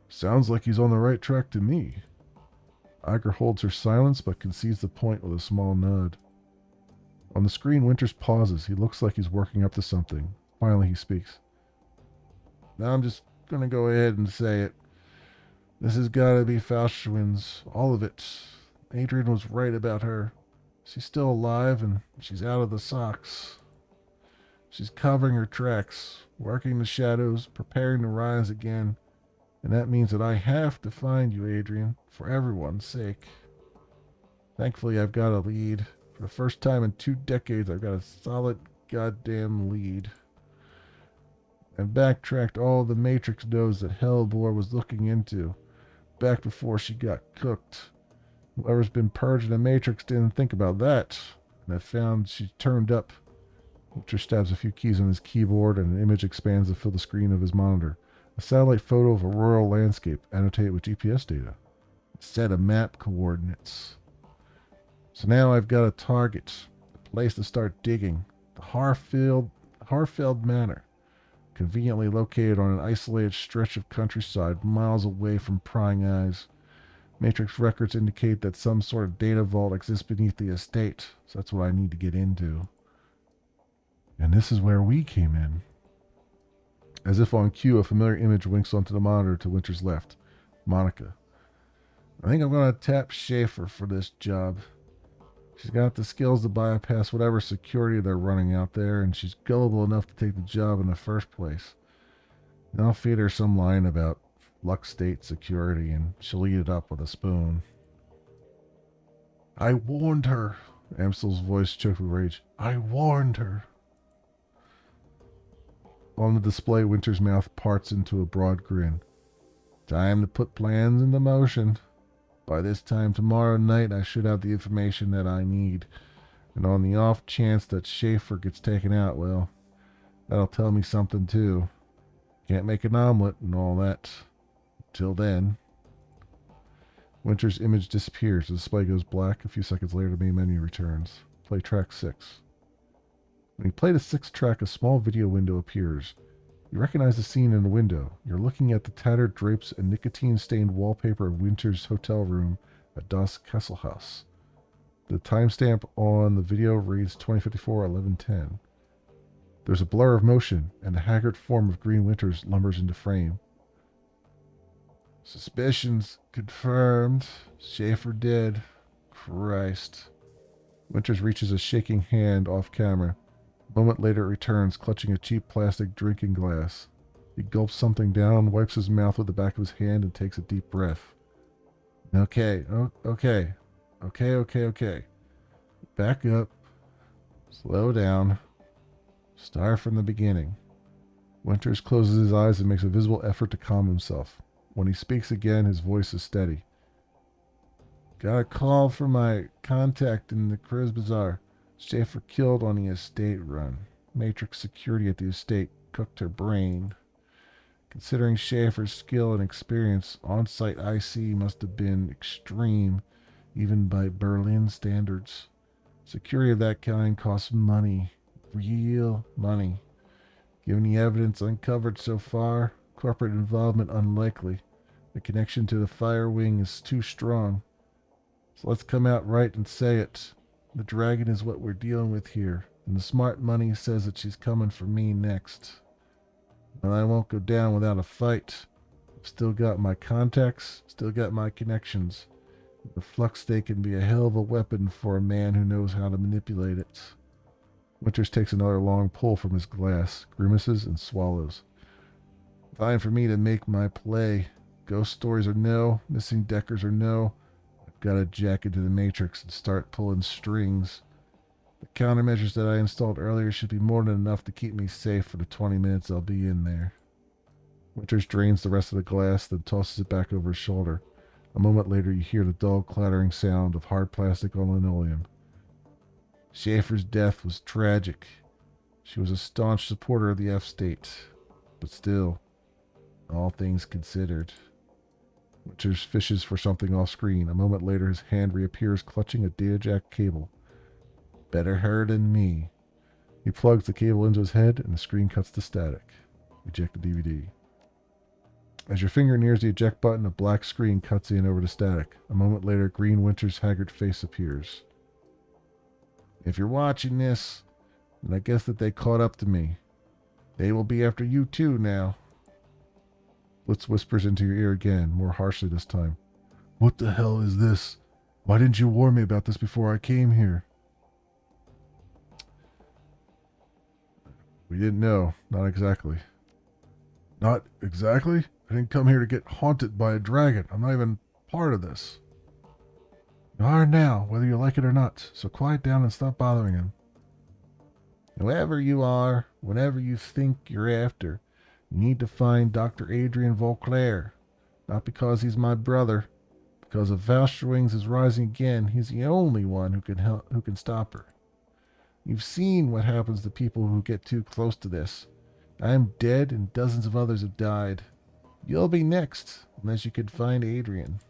[SPEAKER 1] Sounds like he's on the right track to me. Iger holds her silence but concedes the point with a small nod. On the screen, Winters pauses. He looks like he's working up to something. Finally, he speaks. Now I'm just going to go ahead and say it. This has got to be Faustwins. All of it. Adrian was right about her. She's still alive and she's out of the socks. She's covering her tracks, working the shadows, preparing to rise again. And that means that I have to find you, Adrian, for everyone's sake. Thankfully, I've got a lead. For the first time in 2 decades, I've got a solid goddamn lead. I've backtracked all the Matrix nodes that Hellbore was looking into, back before she got cooked. Whoever's been purging the Matrix didn't think about that, and I found she turned up. Witcher stabs a few keys on his keyboard, and an image expands to fill the screen of his monitor. A satellite photo of a rural landscape, annotated with GPS data. A set of map coordinates. So now I've got a target, a place to start digging. The Harfeld Manor, conveniently located on an isolated stretch of countryside miles away from prying eyes. Matrix records indicate that some sort of data vault exists beneath the estate, so that's what I need to get into. And this is where we came in. As if on cue, a familiar image winks onto the monitor to Winter's left. Monica. I think I'm going to tap Schaefer for this job. She's got the skills to bypass whatever security they're running out there, and she's gullible enough to take the job in the first place. And I'll feed her some line about Lux State security, and she'll eat it up with a spoon. I warned her. Amstel's voice choked with rage. I warned her. On the display, Winter's mouth parts into a broad grin. Time to put plans into motion. By this time tomorrow night, I should have the information that I need. And on the off chance that Schaefer gets taken out, well, that'll tell me something too. Can't make an omelet and all that. Till then. Winter's image disappears. The display goes black. A few seconds later, the main menu returns. Play track 6. When you play the 6th track, a small video window appears. You recognize the scene in the window. You're looking at the tattered drapes and nicotine-stained wallpaper of Winter's hotel room at Das Kesselhaus. The timestamp on the video reads 2054-1110. There's a blur of motion, and the haggard form of Green Winters lumbers into frame. Suspicions confirmed. Schaefer dead. Christ. Winters reaches a shaking hand off camera. A moment later it returns, clutching a cheap plastic drinking glass. He gulps something down, wipes his mouth with the back of his hand, and takes a deep breath. Okay. Back up. Slow down. Start from the beginning. Winters closes his eyes and makes a visible effort to calm himself. When he speaks again, his voice is steady. Got a call from my contact in the Kriz Bazaar. Schaefer killed on the estate run. Matrix security at the estate cooked her brain. Considering Schaefer's skill and experience, on-site IC must have been extreme, even by Berlin standards. Security of that kind costs money. Real money. Given the evidence uncovered so far, corporate involvement unlikely. The connection to the fire wing is too strong. So let's come out right and say it. The dragon is what we're dealing with here, and the smart money says that she's coming for me next. And I won't go down without a fight. I've still got my contacts, still got my connections. The flux stake can be a hell of a weapon for a man who knows how to manipulate it. Winters takes another long pull from his glass, grimaces, and swallows. Time for me to make my play. Ghost stories or no, missing Deckers or no, I've got to jack into the Matrix and start pulling strings. The countermeasures that I installed earlier should be more than enough to keep me safe for the 20 minutes I'll be in there. Winters drains the rest of the glass, then tosses it back over his shoulder. A moment later, you hear the dull, clattering sound of hard plastic on linoleum. Schaefer's death was tragic. She was a staunch supporter of the F state. But still, all things considered. Winters fishes for something off screen. A moment later, his hand reappears clutching a data jack cable. Better her than me. He plugs the cable into his head, and the screen cuts to static. Eject the DVD. As your finger nears the eject button, a black screen cuts in over to static. A moment later, Green Winter's haggard face appears. If you're watching this, then I guess that they caught up to me. They will be after you too now. Blitz whispers into your ear again, more harshly this time. What the hell is this? Why didn't you warn me about this before I came here? We didn't know. Not exactly. Not exactly? I didn't come here to get haunted by a dragon. I'm not even part of this. You are now, whether you like it or not, so quiet down and stop bothering him. Whoever you are, whatever you think you're after, you need to find Dr. Adrian Vauclair. Not because he's my brother. Because if Valstrwings is rising again, he's the only one who can stop her. You've seen what happens to people who get too close to this. I'm dead and dozens of others have died. You'll be next, unless you can find Adrian.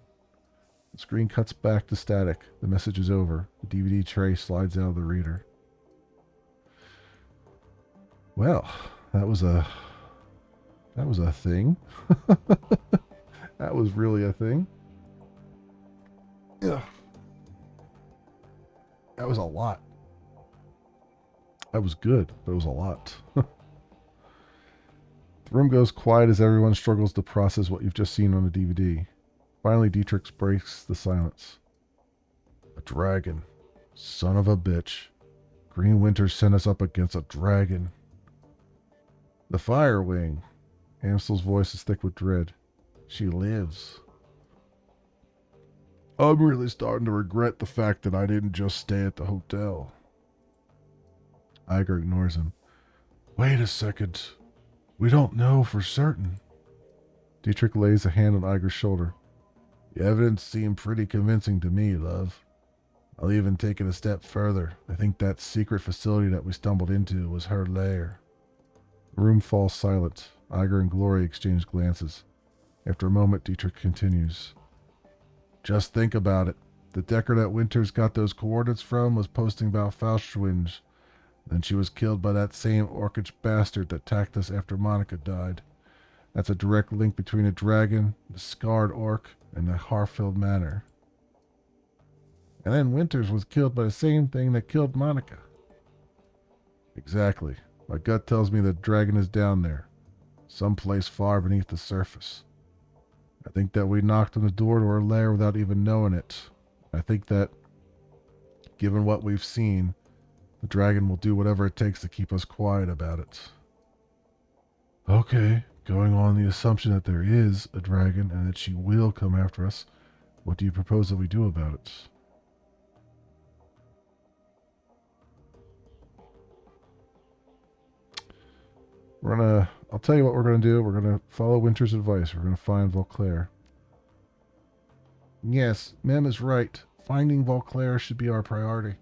[SPEAKER 1] The screen cuts back to static. The message is over. The DVD tray slides out of the reader. Well, that was a thing. That was really a thing. Yeah. That was a lot. That was good, but it was a lot. The room goes quiet as everyone struggles to process what you've just seen on the DVD. Finally, Dietrich breaks the silence. A dragon. Son of a bitch. Green Winter sent us up against a dragon. The Fire Wing. Amstel's voice is thick with dread. She lives. I'm really starting to regret the fact that I didn't just stay at the hotel. Iger ignores him. Wait a second. We don't know for certain. Dietrich lays a hand on Iger's shoulder. The evidence seemed pretty convincing to me, love. I'll even take it a step further. I think that secret facility that we stumbled into was her lair. The room falls silent. Iger and Glory exchange glances. After a moment, Dietrich continues. Just think about it. The Decker that Winters got those coordinates from was posting about Faustschwinge. Then she was killed by that same orcish bastard that attacked us after Monica died. That's a direct link between a dragon, the scarred orc, and the Harfield Manor. And then Winters was killed by the same thing that killed Monica. Exactly. My gut tells me the dragon is down there, someplace far beneath the surface. I think that we knocked on the door to her lair without even knowing it. I think that, given what we've seen, the dragon will do whatever it takes to keep us quiet about it. Okay, going on the assumption that there is a dragon and that she will come after us, what do you propose that we do about it? I'll tell you what we're going to do. We're going to follow Winter's advice. We're going to find Vauclair. Yes, Mem is right. Finding Vauclair should be our priority.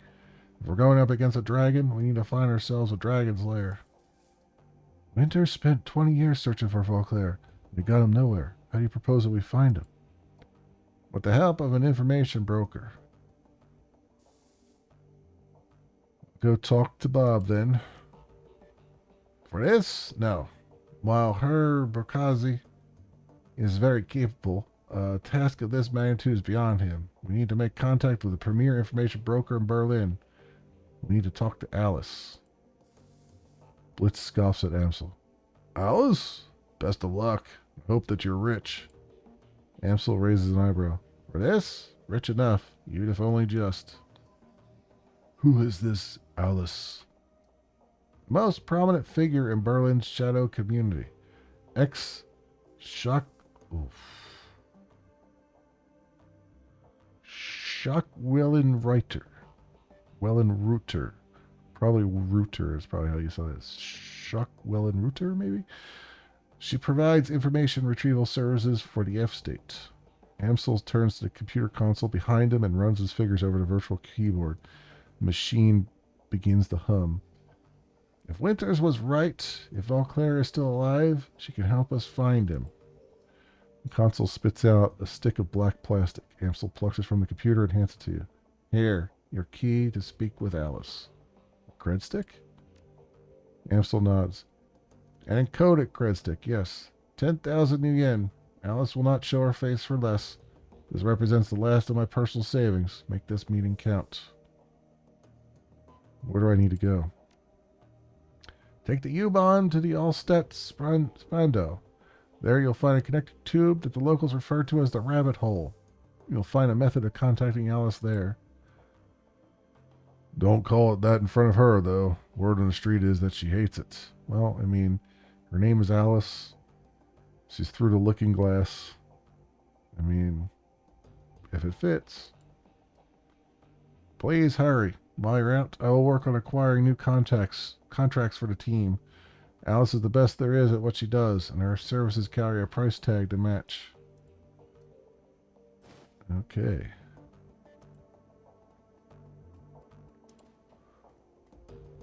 [SPEAKER 1] If we're going up against a dragon, we need to find ourselves a dragon's lair. Winter spent 20 years searching for Vauclair. We got him nowhere. How do you propose that we find him? With the help of an information broker. Go talk to Bob, then. For this? No. While Herr Berkazi is very capable, a task of this magnitude is beyond him. We need to make contact with a premier information broker in Berlin. We need to talk to Alice. Blitz scoffs at Amsel. Alice? Best of luck. I hope that you're rich. Amsel raises an eyebrow. For this? Rich enough, even if only just. Who is this Alice? The most prominent figure in Berlin's shadow community. Schockwellenreiter. Wellenreuter. Probably Reuter is probably how you say this. Schockwellenreuter, maybe? She provides information retrieval services for the F-State. Amsel turns to the computer console behind him and runs his fingers over the virtual keyboard. The machine begins to hum. If Winters was right, if Vauclair is still alive, she can help us find him. The console spits out a stick of black plastic. Amsel plucks it from the computer and hands it to you. Here, your key to speak with Alice. A cred stick? Amsel nods. An encoded cred stick, yes. 10,000 new yen. Alice will not show her face for less. This represents the last of my personal savings. Make this meeting count. Where do I need to go? Take the U-Bahn to the Allstat Spando. There you'll find a connected tube that the locals refer to as the rabbit hole. You'll find a method of contacting Alice there. Don't call it that in front of her, though. Word on the street is that she hates it. Well, I mean, her name is Alice. She's through the looking glass. I mean, if it fits. Please hurry. While you're out, I will work on acquiring new contracts for the team. Alice is the best there is at what she does, and her services carry a price tag to match. Okay.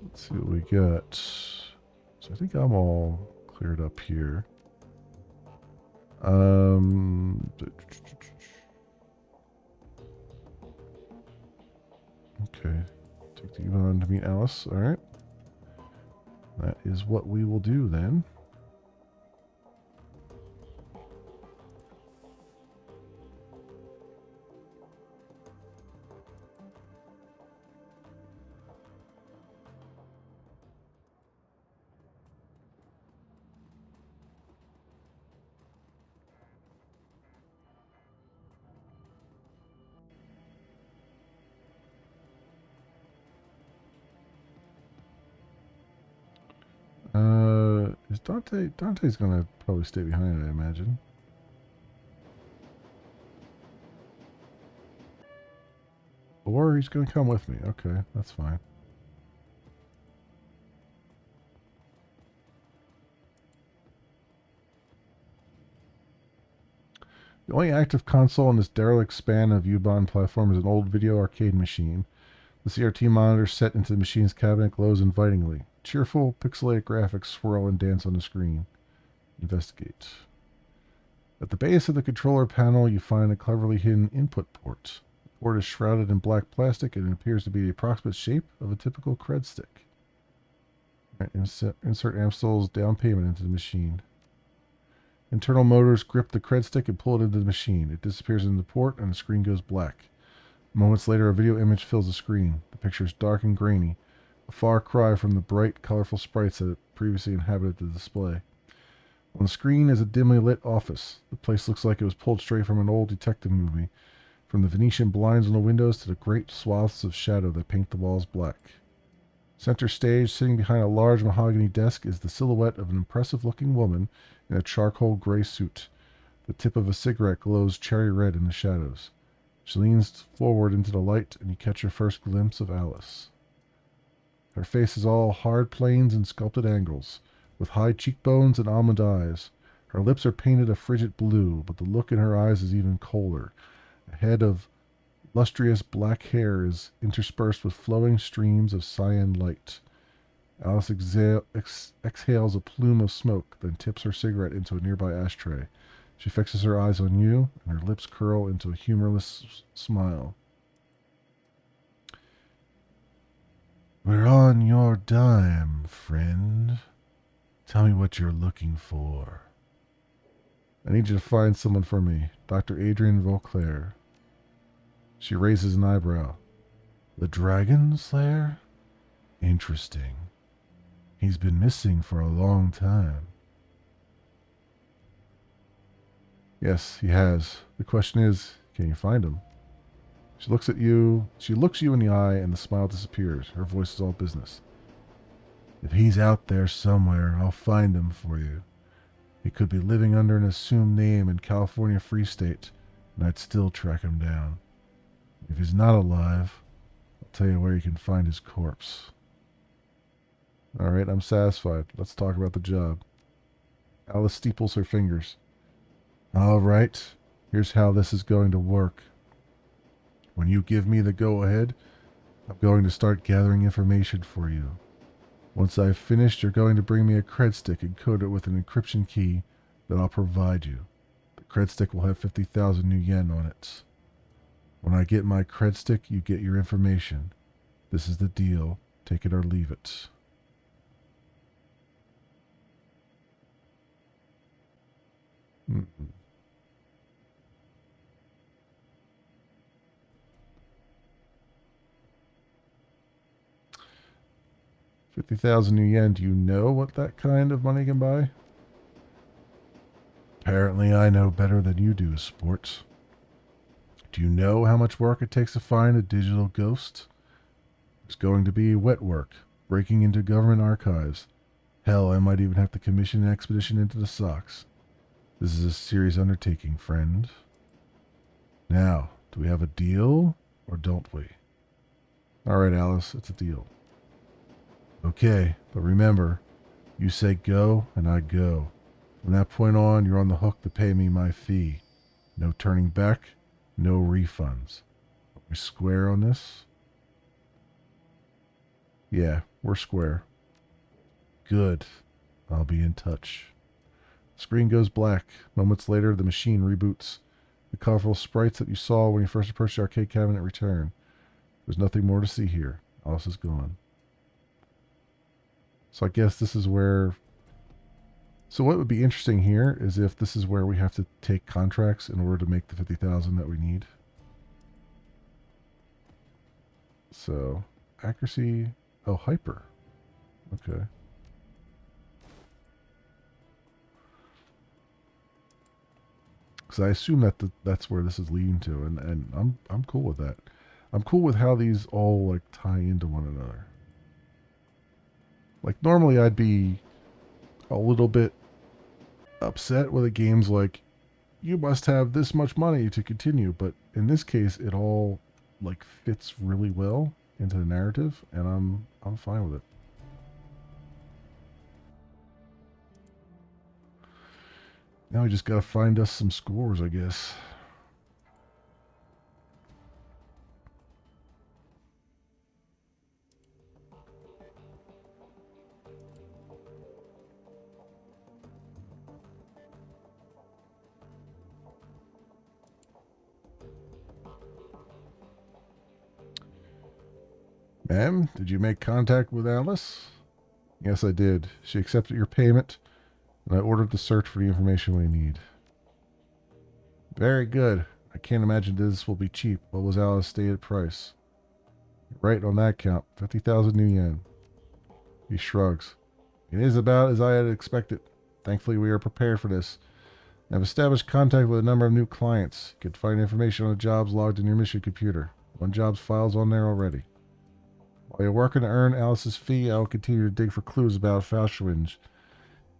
[SPEAKER 1] Let's see what we got. So I think I'm all cleared up here. Okay. Take the U-Bahn to meet Alice. All right. That is what we will do then. Is Dante's gonna probably stay behind, I imagine. Or he's gonna come with me. Okay, that's fine. The only active console on this derelict span of U-Bahn platform is an old video arcade machine. The CRT monitor set into the machine's cabinet glows invitingly. Cheerful, pixelated graphics swirl and dance on the screen. Investigate. At the base of the controller panel, you find a cleverly hidden input port. The port is shrouded in black plastic and it appears to be the approximate shape of a typical cred stick. Right, insert Amstel's down payment into the machine. Internal motors grip the cred stick and pull it into the machine. It disappears in the port and the screen goes black. Moments later, a video image fills the screen. The picture is dark and grainy, a far cry from the bright, colorful sprites that had previously inhabited the display. On the screen is a dimly lit office. The place looks like it was pulled straight from an old detective movie, from the Venetian blinds on the windows to the great swaths of shadow that paint the walls black. Center stage, sitting behind a large mahogany desk, is the silhouette of an impressive-looking woman in a charcoal gray suit. The tip of a cigarette glows cherry red in the shadows. She leans forward into the light, and you catch your first glimpse of Alice. Her face is all hard planes and sculpted angles, with high cheekbones and almond eyes. Her lips are painted a frigid blue, but the look in her eyes is even colder. A head of lustrous black hair is interspersed with flowing streams of cyan light. Alice exhales a plume of smoke, then tips her cigarette into a nearby ashtray. She fixes her eyes on you, and her lips curl into a humorless smile. We're on your dime, friend. Tell me what you're looking for. I need you to find someone for me, Dr. Adrian Vauclair. She raises an eyebrow. The Dragon Slayer? Interesting. He's been missing for a long time. Yes, he has. The question is, can you find him? She looks you in the eye, and the smile disappears. Her voice is all business. If he's out there somewhere, I'll find him for you. He could be living under an assumed name in California Free State, and I'd still track him down. If he's not alive, I'll tell you where you can find his corpse. All right, I'm satisfied. Let's talk about the job. Alice steeples her fingers. All right, here's how this is going to work. When you give me the go-ahead, I'm going to start gathering information for you. Once I've finished, you're going to bring me a cred stick and code it with an encryption key that I'll provide you. The cred stick will have 50,000 new yen on it. When I get my cred stick, you get your information. This is the deal. Take it or leave it. Mm-mm. 50,000 new yen. Do you know what that kind of money can buy? Apparently I know better than you do, sports. Do you know how much work it takes to find a digital ghost? There's going to be wet work, breaking into government archives. Hell, I might even have to commission an expedition into the socks. This is a serious undertaking, friend. Now, do we have a deal, or don't we? Alright, Alice, it's a deal. Okay, but remember, you say go, and I go. From that point on, you're on the hook to pay me my fee. No turning back, no refunds. Are we square on this? Yeah, we're square. Good. I'll be in touch. Screen goes black. Moments later, the machine reboots. The colorful sprites that you saw when you first approached the arcade cabinet return. There's nothing more to see here. Alice is gone. So I guess this is where... So what would be interesting here is if this is where we have to take contracts in order to make the 50,000 that we need. So, accuracy... Oh, hyper. Okay. Because I assume that that's where this is leading to, and I'm cool with that. I'm cool with how these all like tie into one another. Like normally I'd be a little bit upset with a game's like, you must have this much money to continue, but in this case it all like fits really well into the narrative, and I'm fine with it. Now we just gotta find us some scores, I guess. Ma'am, did you make contact with Alice? Yes, I did. She accepted your payment, and I ordered the search for the information we need. Very good. I can't imagine this will be cheap. What was Alice's stated price? Right on that count. 50,000 new yen. He shrugs. It is about as I had expected. Thankfully, we are prepared for this. I've established contact with a number of new clients. You can find information on the jobs logged in your mission computer. One job's file's on there already. While you're working to earn Alice's fee, I will continue to dig for clues about Falschwinge.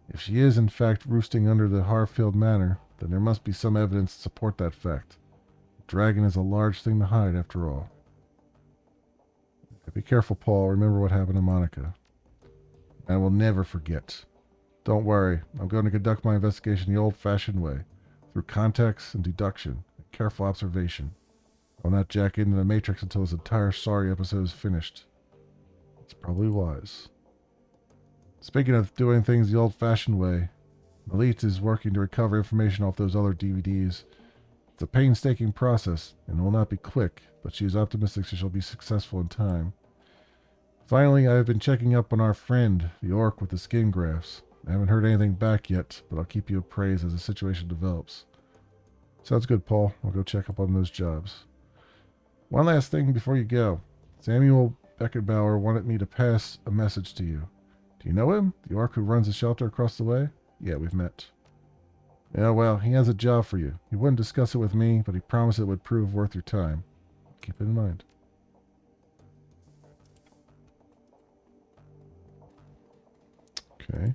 [SPEAKER 1] If she is, in fact, roosting under the Harfield Manor, then there must be some evidence to support that fact. The dragon is a large thing to hide, after all. Be careful, Paul. Remember what happened to Monica. I will never forget. Don't worry. I'm going to conduct my investigation the old-fashioned way, through context and deduction, and careful observation. I'll not jack into the Matrix until this entire sorry episode is finished. It's probably wise. Speaking of doing things the old-fashioned way, Elite is working to recover information off those other DVDs. It's a painstaking process, and it will not be quick, but she is optimistic she shall be successful in time. Finally, I have been checking up on our friend, the orc with the skin grafts. I haven't heard anything back yet, but I'll keep you appraised as the situation develops. Sounds good, Paul. I'll go check up on those jobs. One last thing before you go. Samuel Beckenbauer wanted me to pass a message to you. Do you know him? The orc who runs the shelter across the way? Yeah, we've met. Yeah, well, he has a job for you. He wouldn't discuss it with me, but he promised it would prove worth your time. Keep it in mind. Okay.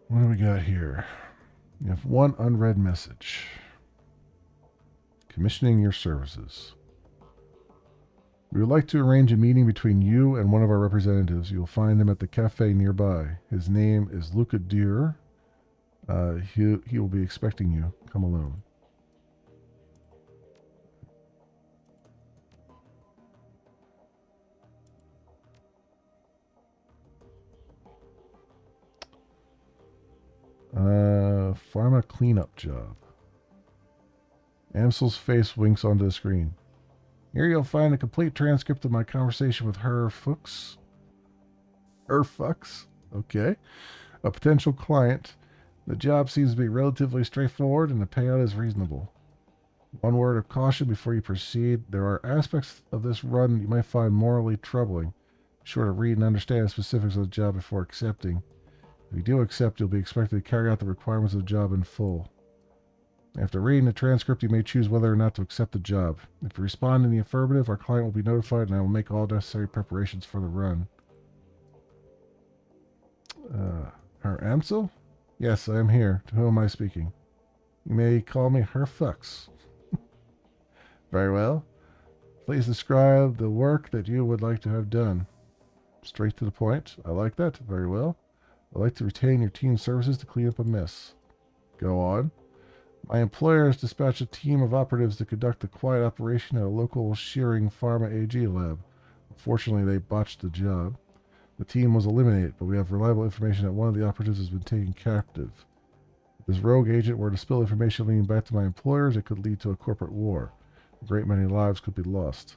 [SPEAKER 1] What do we got here? You have one unread message. Commissioning your services. We would like to arrange a meeting between you and one of our representatives. You'll find him at the cafe nearby. His name is Luca Deer. He will be expecting you. Come alone. Pharma cleanup job. Amsel's face winks onto the screen. Here you'll find a complete transcript of my conversation with Her Fuchs. Okay. A potential client. The job seems to be relatively straightforward and the payout is reasonable. One word of caution before you proceed. There are aspects of this run you might find morally troubling. Be sure to read and understand the specifics of the job before accepting. If you do accept, you'll be expected to carry out the requirements of the job in full. After reading the transcript, you may choose whether or not to accept the job. If you respond in the affirmative, our client will be notified and I will make all necessary preparations for the run. Herr Amsel? Yes, I am here. To whom am I speaking? You may call me Herr Fuchs. Very well. Please describe the work that you would like to have done. Straight to the point. I like that. Very well. I'd like to retain your team services to clean up a mess. Go on. My employer has dispatched a team of operatives to conduct a quiet operation at a local shearing pharma AG lab. Unfortunately, they botched the job. The team was eliminated, but we have reliable information that one of the operatives has been taken captive. If this rogue agent were to spill information leading back to my employers, it could lead to a corporate war. A great many lives could be lost.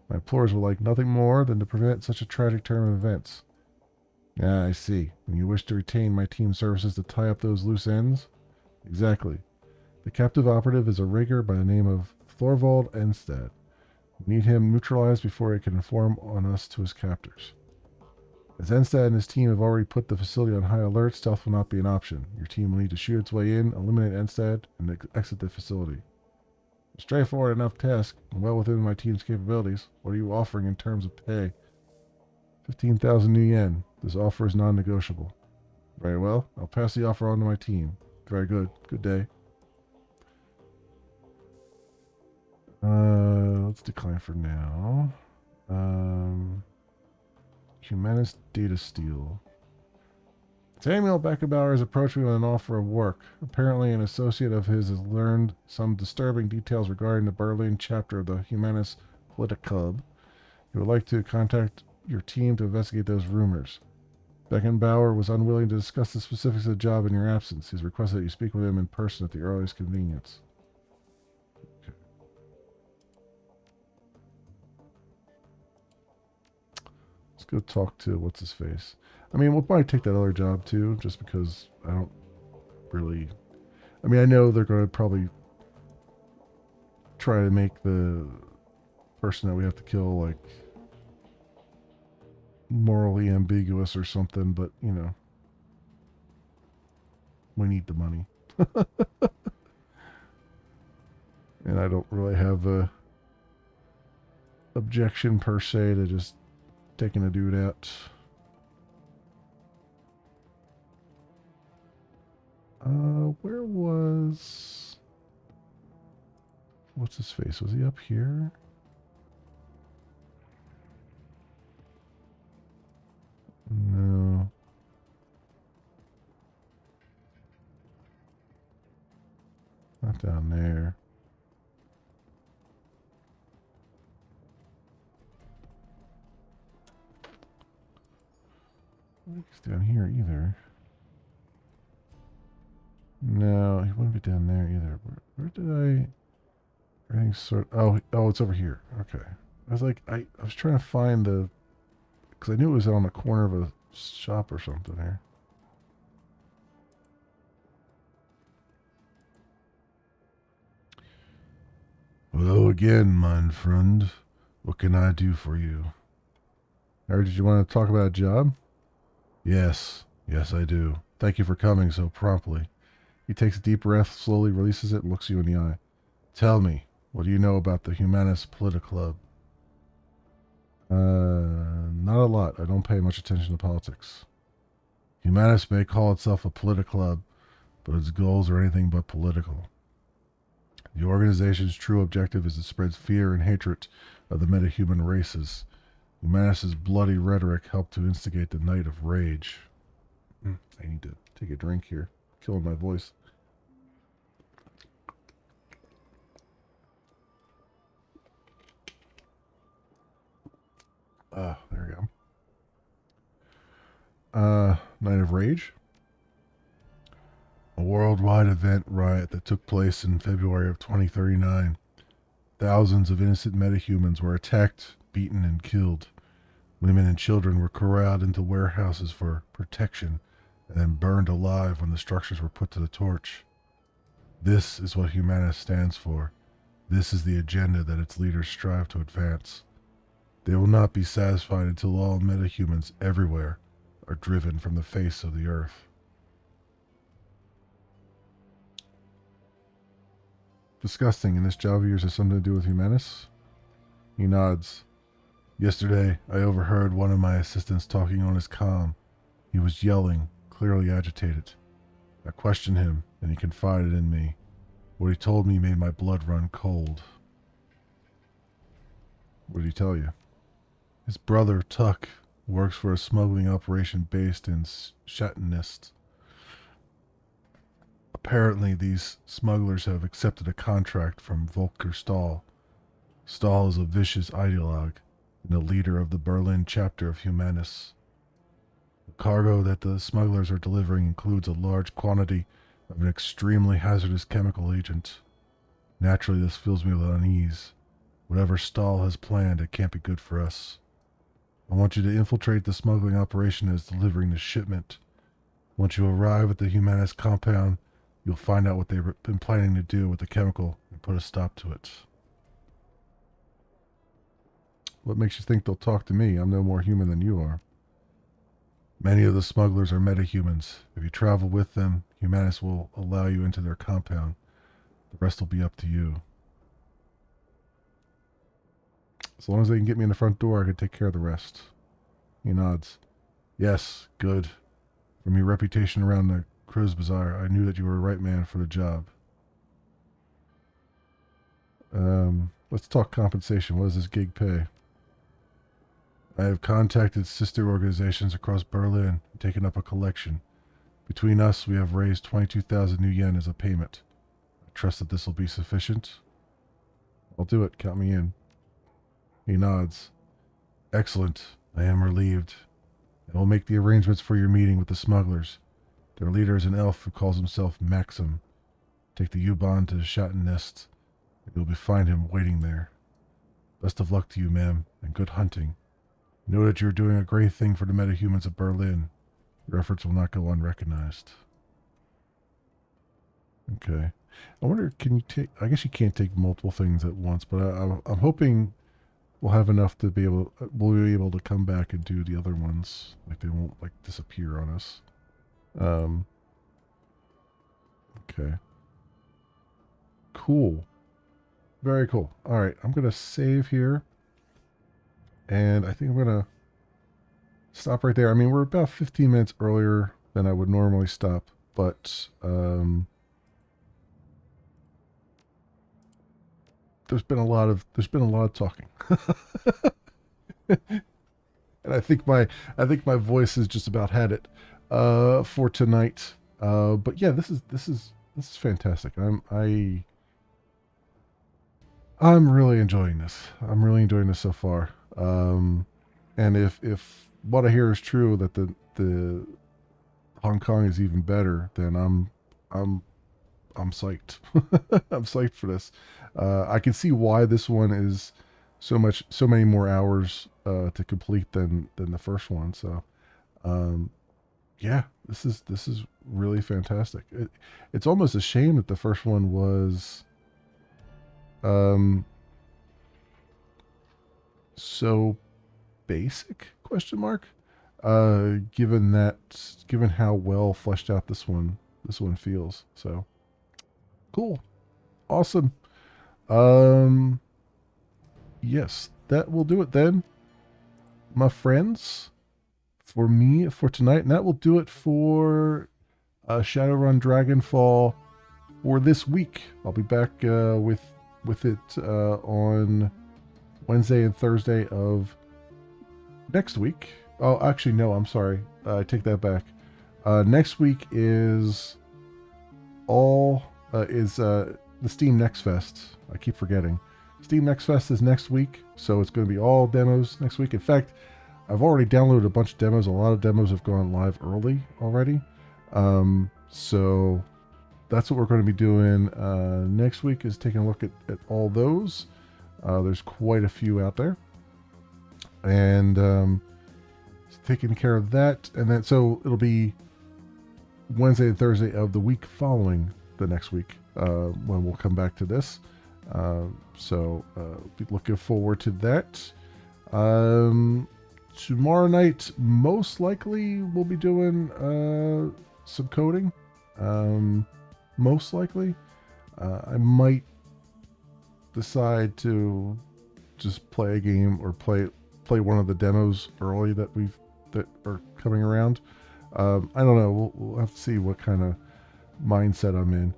[SPEAKER 1] My employers would like nothing more than to prevent such a tragic turn of events. Ah, I see. And you wish to retain my team services to tie up those loose ends? Exactly. The captive operative is a rigger by the name of Thorvald Enstad. We need him neutralized before he can inform on us to his captors. As Enstad and his team have already put the facility on high alert, stealth will not be an option. Your team will need to shoot its way in, eliminate Enstad, and exit the facility. A straightforward enough task, and well within my team's capabilities. What are you offering in terms of pay? 15,000 new yen. This offer is non-negotiable. Very well. I'll pass the offer on to my team. Very good. Good day. Let's decline for now. Humanist data steal. Samuel Beckenbauer has approached me with an offer of work. Apparently, an associate of his has learned some disturbing details regarding the Berlin chapter of the Humanist Politic Club. He would like to contact your team to investigate those rumors. Beckenbauer was unwilling to discuss the specifics of the job in your absence. He's requested that you speak with him in person at the earliest convenience. Okay. Let's go talk to what's-his-face. I mean, we'll probably take that other job too, just because I don't really... I mean, I know they're going to probably try to make the person that we have to kill, like, morally ambiguous or something, but, you know, we need the money. And I don't really have a objection per se to just taking a dude out. Where was... What's his face? Was he up here? No. Not down there. I don't think he's down here either. No, he wouldn't be down there either. Where did I... Everything's sort of... Oh, it's over here. Okay. I was like, I was trying to find the... Because I knew it was on the corner of a shop or something here. Hello again, mein friend. What can I do for you? Or did you want to talk about a job? Yes. Yes, I do. Thank you for coming so promptly. He takes a deep breath, slowly releases it, and looks you in the eye. Tell me, what do you know about the Humanist Political Club? Not a lot. I don't pay much attention to politics. Humanist may call itself a political club, but its goals are anything but political. The organization's true objective is to spread fear and hatred of the metahuman races. Humanus' bloody rhetoric helped to instigate the Night of Rage. I need to take a drink here. Killing my voice. There we go. Night of Rage. A worldwide event riot that took place in February of 2039. Thousands of innocent metahumans were attacked, beaten, and killed. Women and children were corralled into warehouses for protection and then burned alive when the structures were put to the torch. This is what Humanus stands for. This is the agenda that its leaders strive to advance. They will not be satisfied until all metahumans everywhere are driven from the face of the earth. Disgusting, and this job of yours has something to do with Humanus? He nods. Yesterday, I overheard one of my assistants talking on his comm. He was yelling, clearly agitated. I questioned him, and he confided in me. What he told me made my blood run cold. What did he tell you? His brother, Tuck, works for a smuggling operation based in Shattenest. Apparently, these smugglers have accepted a contract from Volker Stahl. Stahl is a vicious ideologue and the leader of the Berlin chapter of Humanus. The cargo that the smugglers are delivering includes a large quantity of an extremely hazardous chemical agent. Naturally, this fills me with unease. Whatever Stahl has planned, it can't be good for us. I want you to infiltrate the smuggling operation as delivering the shipment. Once you arrive at the Humanus compound, you'll find out what they've been planning to do with the chemical and put a stop to it. What makes you think they'll talk to me? I'm no more human than you are. Many of the smugglers are metahumans. If you travel with them, Humanus will allow you into their compound. The rest will be up to you. As long as they can get me in the front door, I can take care of the rest. He nods. Yes, good. From your reputation around the Crow's Bazaar, I knew that you were the right man for the job. Let's talk compensation. What does this gig pay? I have contacted sister organizations across Berlin and taken up a collection. Between us, we have raised 22,000 new yen as a payment. I trust that this will be sufficient. I'll do it. Count me in. He nods. Excellent. I am relieved. I will make the arrangements for your meeting with the smugglers. Their leader is an elf who calls himself Maxim. Take the U-Bahn to Shattenest, and you'll find him waiting there. Best of luck to you, ma'am, and good hunting. Know that you're doing a great thing for the metahumans of Berlin. Your efforts will not go unrecognized. Okay. I wonder, can you take... I guess you can't take multiple things at once, but I'm hoping we'll have enough to be able... We'll be able to come back and do the other ones. Like, they won't, like, disappear on us. Okay. Cool. Very cool. Alright, I'm going to save here. And I think I'm going to stop right there. I mean, we're about 15 minutes earlier than I would normally stop, but there's been a lot of talking. And I think my voice has just about had it for tonight. But yeah, this is fantastic. I'm really enjoying this. I'm really enjoying this so far. And if what I hear is true, that the Hong Kong is even better, then I'm psyched. I'm psyched for this. I can see why this one is so many more hours to complete than the first one. So, yeah, this is really fantastic. It's almost a shame that the first one was so basic, question mark, given how well fleshed out this one feels. So cool. Awesome. Yes, that will do it then, my friends, for me for tonight, and that will do it for Shadowrun Dragonfall for this week. I'll be back with it on Wednesday and Thursday of next week. Oh, actually, no, I'm sorry. I take that back. Next week is the Steam Next Fest. I keep forgetting. Steam Next Fest is next week, so it's going to be all demos next week. In fact, I've already downloaded a bunch of demos. A lot of demos have gone live early already. So that's what we're going to be doing next week, is taking a look at all those. There's quite a few out there. And taking care of that. And then, so it'll be Wednesday and Thursday of the week following the next week when we'll come back to this. So be looking forward to that. Tomorrow night, most likely, we'll be doing some coding. Most likely. I might decide to just play a game or play one of the demos early that are coming around. I don't know. We'll have to see what kind of mindset I'm in.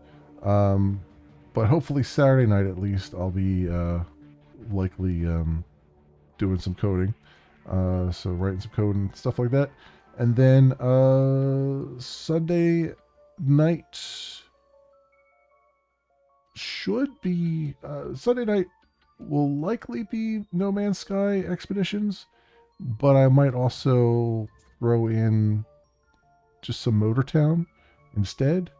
[SPEAKER 1] But hopefully Saturday night at least I'll be likely doing some coding. So writing some code and stuff like that. And then Sunday night Sunday night will likely be No Man's Sky Expeditions, but I might also throw in just some Motor Town instead,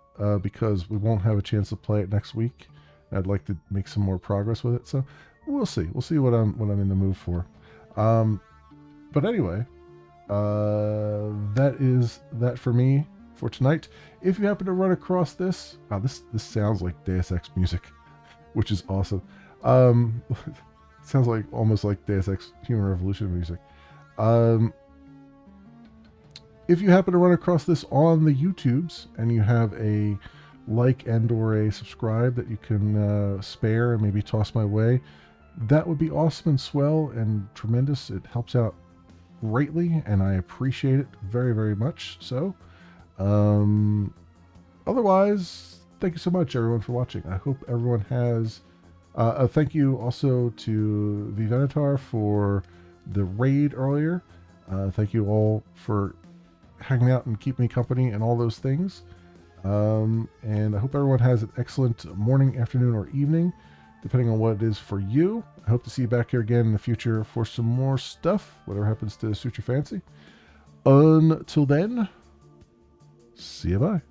[SPEAKER 1] because we won't have a chance to play it next week. I'd like to make some more progress with it, so we'll see. We'll see what I'm in the mood for. But anyway, that is that for me for tonight. If you happen to run across this, this sounds like Deus Ex music, which is awesome. Sounds like almost like Deus Ex Human Revolution music. If you happen to run across this on the YouTubes and you have a like and or a subscribe that you can spare and maybe toss my way, that would be awesome and swell and tremendous. It helps out greatly and I appreciate it very, very much. So otherwise, thank you so much everyone for watching. I hope everyone has thank you also to Vivenitar for the raid earlier. Thank you all for hanging out and keeping me company and all those things. And I hope everyone has an excellent morning, afternoon, or evening, depending on what it is for you. I hope to see you back here again in the future for some more stuff, whatever happens to suit your fancy. Until then, see you, bye.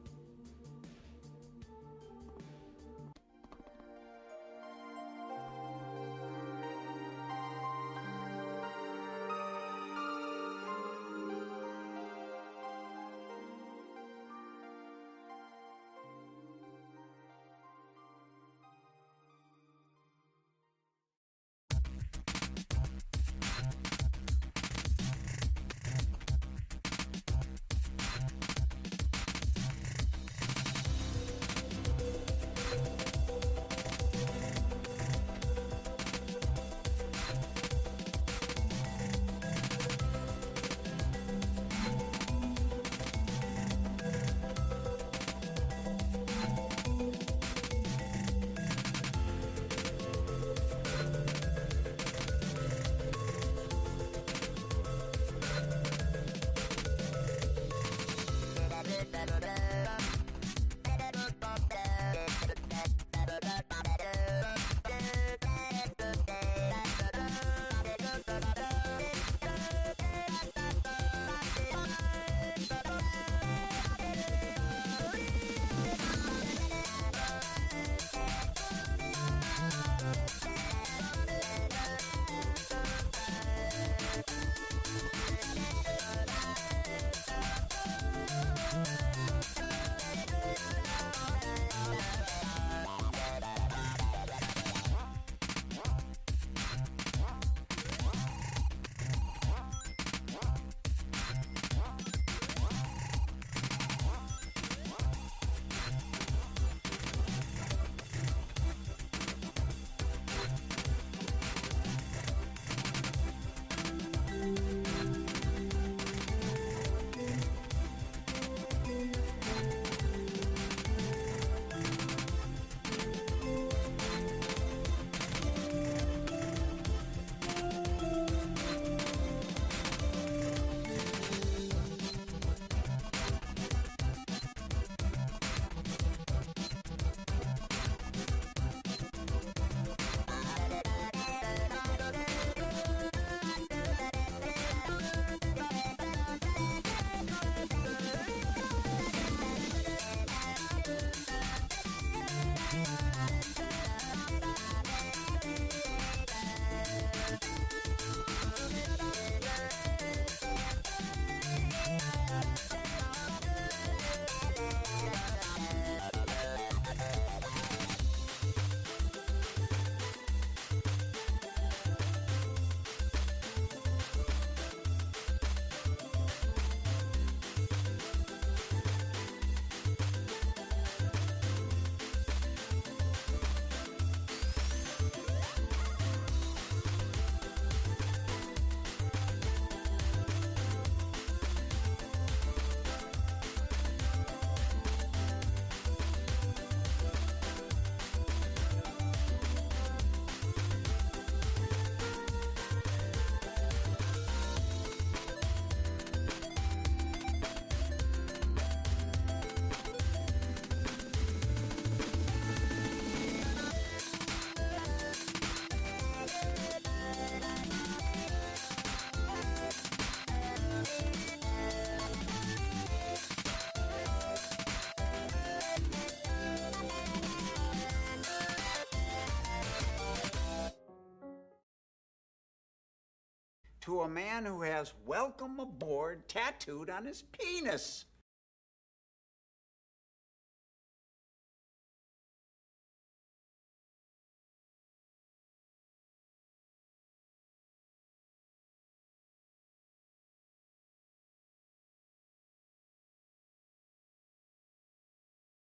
[SPEAKER 2] to a man who has welcome aboard tattooed on his penis.